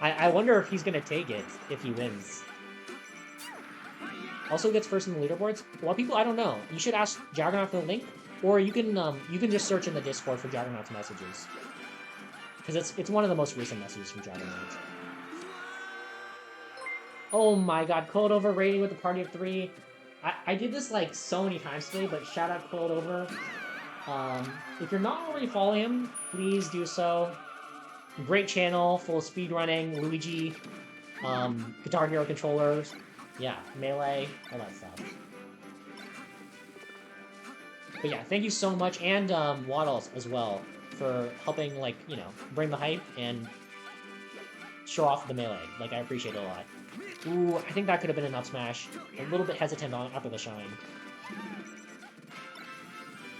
I wonder if he's going to take it if he wins. Also gets first in the leaderboards. A lot of people, I don't know. You should ask Jaggernaut for the link, or you can just search in the Discord for Jaggernaut's messages. Because it's one of the most recent messages from Jaggernaut. Oh my god, Cold Over rating with the party of 3. I did this like so many times today, but shout out Cold Over. If you're not already following him, please do so. Great channel, full of speedrunning, Luigi, Guitar Hero controllers, yeah, Melee, all that stuff. But yeah, thank you so much, and Waddles as well, for helping, like, you know, bring the hype and show off the Melee. Like, I appreciate it a lot. Ooh, I think that could have been an up smash. A little bit hesitant on after the shine.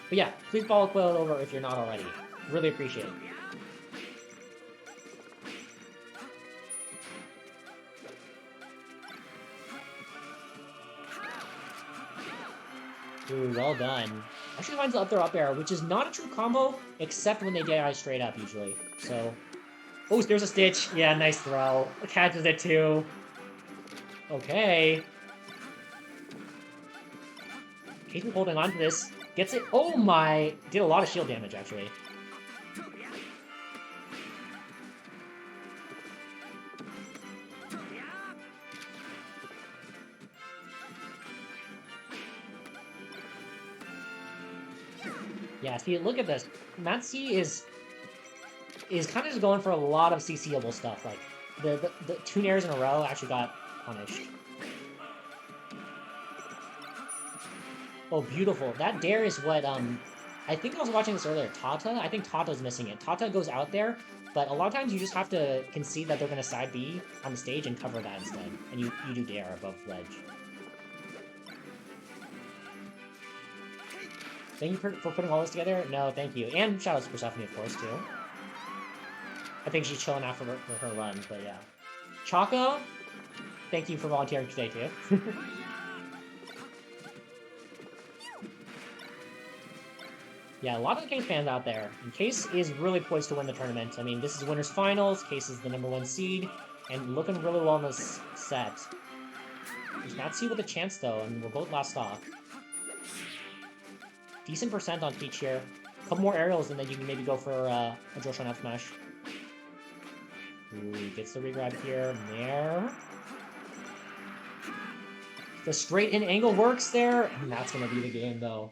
But yeah, please follow Coil Over if you're not already. Really appreciate it. Ooh, well done. Actually finds the up there up air, which is not a true combo, except when they DI straight up, usually. So... Oh, there's a Stitch. Yeah, nice throw. Catches it, too. Okay. Case holding on to this. Gets it. Oh my! Did a lot of shield damage, actually. Yeah, see, look at this. Matsi is kind of just going for a lot of CCable stuff. Like, the 2 nairs in a row actually got punished. Oh, beautiful. That dare is what, I think I was watching this earlier. Tata? I think Tata's missing it. Tata goes out there, but a lot of times you just have to concede that they're going to side B on the stage and cover that instead. And you do dare above ledge. Thank you for putting all this together. No, thank you. And shout out to Persephone, of course, too. I think she's chilling after her run, but yeah. Chaka, thank you for volunteering today, too. Yeah, a lot of the Case fans out there. And Case is really poised to win the tournament. I mean, this is winners finals. Case is the #1 seed, and looking really well in this set. There's Natsu with a chance though, and we're both last off. Decent percent on Peach here. A couple more aerials, and then you can maybe go for a Joshon F smash. Ooh, gets the regrab here. Nair. The straight in angle works there, and that's gonna be the game though.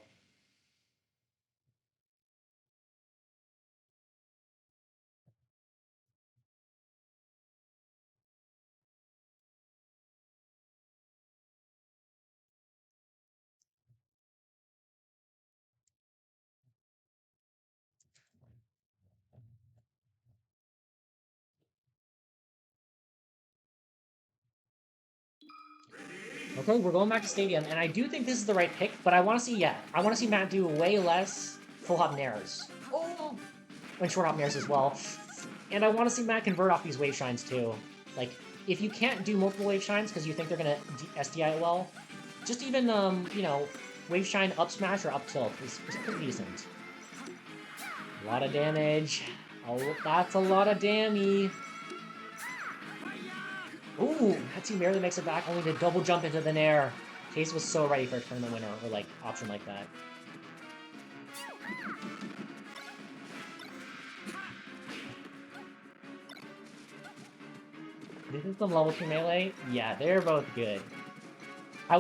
Okay, we're going back to Stadium, and I do think this is the right pick, but I want to see, I want to see Matt do way less full hop nairs. Oh! And short hop nairs as well. And I want to see Matt convert off these wave shines too. Like, if you can't do multiple wave shines because you think they're going to SDI it well, just even, you know, wave shine up smash or up tilt is pretty decent. A lot of damage. Oh, that's a lot of damage. Ooh, Natsu barely makes it back, only to double jump into the nair. Case was so ready for a tournament winner, or like, option like that. This is some level 2 melee? Yeah, they're both good. I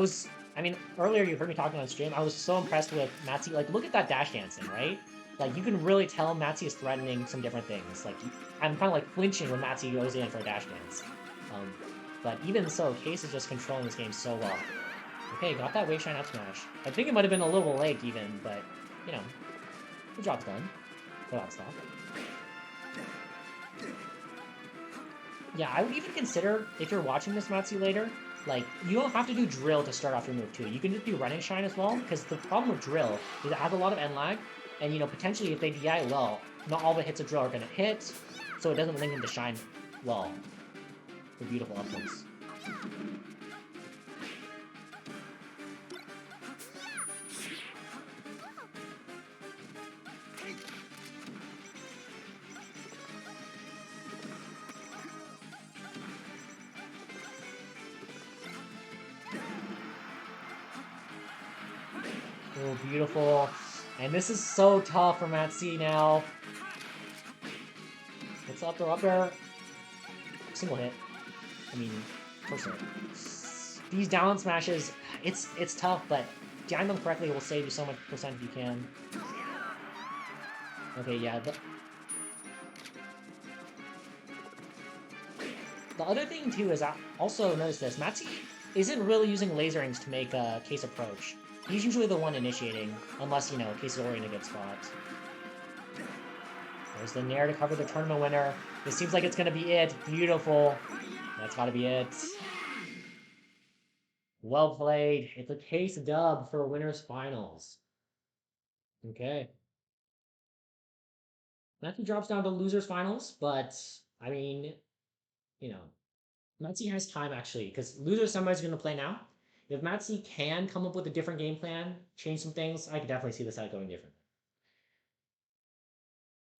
mean, earlier you heard me talking on stream, I was so impressed with Matsi. Like, look at that dash dancing, right? Like, you can really tell Matsi is threatening some different things. Like, I'm kind of like flinching when Matsi goes in for a dash dance. But even so, Case is just controlling this game so well. Okay, got that Wave Shine up smash. I think it might have been a little late even, but, you know, the job's done. Go out stop. Yeah, I would even consider, if you're watching this Matsu later, like, you don't have to do Drill to start off your move too. You can just do Run and Shine as well, because the problem with Drill is it has a lot of end lag, and, you know, potentially if they DI well, not all the hits of Drill are going to hit, so it doesn't link into Shine well. For beautiful upwards. Oh, beautiful. And this is so tough for Matt C now. It's up there, up there. Single hit. I mean, first hit. These down smashes, it's tough, but time them correctly will save you so much percent if you can. Okay, yeah. The other thing too is I also notice this. Matsi isn't really using lasering to make Case approach. He's usually the one initiating, unless, you know, Case is already in a good spot. There's the Nair to cover the tournament winner. This seems like it's going to be it. Beautiful. That's got to be it. Well played. It's a Case dub for winners finals. Okay. Matthew drops down to losers finals, but I mean, you know, Matsi has time actually, because losers somebody's going to play now. If Matsi can come up with a different game plan, change some things, I could definitely see this out going different.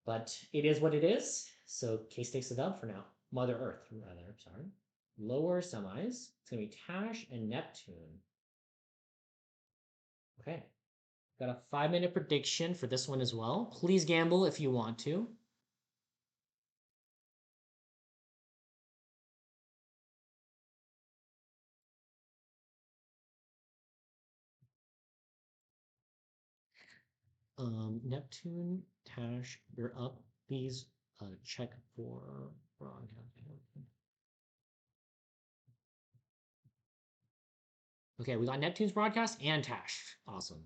But it is what it is, so Case takes the dub for now. Mother Earth, rather, sorry. Lower semis. It's going to be Tash and Neptune. Okay. Got a 5-minute prediction for this one as well. Please gamble if you want to. Neptune, Tash, you're up. Please check for broadcast. Okay, we got Neptune's broadcast and Tash. Awesome.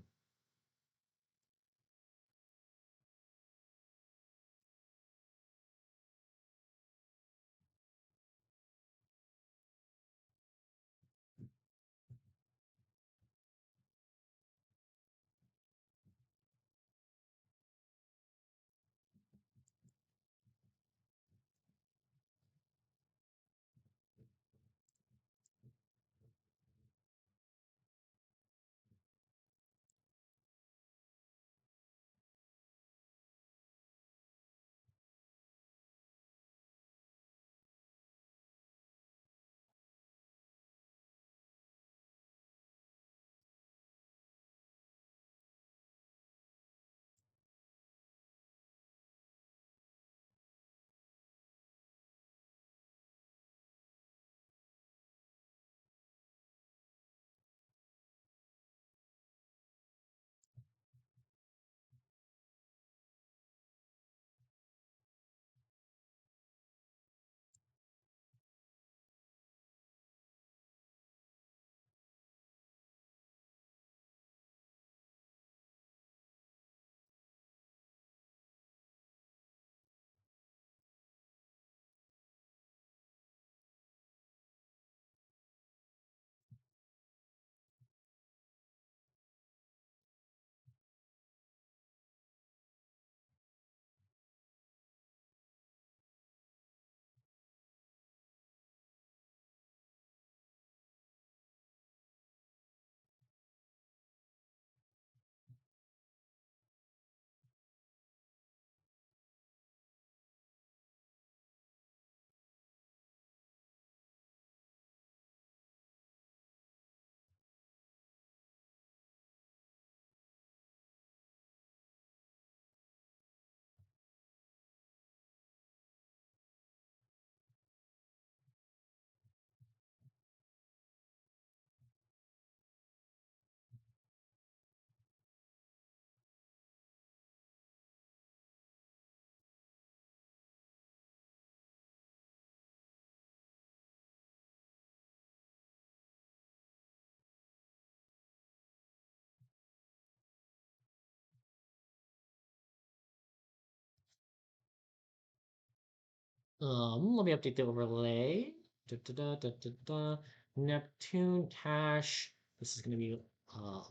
Let me update the overlay. Da, da, da, da, da, da. Neptune, Tash. This is going to be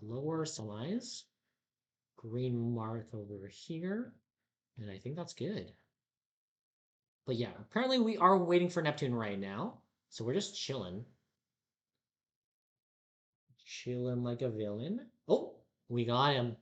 lower size. Green mark over here. And I think that's good. But yeah, apparently we are waiting for Neptune right now. So we're just chilling. Chilling like a villain. Oh, we got him.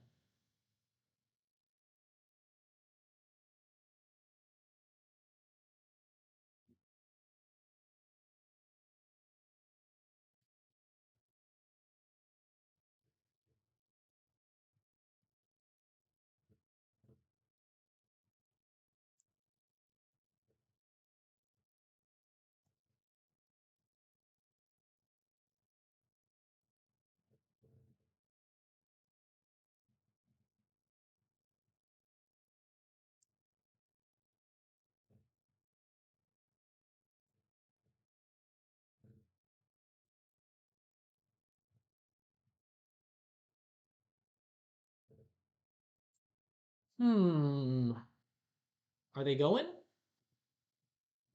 Are they going?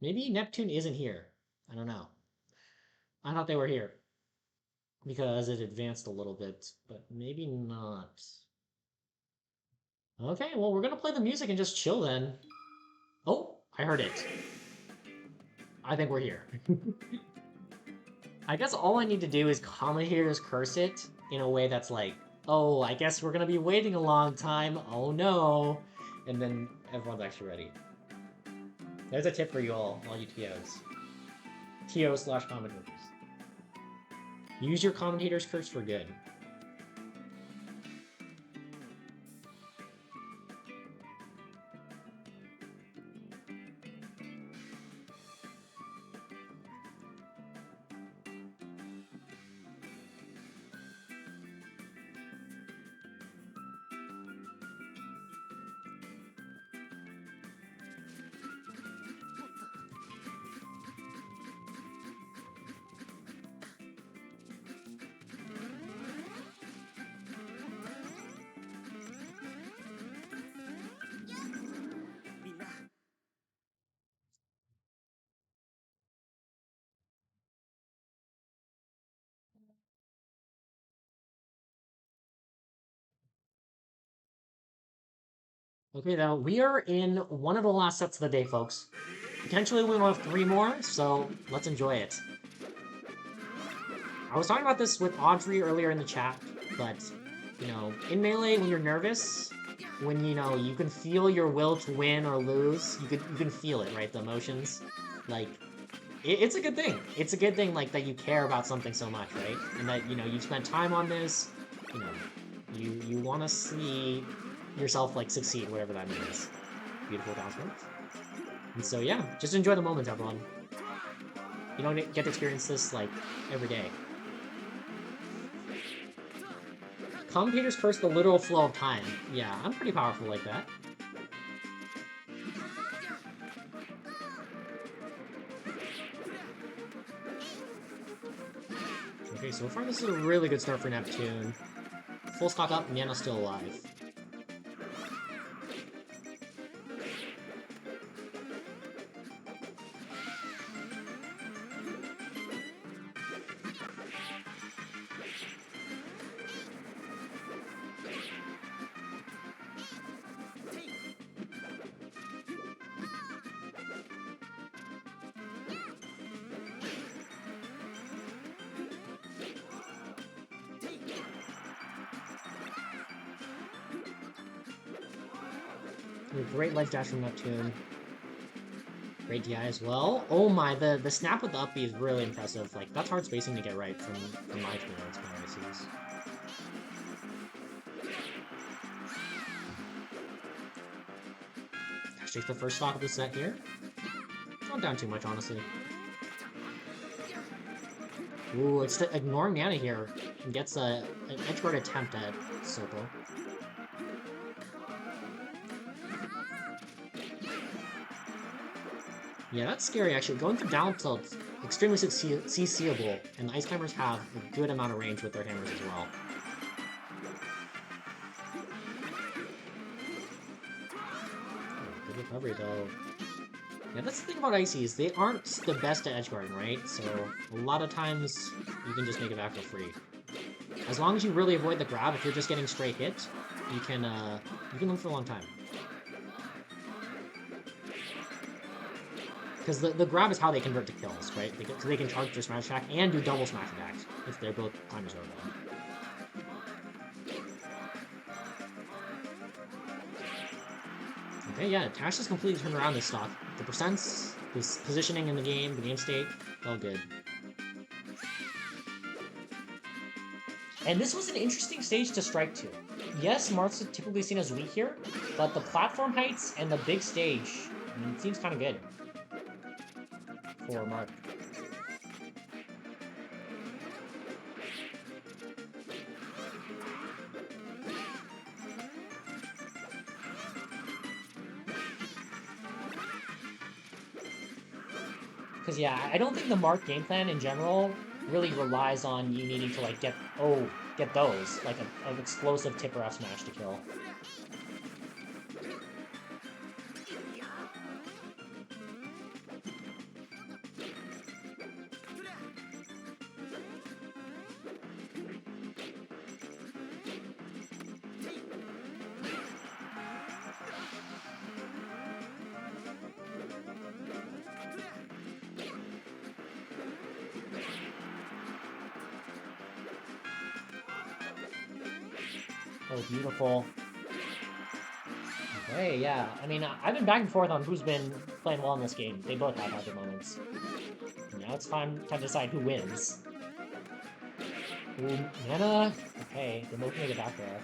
Maybe Neptune isn't here. I don't know. I thought they were here because it advanced a little bit, but maybe not. Okay, well, we're gonna play the music and just chill then. Oh, I heard it. I think we're here. I guess all I need to do is commentators curse it in a way that's like, oh, I guess we're gonna be waiting a long time. Oh no. And then everyone's actually ready. There's a tip for you all you TOs. TO/commentators. Use your commentators curse for good. Okay, now we are in one of the last sets of the day, folks. Potentially we will have 3 more, so let's enjoy it. I was talking about this with Audrey earlier in the chat, but, you know, in Melee, when you're nervous, when, you know, you can feel your will to win or lose, you can feel it, right? The emotions. Like, it's a good thing. It's a good thing, like, that you care about something so much, right? And that, you know, you've spent time on this, you know, you want to see yourself, like, succeed, whatever that means. Beautiful announcement. And so, yeah, just enjoy the moment, everyone. You don't get to experience this, like, every day. Commentators curse the literal flow of time. Yeah, I'm pretty powerful like that. Okay, so far this is a really good start for Neptune. Full stock up, Nano's still alive. Great life dash from Neptune. Great DI as well. Oh my, the snap with the up B is really impressive. Like, that's hard spacing to get right from my experience, from what I see. Dash takes the first stock of the set here. Not down too much, honestly. Ooh, it's ignoring Nana here. And gets an edge guard attempt at Soko. Yeah, that's scary, actually. Going for down tilt, extremely CCable, and the Ice Climbers have a good amount of range with their hammers as well. Oh, good recovery, though. Yeah, that's the thing about Ices. They aren't the best at edgeguarding, right? So, a lot of times, you can just make it back for free. As long as you really avoid the grab, if you're just getting straight hit, you can live for a long time. Because the grab is how they convert to kills, right? Because they can charge their smash attack and do double smash attacks if they're both climbers over them. Okay, yeah, Tash has completely turned around this stock. The percents, his positioning in the game state, all good. And this was an interesting stage to strike to. Yes, Marth's typically seen as weak here, but the platform heights and the big stage, I mean, it seems kind of good for Marth. Because, yeah, I don't think the Marth game plan in general really relies on you needing to, like, get those, like, an explosive tip or F smash to kill. Oh, beautiful. Okay, yeah. I mean, I've been back and forth on who's been playing well in this game. They both have had their moments. Now it's time to decide who wins. Ooh, Nana. Okay, they're both gonna get back there.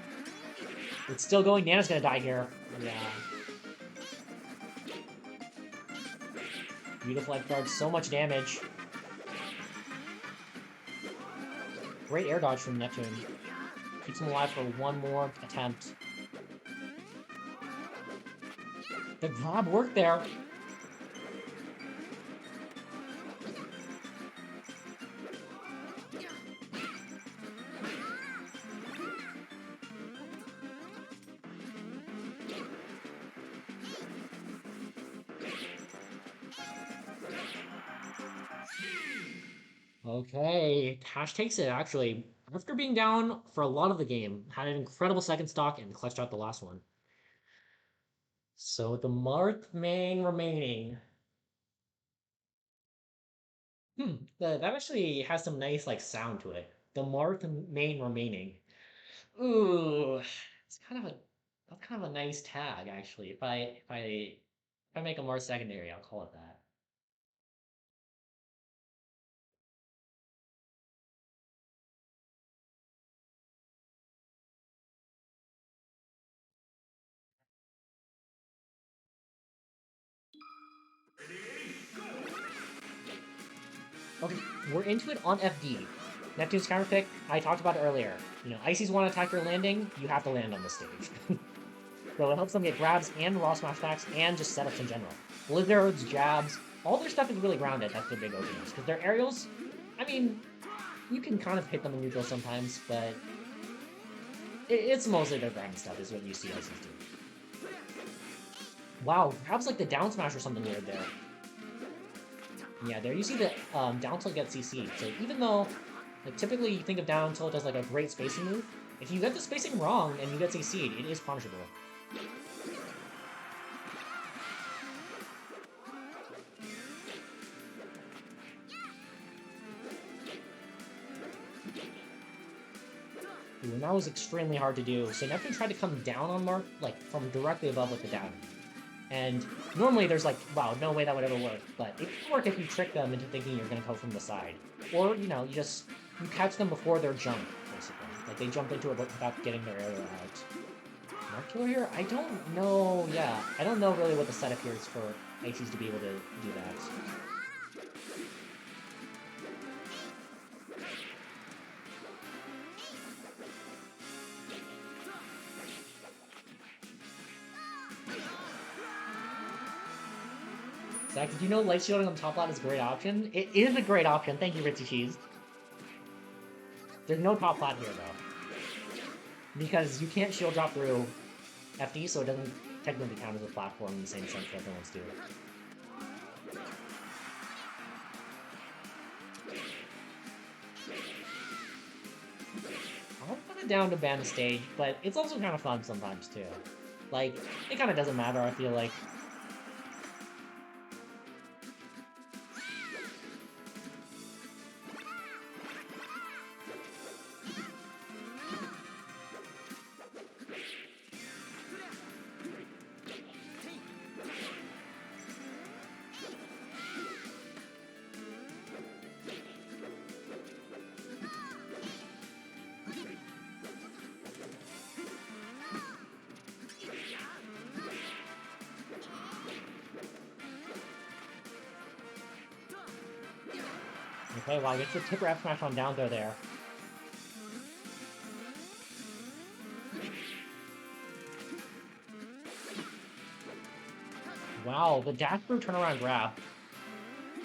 It's still going. Nana's gonna die here. Yeah. Beautiful life guard. So much damage. Great air dodge from Neptune. Keeps him alive for one more attempt. The grab worked there. Okay, Tash takes it, actually. After being down for a lot of the game, had an incredible second stock and clutched out the last one. So the Marth main remaining. That actually has some nice like sound to it. The Marth main remaining. Ooh, it's kind of a that's kind of a nice tag actually. If I make a Marth secondary, I'll call it that. Okay, we're into it on FD. Neptune's counterpick, I talked about it earlier. You know, Ices want to attack your landing, you have to land on the stage. So it helps them get grabs and raw smash attacks and just setups in general. Blizzards, jabs, all their stuff is really grounded. That's their big openings. Because their aerials, I mean, you can kind of hit them in neutral sometimes, but it's mostly their grounded stuff is what you see Ices do. Wow, perhaps like the down smash or something weird there. Yeah, there you see the down tilt get CC'd. So even though, like, typically you think of down tilt as like a great spacing move, if you get the spacing wrong and you get CC'd, it is punishable. Ooh, and that was extremely hard to do. So Neptune tried to come down on Marth, like, from directly above with the down. And normally there's like, wow, no way that would ever work. But it can work if you trick them into thinking you're going to go from the side. Or, you know, you catch them before their jump, basically. Like, they jump into it without getting their aerial out. Markular here? I don't know, yeah. I don't know really what the setup here is for Ices to be able to do that. Zach, did you know light shielding on top lat is a great option? It is a great option. Thank you, Ritzy Cheese. There's no top lat here, though. Because you can't shield drop through FD, so it doesn't technically count as a platform in the same sense that other ones do. I'm kind of down to ban the stage, but it's also kind of fun sometimes, too. Like, it kind of doesn't matter, I feel like. Okay, wow, get your tipper F smash on down there. Wow, the dash through turnaround grab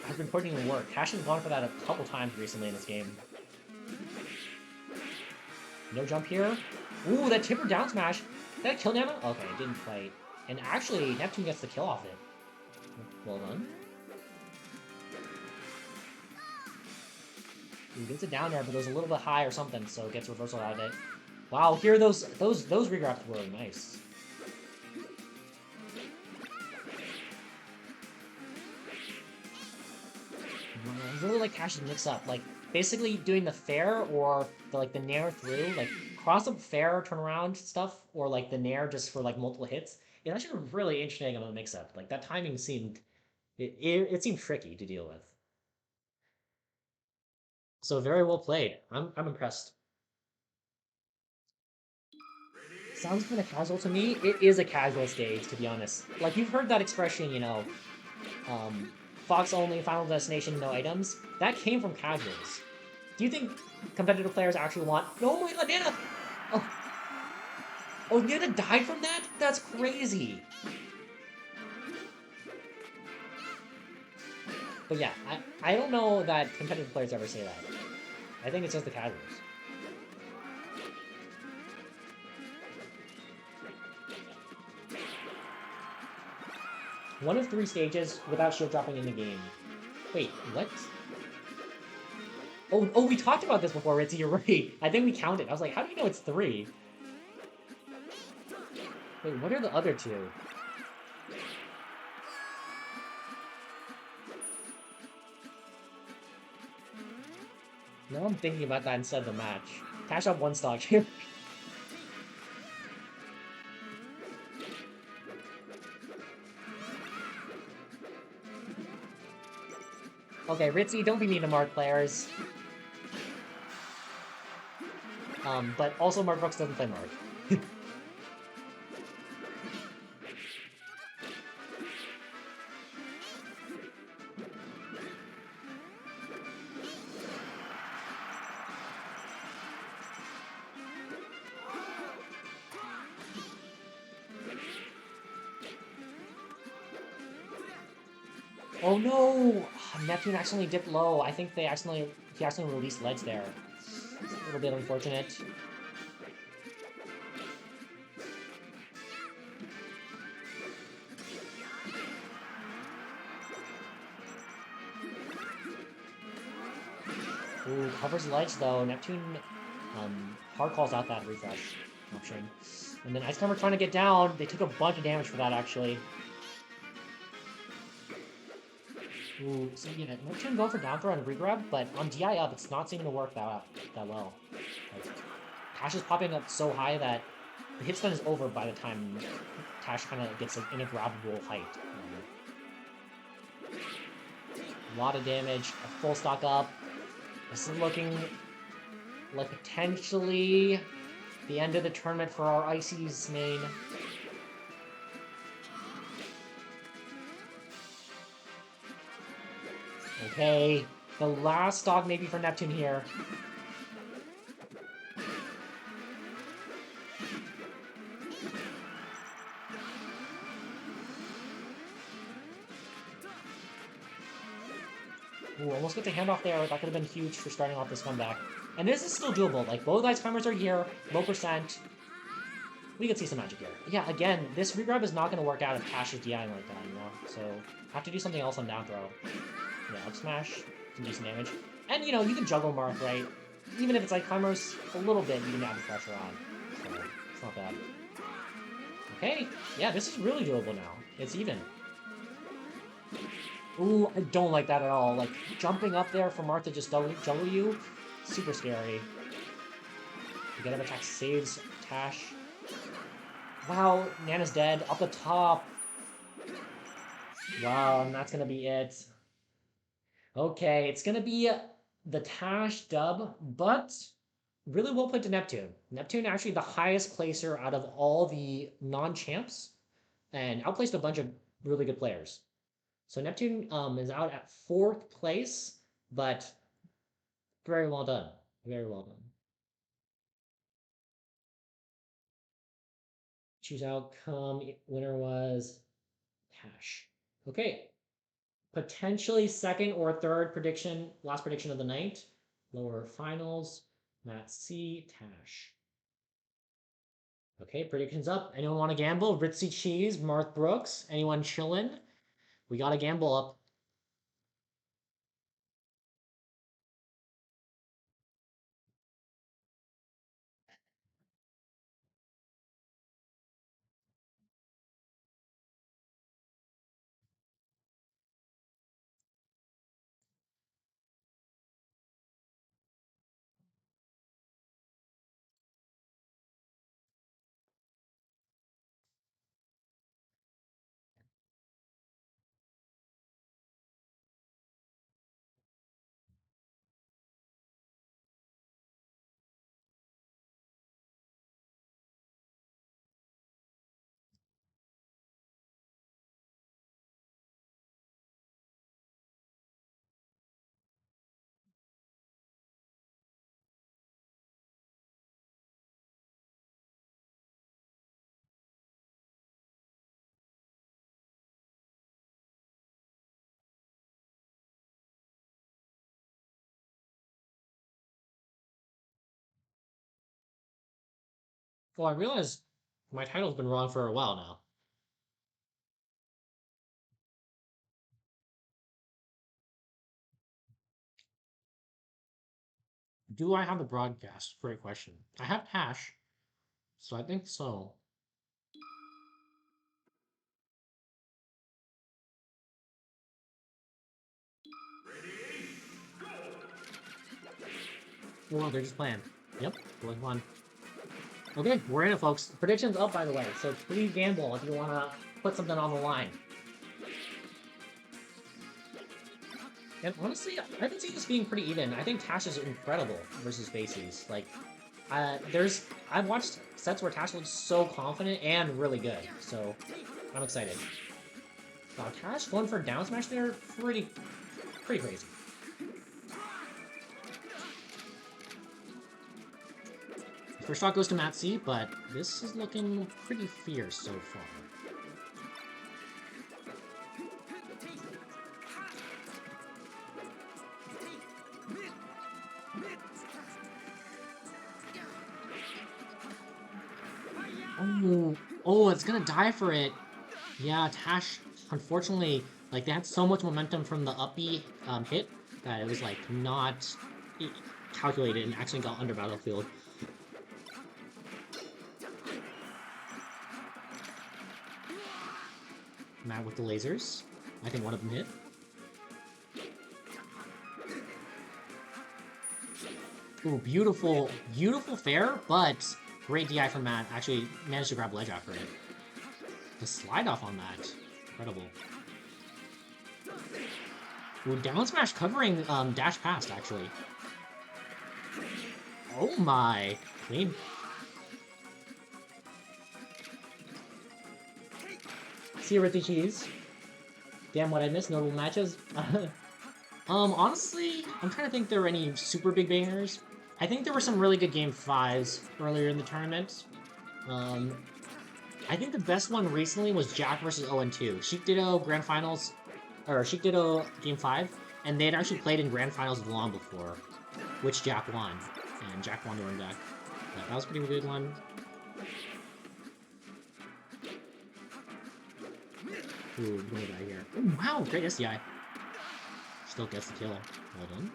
has been putting in work. Cash has gone for that a couple times recently in this game. No jump here. Ooh, that tipper down smash. Did that kill Nana? Okay, it didn't quite. And actually, Neptune gets the kill off it. Well done. He gets it down there, but it was a little bit high or something, so it gets reversal out of it. Wow, here those regrabs were really nice. I really like Cash's mix-up, like basically doing the fair or the nair through, like cross-up fair turnaround stuff, or like the nair just for like multiple hits. It's actually really interesting of a mix-up. Like that timing seemed it seemed tricky to deal with. So very well played. I'm impressed. Sounds kind of casual to me. It is a casual stage, to be honest. Like you've heard that expression, you know, Fox only, Final Destination, no items. That came from casuals. Do you think competitive players actually want? Oh my god, Nana! Oh, Nana died from that? That's crazy. But yeah, I don't know that competitive players ever say that. I think it's just the casuals. One of 3 stages without shield dropping in the game. Wait, what? Oh, we talked about this before, Ritzy, you're right. I think we counted. I was like, how do you know it's 3? Wait, what are the other 2? Now I'm thinking about that instead of the match. Tash up 1 stock here. Okay, Ritzy, don't be mean to Mark players. But also Mark Brooks doesn't play Mark. Oh no! Neptune accidentally dipped low. I think he accidentally released ledge there. It's a little bit unfortunate. Ooh, covers ledge though. Neptune hard calls out that refresh option. And then Ice Climber trying to get down. They took a bunch of damage for that actually. Ooh, so yeah, Neptune going for down throw and regrab, but on DI up, it's not seeming to work that well. Like, Tash is popping up so high that the hit stun is over by the time Tash kind of gets in a grabbable height. A lot of damage, a full stock up. This is looking like potentially the end of the tournament for our Icy's main. Okay, the last stock maybe for Neptune here. Ooh, almost get the handoff there. That could have been huge for starting off this comeback. And this is still doable. Like, both Ice Climbers are here, low percent. We could see some magic here. Yeah, again, this regrab is not going to work out if Tash is DIing like that, you know? So, have to do something else on down throw. Yeah, up smash, some decent damage. And, you know, you can juggle Mark, right? Even if it's like Climbers, a little bit, you can add the pressure on. So, it's not bad. Okay, yeah, this is really doable now. It's even. Ooh, I don't like that at all. Like, jumping up there for Mark to just juggle you, super scary. The get up attack saves Tash. Wow, Nana's dead. Up the top. Wow, and that's gonna be it. Okay, it's gonna be the Tash dub, but really well played to Neptune. Neptune actually the highest placer out of all the non-champs, and outplaced a bunch of really good players. So Neptune is out at 4th place, but very well done. Very well done. Choose outcome. Winner was Tash. Okay. Potentially second or third prediction, last prediction of the night. Lower finals. Matt C. Tash. Okay, predictions up. Anyone want to gamble? Ritzy Cheese, Mark Brooks. Anyone chillin'? We got a gamble up. Well, I realize my title's been wrong for a while now. Do I have the broadcast? Great question. I have Tash, so I think so. Well, they're just playing. Yep, going fun. Okay, we're in it, folks. Predictions up, by the way, so please gamble if you want to put something on the line. And honestly, I can see this being pretty even. I think Tash is incredible versus Faces. Like, I've watched sets where Tash looks so confident and really good, so I'm excited. Wow, Tash going for a down smash there, pretty crazy. First shot goes to Matt C, but this is looking pretty fierce so far. Oh, it's gonna die for it. Yeah, Tash, unfortunately, like, they had so much momentum from the up B hit that it was, like, not calculated and actually got under Battlefield. Matt with the lasers. I think one of them hit. Ooh, beautiful, beautiful fair, but great DI from Matt. Actually managed to grab ledge after it. The slide off on that. Incredible. Ooh, down smash covering dash past, actually. Oh my. Clean. See you with the cheese. Damn, what I missed. Notable matches. Honestly, I'm trying to think if there were any super big bangers. I think there were some really good game 5s earlier in the tournament. I think the best one recently was Jack versus 0-2. Sheik Ditto Grand Finals, or Sheik Ditto Game 5, and they had actually played in Grand Finals long before, which Jack won. And Jack won to run back. That was a pretty good one. Ooh, what did I hear? Ooh, wow, great SDI. Still gets the kill. Well done.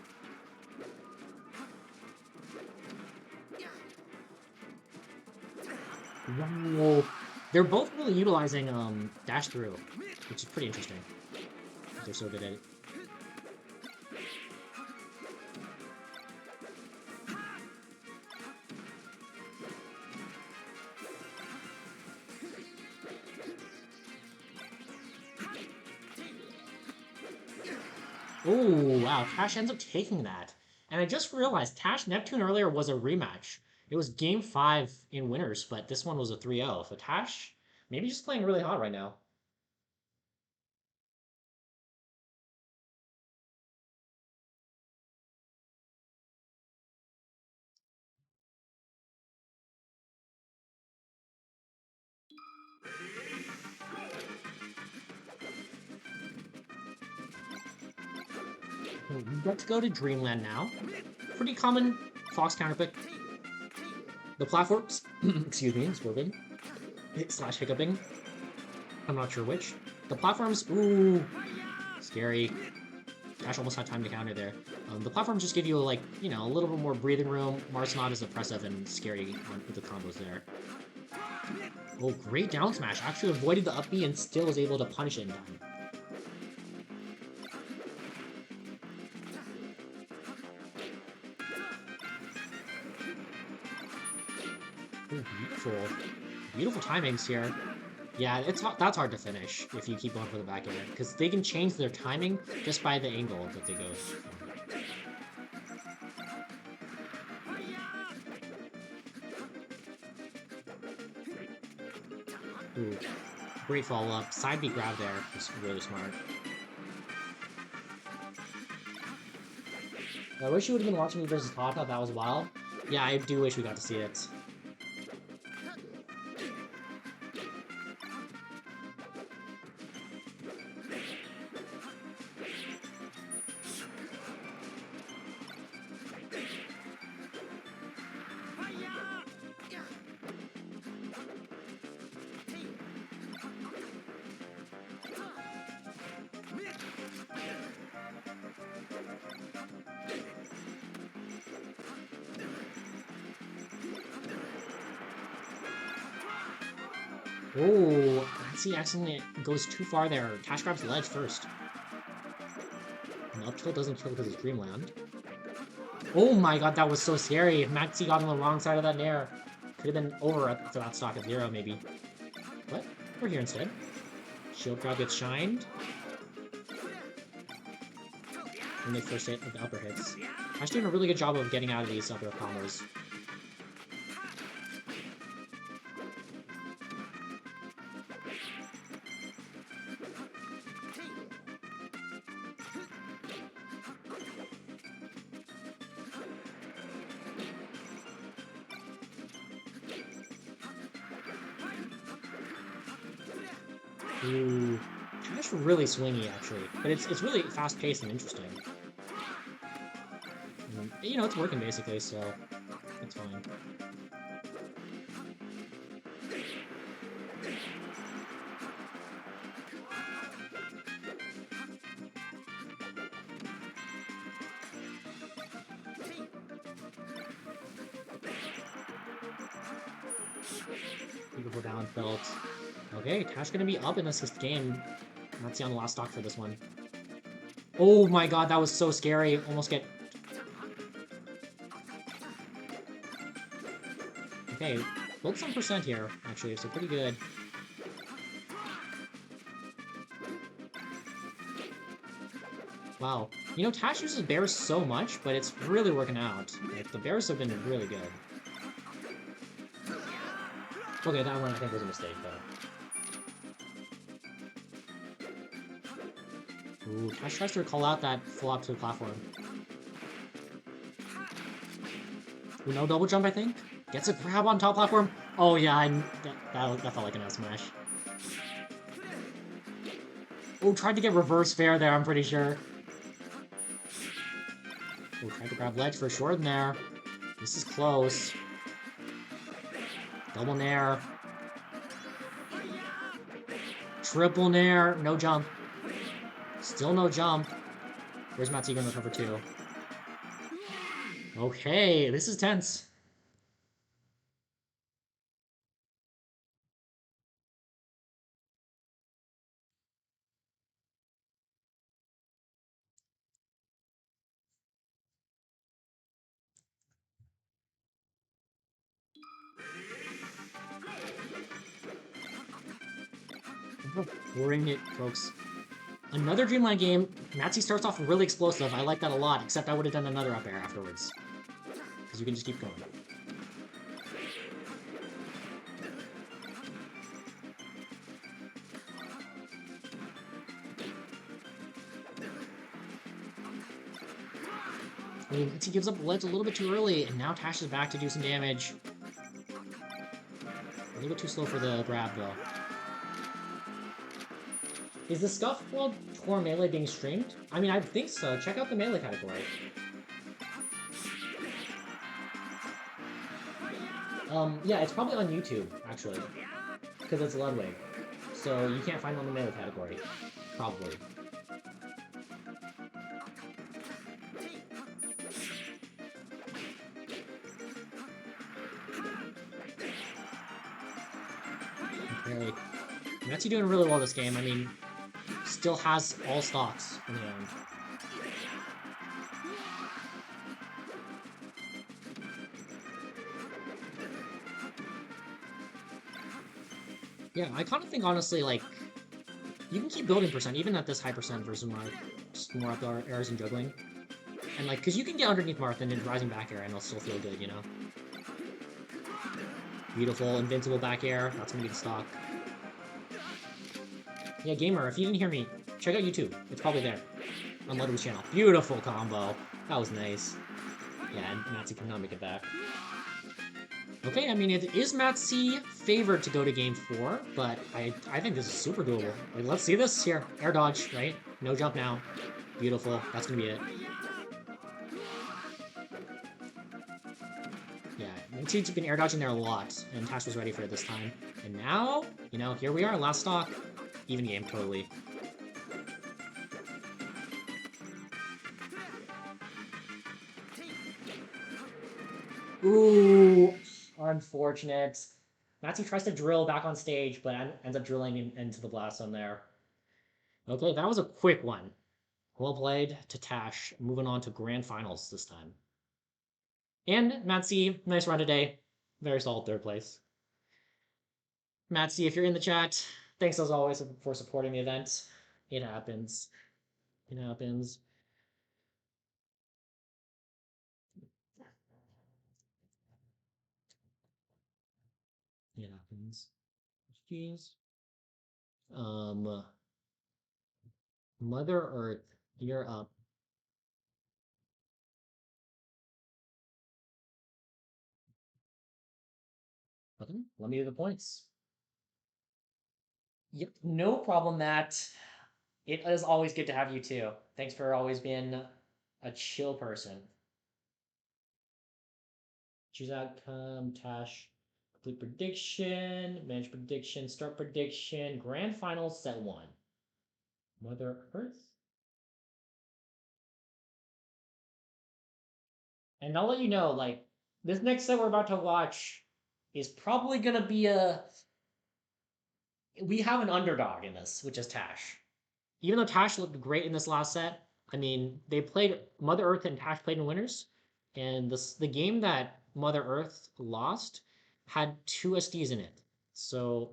Whoa. They're both really utilizing dash through, which is pretty interesting. They're so good at it. Oh, wow, Tash ends up taking that. And I just realized Tash Neptune earlier was a rematch. It was game 5 in winners, but this one was a 3-0. So Tash, maybe just playing really hot right now. Let's go to Dreamland now. Pretty common Fox counterpick. The platforms, excuse me, swerving, slash hiccuping. I'm not sure which. The platforms, ooh, scary. Tash almost had time to counter there. The platforms just give you, like, you know, a little bit more breathing room. Mars not as oppressive and scary with the combos there. Oh, great down smash. Actually avoided the up B and still was able to punish it in time. Ooh, beautiful. Beautiful timings here. Yeah, that's hard to finish if you keep going for the back air, because they can change their timing just by the angle that they go. Ooh, great follow-up. Side B grab there was really smart. I wish you would have been watching me versus Tata. That was wild. Yeah, I do wish we got to see it. Oh, he accidentally goes too far there. Tash grabs the ledge first. And up tilt doesn't kill because it's Dreamland. Oh my god, that was so scary. Maxi got on the wrong side of that nair. Could have been over at that stock at 0, maybe. What? We're here instead. Shield grab gets shined. And they first hit with the upper hits. Ash doing a really good job of getting out of these upper combos. Ooh, Tash really swingy actually, but it's really fast paced and interesting. And, you know, it's working basically, so it's fine. Beautiful down belt. Okay, Tash gonna be up in this game. Let's see on the last stock for this one. Oh my god, that was so scary. Almost get... Okay, built some percent here, actually, so pretty good. Wow. You know, Tash uses bears so much, but it's really working out. Like, the bears have been really good. Okay, that one I think was a mistake, though. Ooh, Tash tries to call out that full up to the platform. Ooh, no double jump, I think? Gets a grab on top platform. Oh yeah, that felt like an F smash. Oh, tried to get reverse fair there, I'm pretty sure. Oh, tried to grab ledge for sure in there. This is close. Double nair. Triple nair. No jump. Still no jump. Where's Matsu gonna recover to? Okay, this is tense. Bring it, folks. Another Dreamland game. Matsu starts off really explosive. I like that a lot, except I would have done another up air afterwards. Because you can just keep going. I mean, he gives up ledge a little bit too early, and now Tash is back to do some damage. A little bit too slow for the grab, though. Is the Scuff World Tour Melee being streamed? I mean, I think so. Check out the Melee category. Yeah, it's probably on YouTube, actually. Because it's Ludwig. So you can't find it on the Melee category. Probably. Okay. Matsu doing really well this game. I mean, still has all stocks in the end. Yeah, I kind of think, honestly, like, you can keep building percent, even at this high percent versus more up airs and juggling. And, like, because you can get underneath Marth and then rising back air and it'll still feel good, you know? Beautiful, invincible back air. That's gonna be the stock. Yeah, gamer, if you didn't hear me, check out YouTube. It's probably there. On Ludwig's channel. Beautiful combo. That was nice. Yeah, and Matsu cannot make it back. Okay, I mean, it is Matsu favored to go to game 4, but I think this is super doable. Like, let's see this here. Air dodge, right? No jump now. Beautiful. That's gonna be it. Yeah, Matsu's been air dodging there a lot, and Tash was ready for it this time. And now, you know, here we are, last stock. Even game, totally. Ooh, unfortunate. Matsu tries to drill back on stage, but ends up drilling into the blast zone there. Okay, that was a quick one. Well played to Tash. Moving on to grand finals this time. And Matt C, nice run today. Very solid 3rd place. Matt C, if you're in the chat, thanks as always for supporting the event. It happens. It happens. It happens. Jeez. Mother Earth, you're up. Okay, let me do the points. Yep, no problem, Matt. It is always good to have you too. Thanks for always being a chill person. Choose outcome, Tash, complete prediction, manage prediction, start prediction, grand finals, set 1. Mother Earth. And I'll let you know, like, this next set we're about to watch is probably gonna be we have an underdog in this, which is Tash. Even though Tash looked great in this last set, I mean, they played Mother Earth and Tash played in winners, and the game that Mother Earth lost had 2 SDs in it. So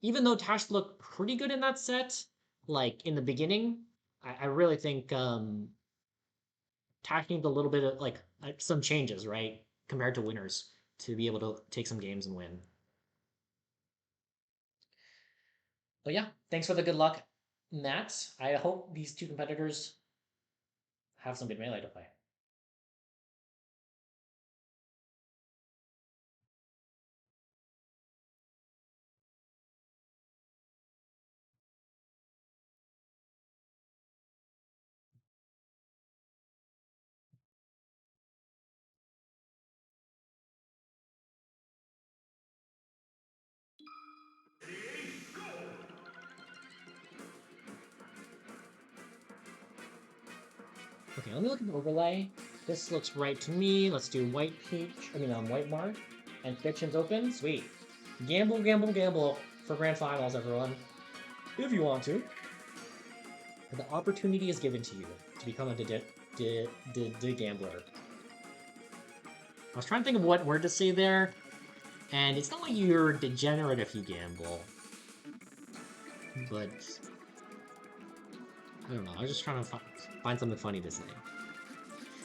even though Tash looked pretty good in that set, like in the beginning, I really think Tash needs a little bit of like some changes, right, compared to winners to be able to take some games and win. But yeah, thanks for the good luck, Matt. I hope these 2 competitors have some good Melee to play. Okay, let me look at the overlay. This looks right to me. Let's do white peach. White mark. And predictions open. Sweet. Gamble, gamble, gamble for grand finals, everyone. If you want to. The opportunity is given to you to become a gambler. I was trying to think of what word to say there, and it's not like you're degenerate if you gamble. But I don't know. I was just trying to find something funny to say.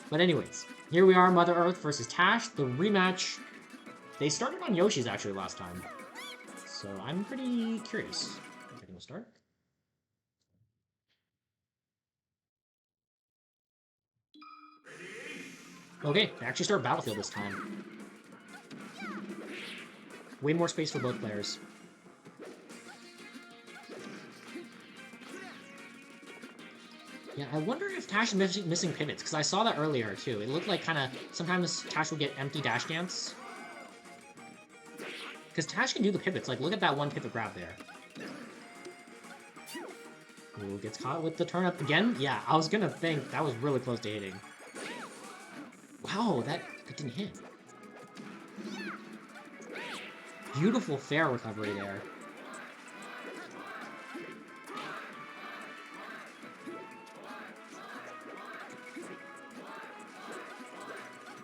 But anyways, here we are, Mother Earth versus Tash, the rematch. They started on Yoshi's actually last time, so I'm pretty curious. I think we'll start. Okay, they actually start Battlefield this time. Way more space for both players. Yeah, I wonder if Tash is missing pivots, because I saw that earlier, too. It looked like sometimes Tash will get empty dash dance. Because Tash can do the pivots, like, look at that one pivot grab there. Ooh, gets caught with the turnip again? Yeah, I was gonna think that was really close to hitting. Wow, that didn't hit. Beautiful fair recovery there.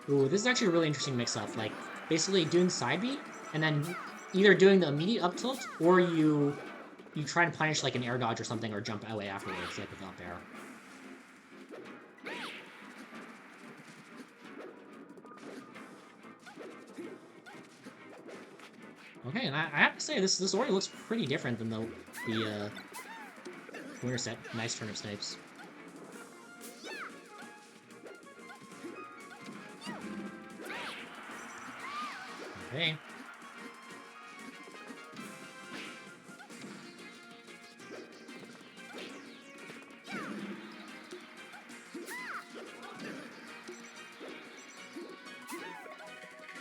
Ooh, this is actually a really interesting mix-up. Like, basically doing side B, and then either doing the immediate up tilt, or you try and punish like an air dodge or something, or jump away afterwards, like with up air. Okay, and I have to say, this already looks pretty different than the winner set. Nice turnip snipes. Okay.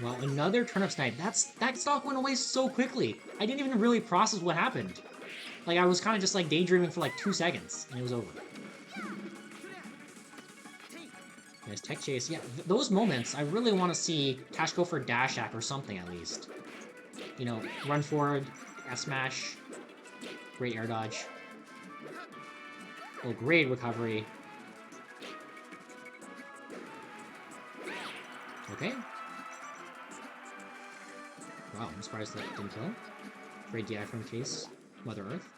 Well, another turnip snipe. That stock went away so quickly. I didn't even really process what happened. Like, I was kind of just like daydreaming for like 2 seconds, and it was over. Nice tech chase. Yeah, those moments, I really want to see Tash go for a dash hack or something at least. You know, run forward, F-smash, great air dodge. Oh, great recovery. Okay. Wow, I'm surprised that didn't kill. Great DI from Case. Mother Earth.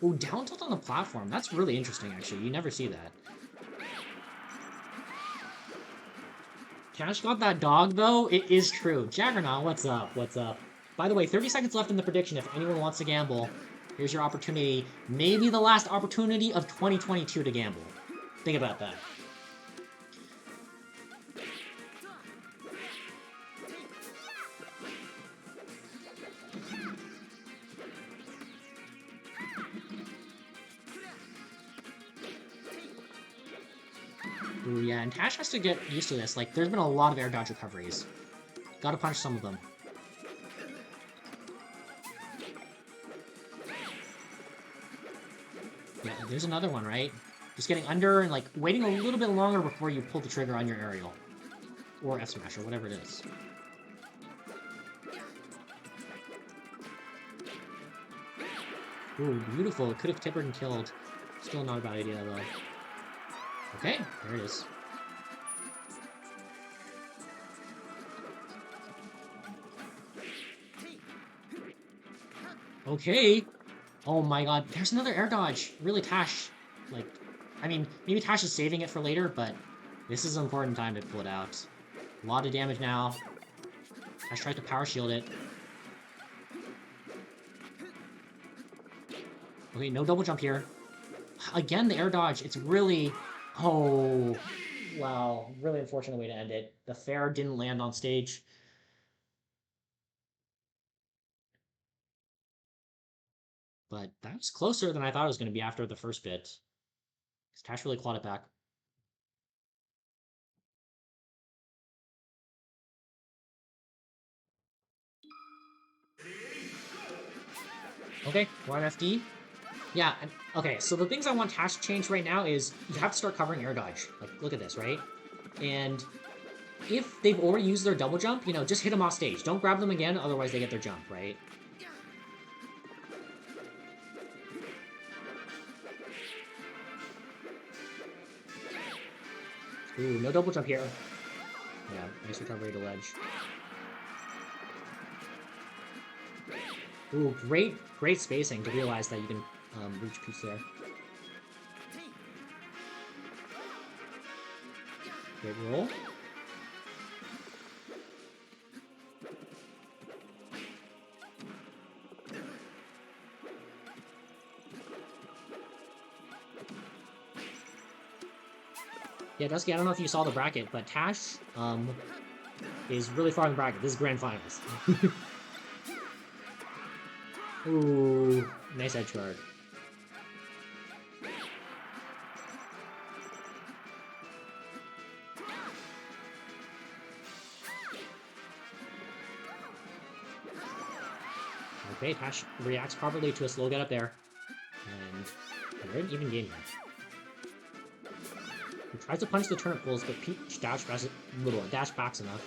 Ooh, down tilt on the platform. That's really interesting, actually. You never see that. Cash got that dog, though. It is true. Jaggernaut, what's up? What's up? By the way, 30 seconds left in the prediction. If anyone wants to gamble, here's your opportunity. Maybe the last opportunity of 2022 to gamble. Think about that. Ooh, yeah, and Tash has to get used to this. Like, there's been a lot of air dodge recoveries. Gotta punish some of them. Yeah, there's another one, right? Just getting under and, like, waiting a little bit longer before you pull the trigger on your aerial. Or F smash, or whatever it is. Ooh, beautiful. It could have tippered and killed. Still not a bad idea, though. Okay, there it is. Okay. Oh my god, there's another air dodge. Really, Tash. Like, I mean, maybe Tash is saving it for later, but this is an important time to pull it out. A lot of damage now. Tash tried to power shield it. Okay, no double jump here. Again, the air dodge. It's really... Oh, wow. Really unfortunate way to end it. The fair didn't land on stage. But that was closer than I thought it was going to be after the first bit. Because Tash really clawed it back. Okay, we're on FD. Yeah, okay, so the things I want Tash to change right now is you have to start covering air dodge. Like, look at this, right? And if they've already used their double jump, you know, just hit them off stage. Don't grab them again, otherwise they get their jump, right? Ooh, no double jump here. Yeah, nice recovery to ledge. Ooh, great spacing to realize that you can reach peaks there. Great roll. Yeah, Dusky, I don't know if you saw the bracket, but Tash is really far in the bracket. This is grand finals. Ooh, nice edge guard. Okay, Tash reacts properly to a slow get up there. And we're an even game here. He tries to punch the turnip pulls, but Peach dash backs enough.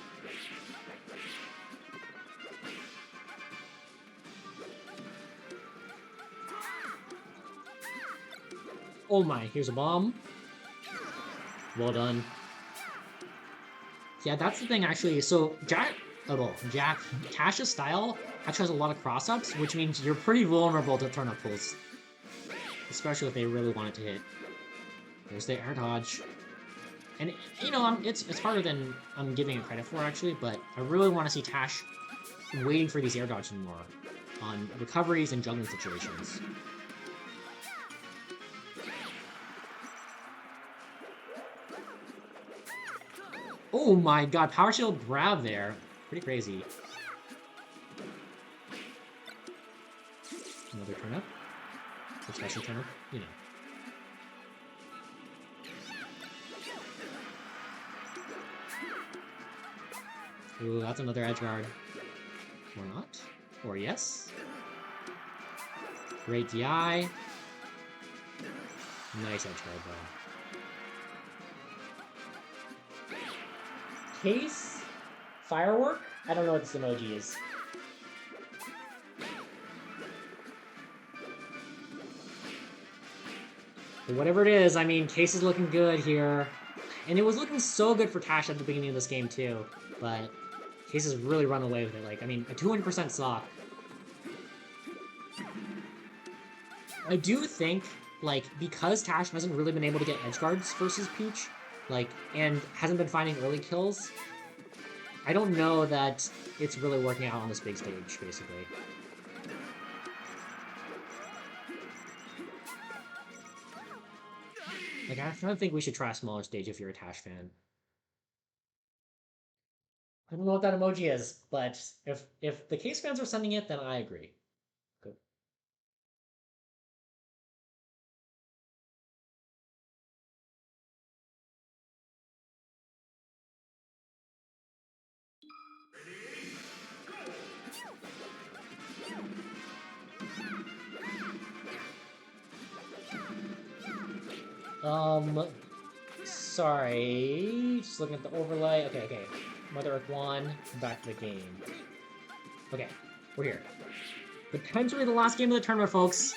Oh my, here's a bomb. Well done. Yeah, that's the thing actually. So Tash's style actually has a lot of cross-ups, which means you're pretty vulnerable to turnip pulls. Especially if they really want it to hit. There's the air dodge. And, you know, it's harder than I'm giving it credit for, actually, but I really want to see Tash waiting for these air dodges more on recoveries and juggling situations. Oh my god, power shield grab there. Pretty crazy. Another turn up. A special turn up, you know. Ooh, that's another edge guard. Or not. Or yes. Great DI. Nice edge guard, though. Case? Firework? I don't know what this emoji is. But whatever it is, I mean, Case is looking good here. And it was looking so good for Tash at the beginning of this game too, but Case has really run away with it. Like, I mean, a 200% stock. I do think, like, because Tash hasn't really been able to get edge guards versus Peach, like, and hasn't been finding early kills, I don't know that it's really working out on this big stage, basically. Like, I don't think we should try a smaller stage if you're a Tash fan. I don't know what that emoji is, but if the Case fans are sending it, then I agree. Good. Sorry, just looking at the overlay. Okay. Mother Earth 1, back to the game. Okay, we're here. Potentially the last game of the tournament, folks.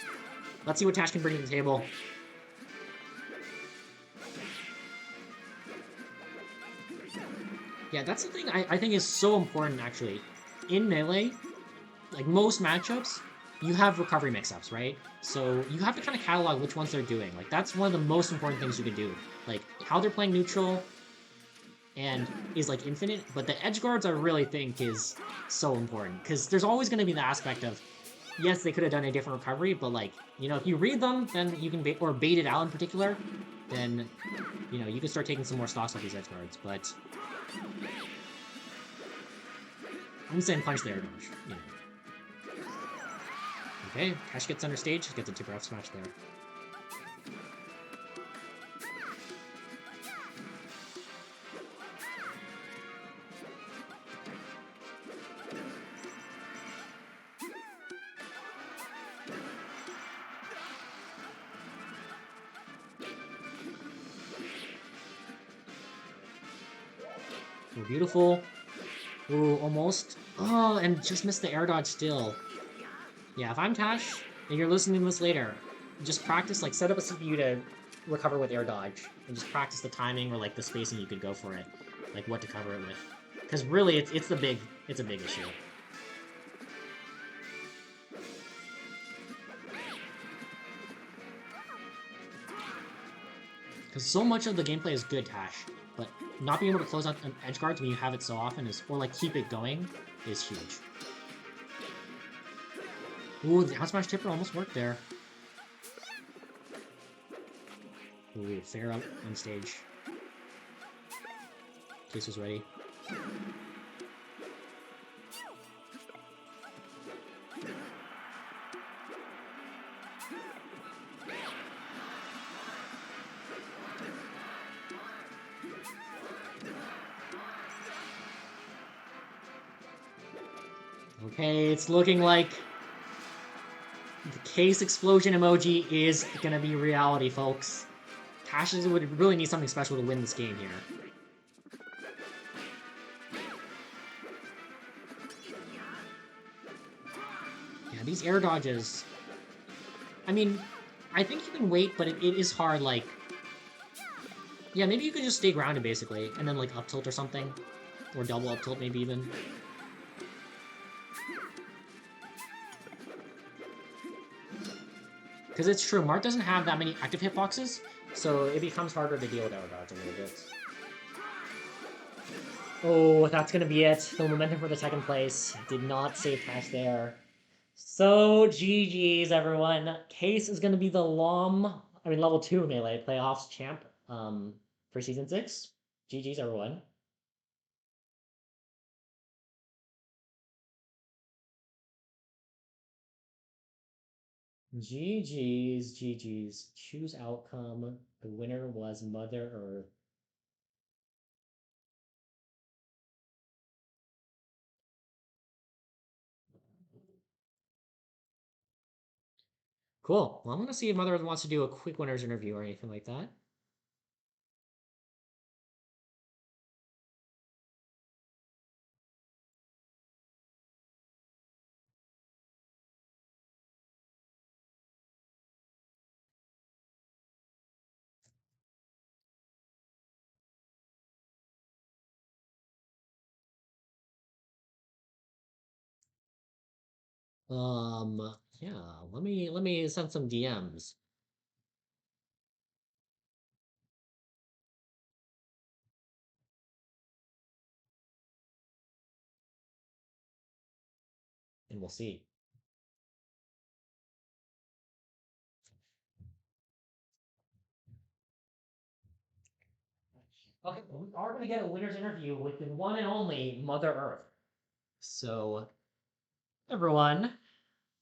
Let's see what Tash can bring to the table. Yeah, that's the thing I think is so important, actually. In Melee, like most matchups, you have recovery mix-ups, right? So you have to kind of catalog which ones they're doing. Like, that's one of the most important things you can do. Like, how they're playing neutral and is, like, infinite, but the edge guards I really think is so important. Because there's always going to be the aspect of, yes, they could have done a different recovery, but, like, you know, if you read them, then you can or bait it out in particular, then, you know, you can start taking some more stocks off these edge guards, but I'm saying punch the air dodge, you know. Okay, Cash gets under stage, gets a Tipper F smash there. Ooh, beautiful. Ooh, almost. Oh, and just missed the air dodge still. Yeah, if I'm Tash, and you're listening to this later, just practice, like, set up a CPU to recover with air dodge, and just practice the timing or, like, the spacing you could go for it. Like, what to cover it with. Because really, it's a big issue. Because so much of the gameplay is good, Tash, but not being able to close out an edge guards when you have it so often is, or, like, keep it going, is huge. Ooh, the out smash tipper almost worked there. Ooh, fair up on stage. Case was ready. Okay, it's looking like the Case explosion emoji is gonna be reality, folks. Tash would really need something special to win this game here. Yeah, these air dodges. I mean, I think you can wait, but it is hard, like... Yeah, maybe you could just stay grounded, basically, and then, like, up tilt or something. Or double up tilt, maybe, even. Because it's true, Marth doesn't have that many active hitboxes, so it becomes harder to deal with air dodge a little bit. Oh, that's gonna be it. The momentum for the second place did not save Tash there. So, GG's, everyone. Case is gonna be the level 2 Melee Playoffs champ for Season 6. GG's, everyone. GG's. Choose outcome. The winner was Mother Earth. Cool. Well, I'm gonna see if Mother Earth wants to do a quick winner's interview or anything like that. Yeah, let me send some DMs. And we'll see. Okay, we are gonna get a winner's interview with the one and only Mother Earth. So, everyone,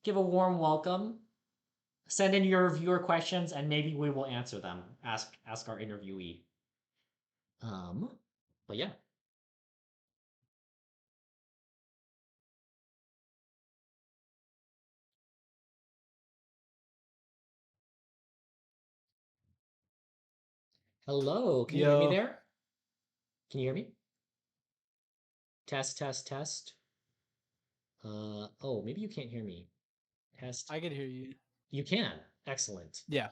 give a warm welcome. Send in your viewer questions, and maybe we will answer them. Ask our interviewee. But yeah. Hello, can you hear me Yo, there? Can you hear me? Test, test, test. Oh, maybe you can't hear me. Test. I can hear you. You can. Excellent. Yeah.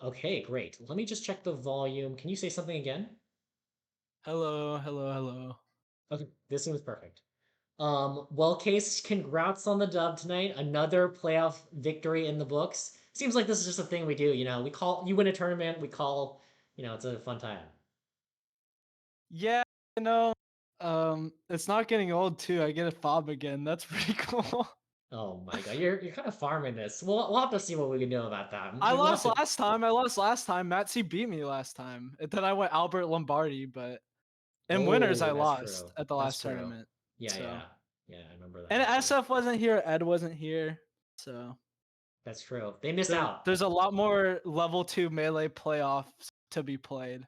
Okay, great. Let me just check the volume. Can you say something again? Hello, hello, hello. Okay, this seems perfect. Well, Case, congrats on the dub tonight. Another playoff victory in the books. Seems like this is just a thing we do, you know. We call you win a tournament, we call, it's a fun time. Yeah, you know, it's not getting old too. I get a fob again. That's pretty cool. Oh my god, you're kind of farming this. We'll have to see what we can do about that. I We'll have lost to. last time. I lost last time. Matsy beat me last time. And then I went Albert Lombardi, but in winners I Oh, that's true. lost at the That's last true. tournament. Yeah, So yeah, yeah. I remember that and actually. SF wasn't here, Ed wasn't here. So That's true. They missed there, out. there's a lot more level 2 melee playoffs to be played.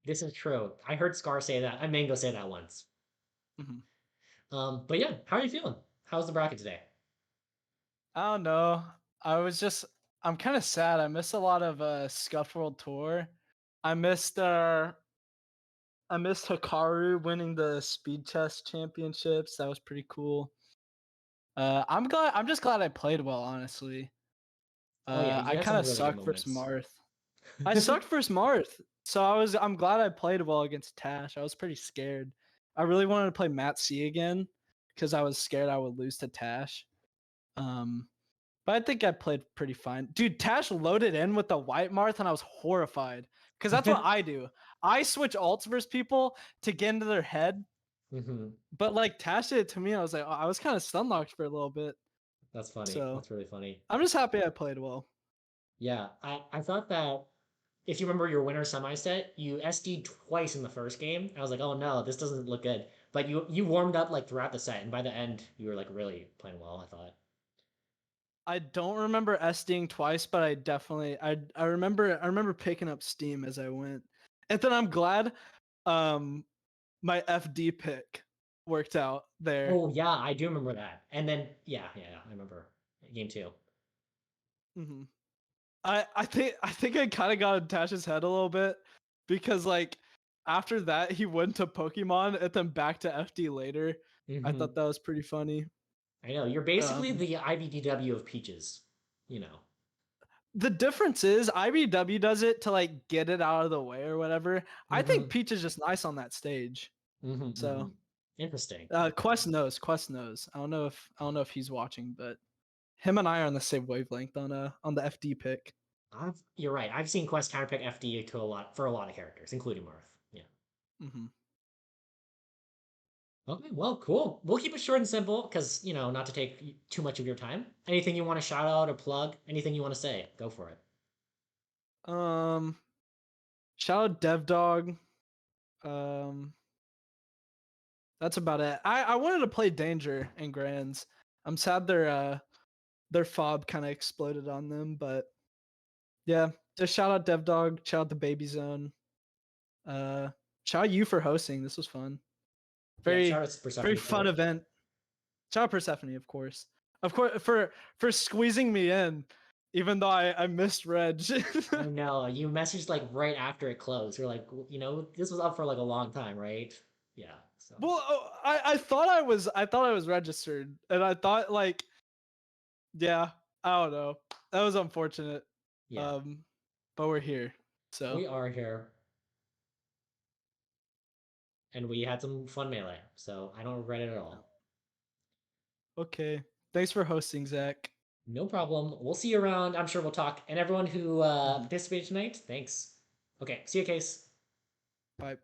This is true. I heard Scar say that. I Mango say that once. Mhm. But yeah, how are you feeling? How's the bracket today? I don't know. I'm kind of sad. I missed a lot of Scuff World Tour. I missed uh I missed Hikaru winning the speed chess championships. That was pretty cool. I'm just glad I played well, honestly. Oh yeah, I you had kind some of really good sucked for moments. Smarth. I sucked for Smarth. So I'm glad I played well against Tash. I was pretty scared. I really wanted to play Matt C again because I was scared I would lose to Tash. Um But I think I played pretty fine. Dude, Tash loaded in with the White Marth and I was horrified. Because that's what I do. I switch alts versus people to get into their head. Hmm. But like Tash did it to me, I was like, oh, I was kind of stun locked for a little bit. That's funny. So That's really funny. I'm just happy I played well. Yeah, I thought that if you remember your winner semi set, you SD'd twice in the first game. I was like, oh no, this doesn't look good. But you warmed up like throughout the set, and by the end, you were like really playing well, I thought. I don't remember SDing twice, but I remember picking up steam as I went. And then I'm glad um my FD pick worked out there. Oh yeah, I do remember that. And then yeah, I remember game two. Hmm. I think I kind of got in Tash's head a little bit because like after that he went to Pokemon and then back to FD later. I Hmm. thought that was pretty funny. I know you're basically Um, the IBDW of Peaches. You know. the difference is IBW does it to like get it out of the way or whatever. I think Hmm. Peach is just nice on that stage. Hmm. Hmm. So Interesting. Quest knows. Quest knows. I don't know if he's watching, but him and I are on the same wavelength on the FD pick. You're right. I've seen Quest counterpick FD to a lot for a lot of characters, including Marth. Yeah. Hmm. Okay, well, cool. We'll keep it short and simple because, not to take too much of your time. Anything you want to shout out or plug? Anything you want to say? Go for it. Um, shout out DevDog. Um, That's about it. I wanted to play Danger in Grands. I'm sad their fob kind of exploded on them, but yeah, just shout out DevDog, shout out the Baby Zone. Uh Shout out you for hosting. This was fun. Yeah, Very shout out to very Persephone fun too. event. Shout out Persephone, of course. Of course for squeezing me in, even though I missed Reg. I know you messaged like right after it closed. You're like, this was up for like a long time, right? Yeah. So Well, I thought I was registered, and I thought like yeah, I don't know. That was unfortunate. yeah, Um, but we're here. So we are here, and we had some fun melee. So I don't regret it at all. okay. Thanks for hosting, Zach. No problem. We'll see you around. I'm sure we'll talk. And everyone who participated tonight, thanks. Okay, see you, Case. Bye.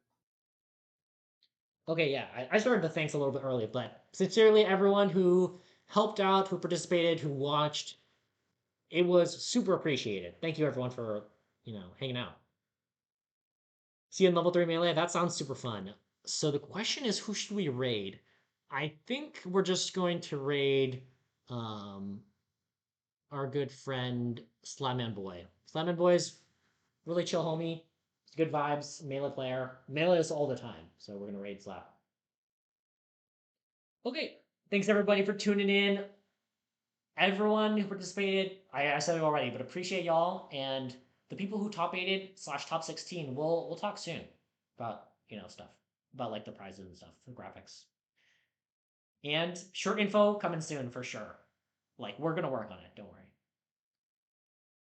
Okay, yeah, I started the thanks a little bit early, but sincerely, everyone who helped out, who participated, who watched, it was super appreciated. Thank you, everyone, for hanging out. See you in level 3 melee. That sounds super fun. So the question is, who should we raid? I think we're just going to raid our good friend Slamman Boy. Slamman Boy's really chill homie. Good vibes, melee player. Melee is all the time, so we're gonna raid Slap. Okay, thanks everybody for tuning in. Everyone who participated, I said it already, but appreciate y'all and the people who top 8'd / top 16. We'll talk soon about stuff about like the prizes and stuff, the graphics, and short info coming soon for sure. Like we're gonna work on it. Don't worry.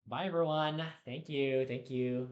Bye everyone. Thank you. Thank you.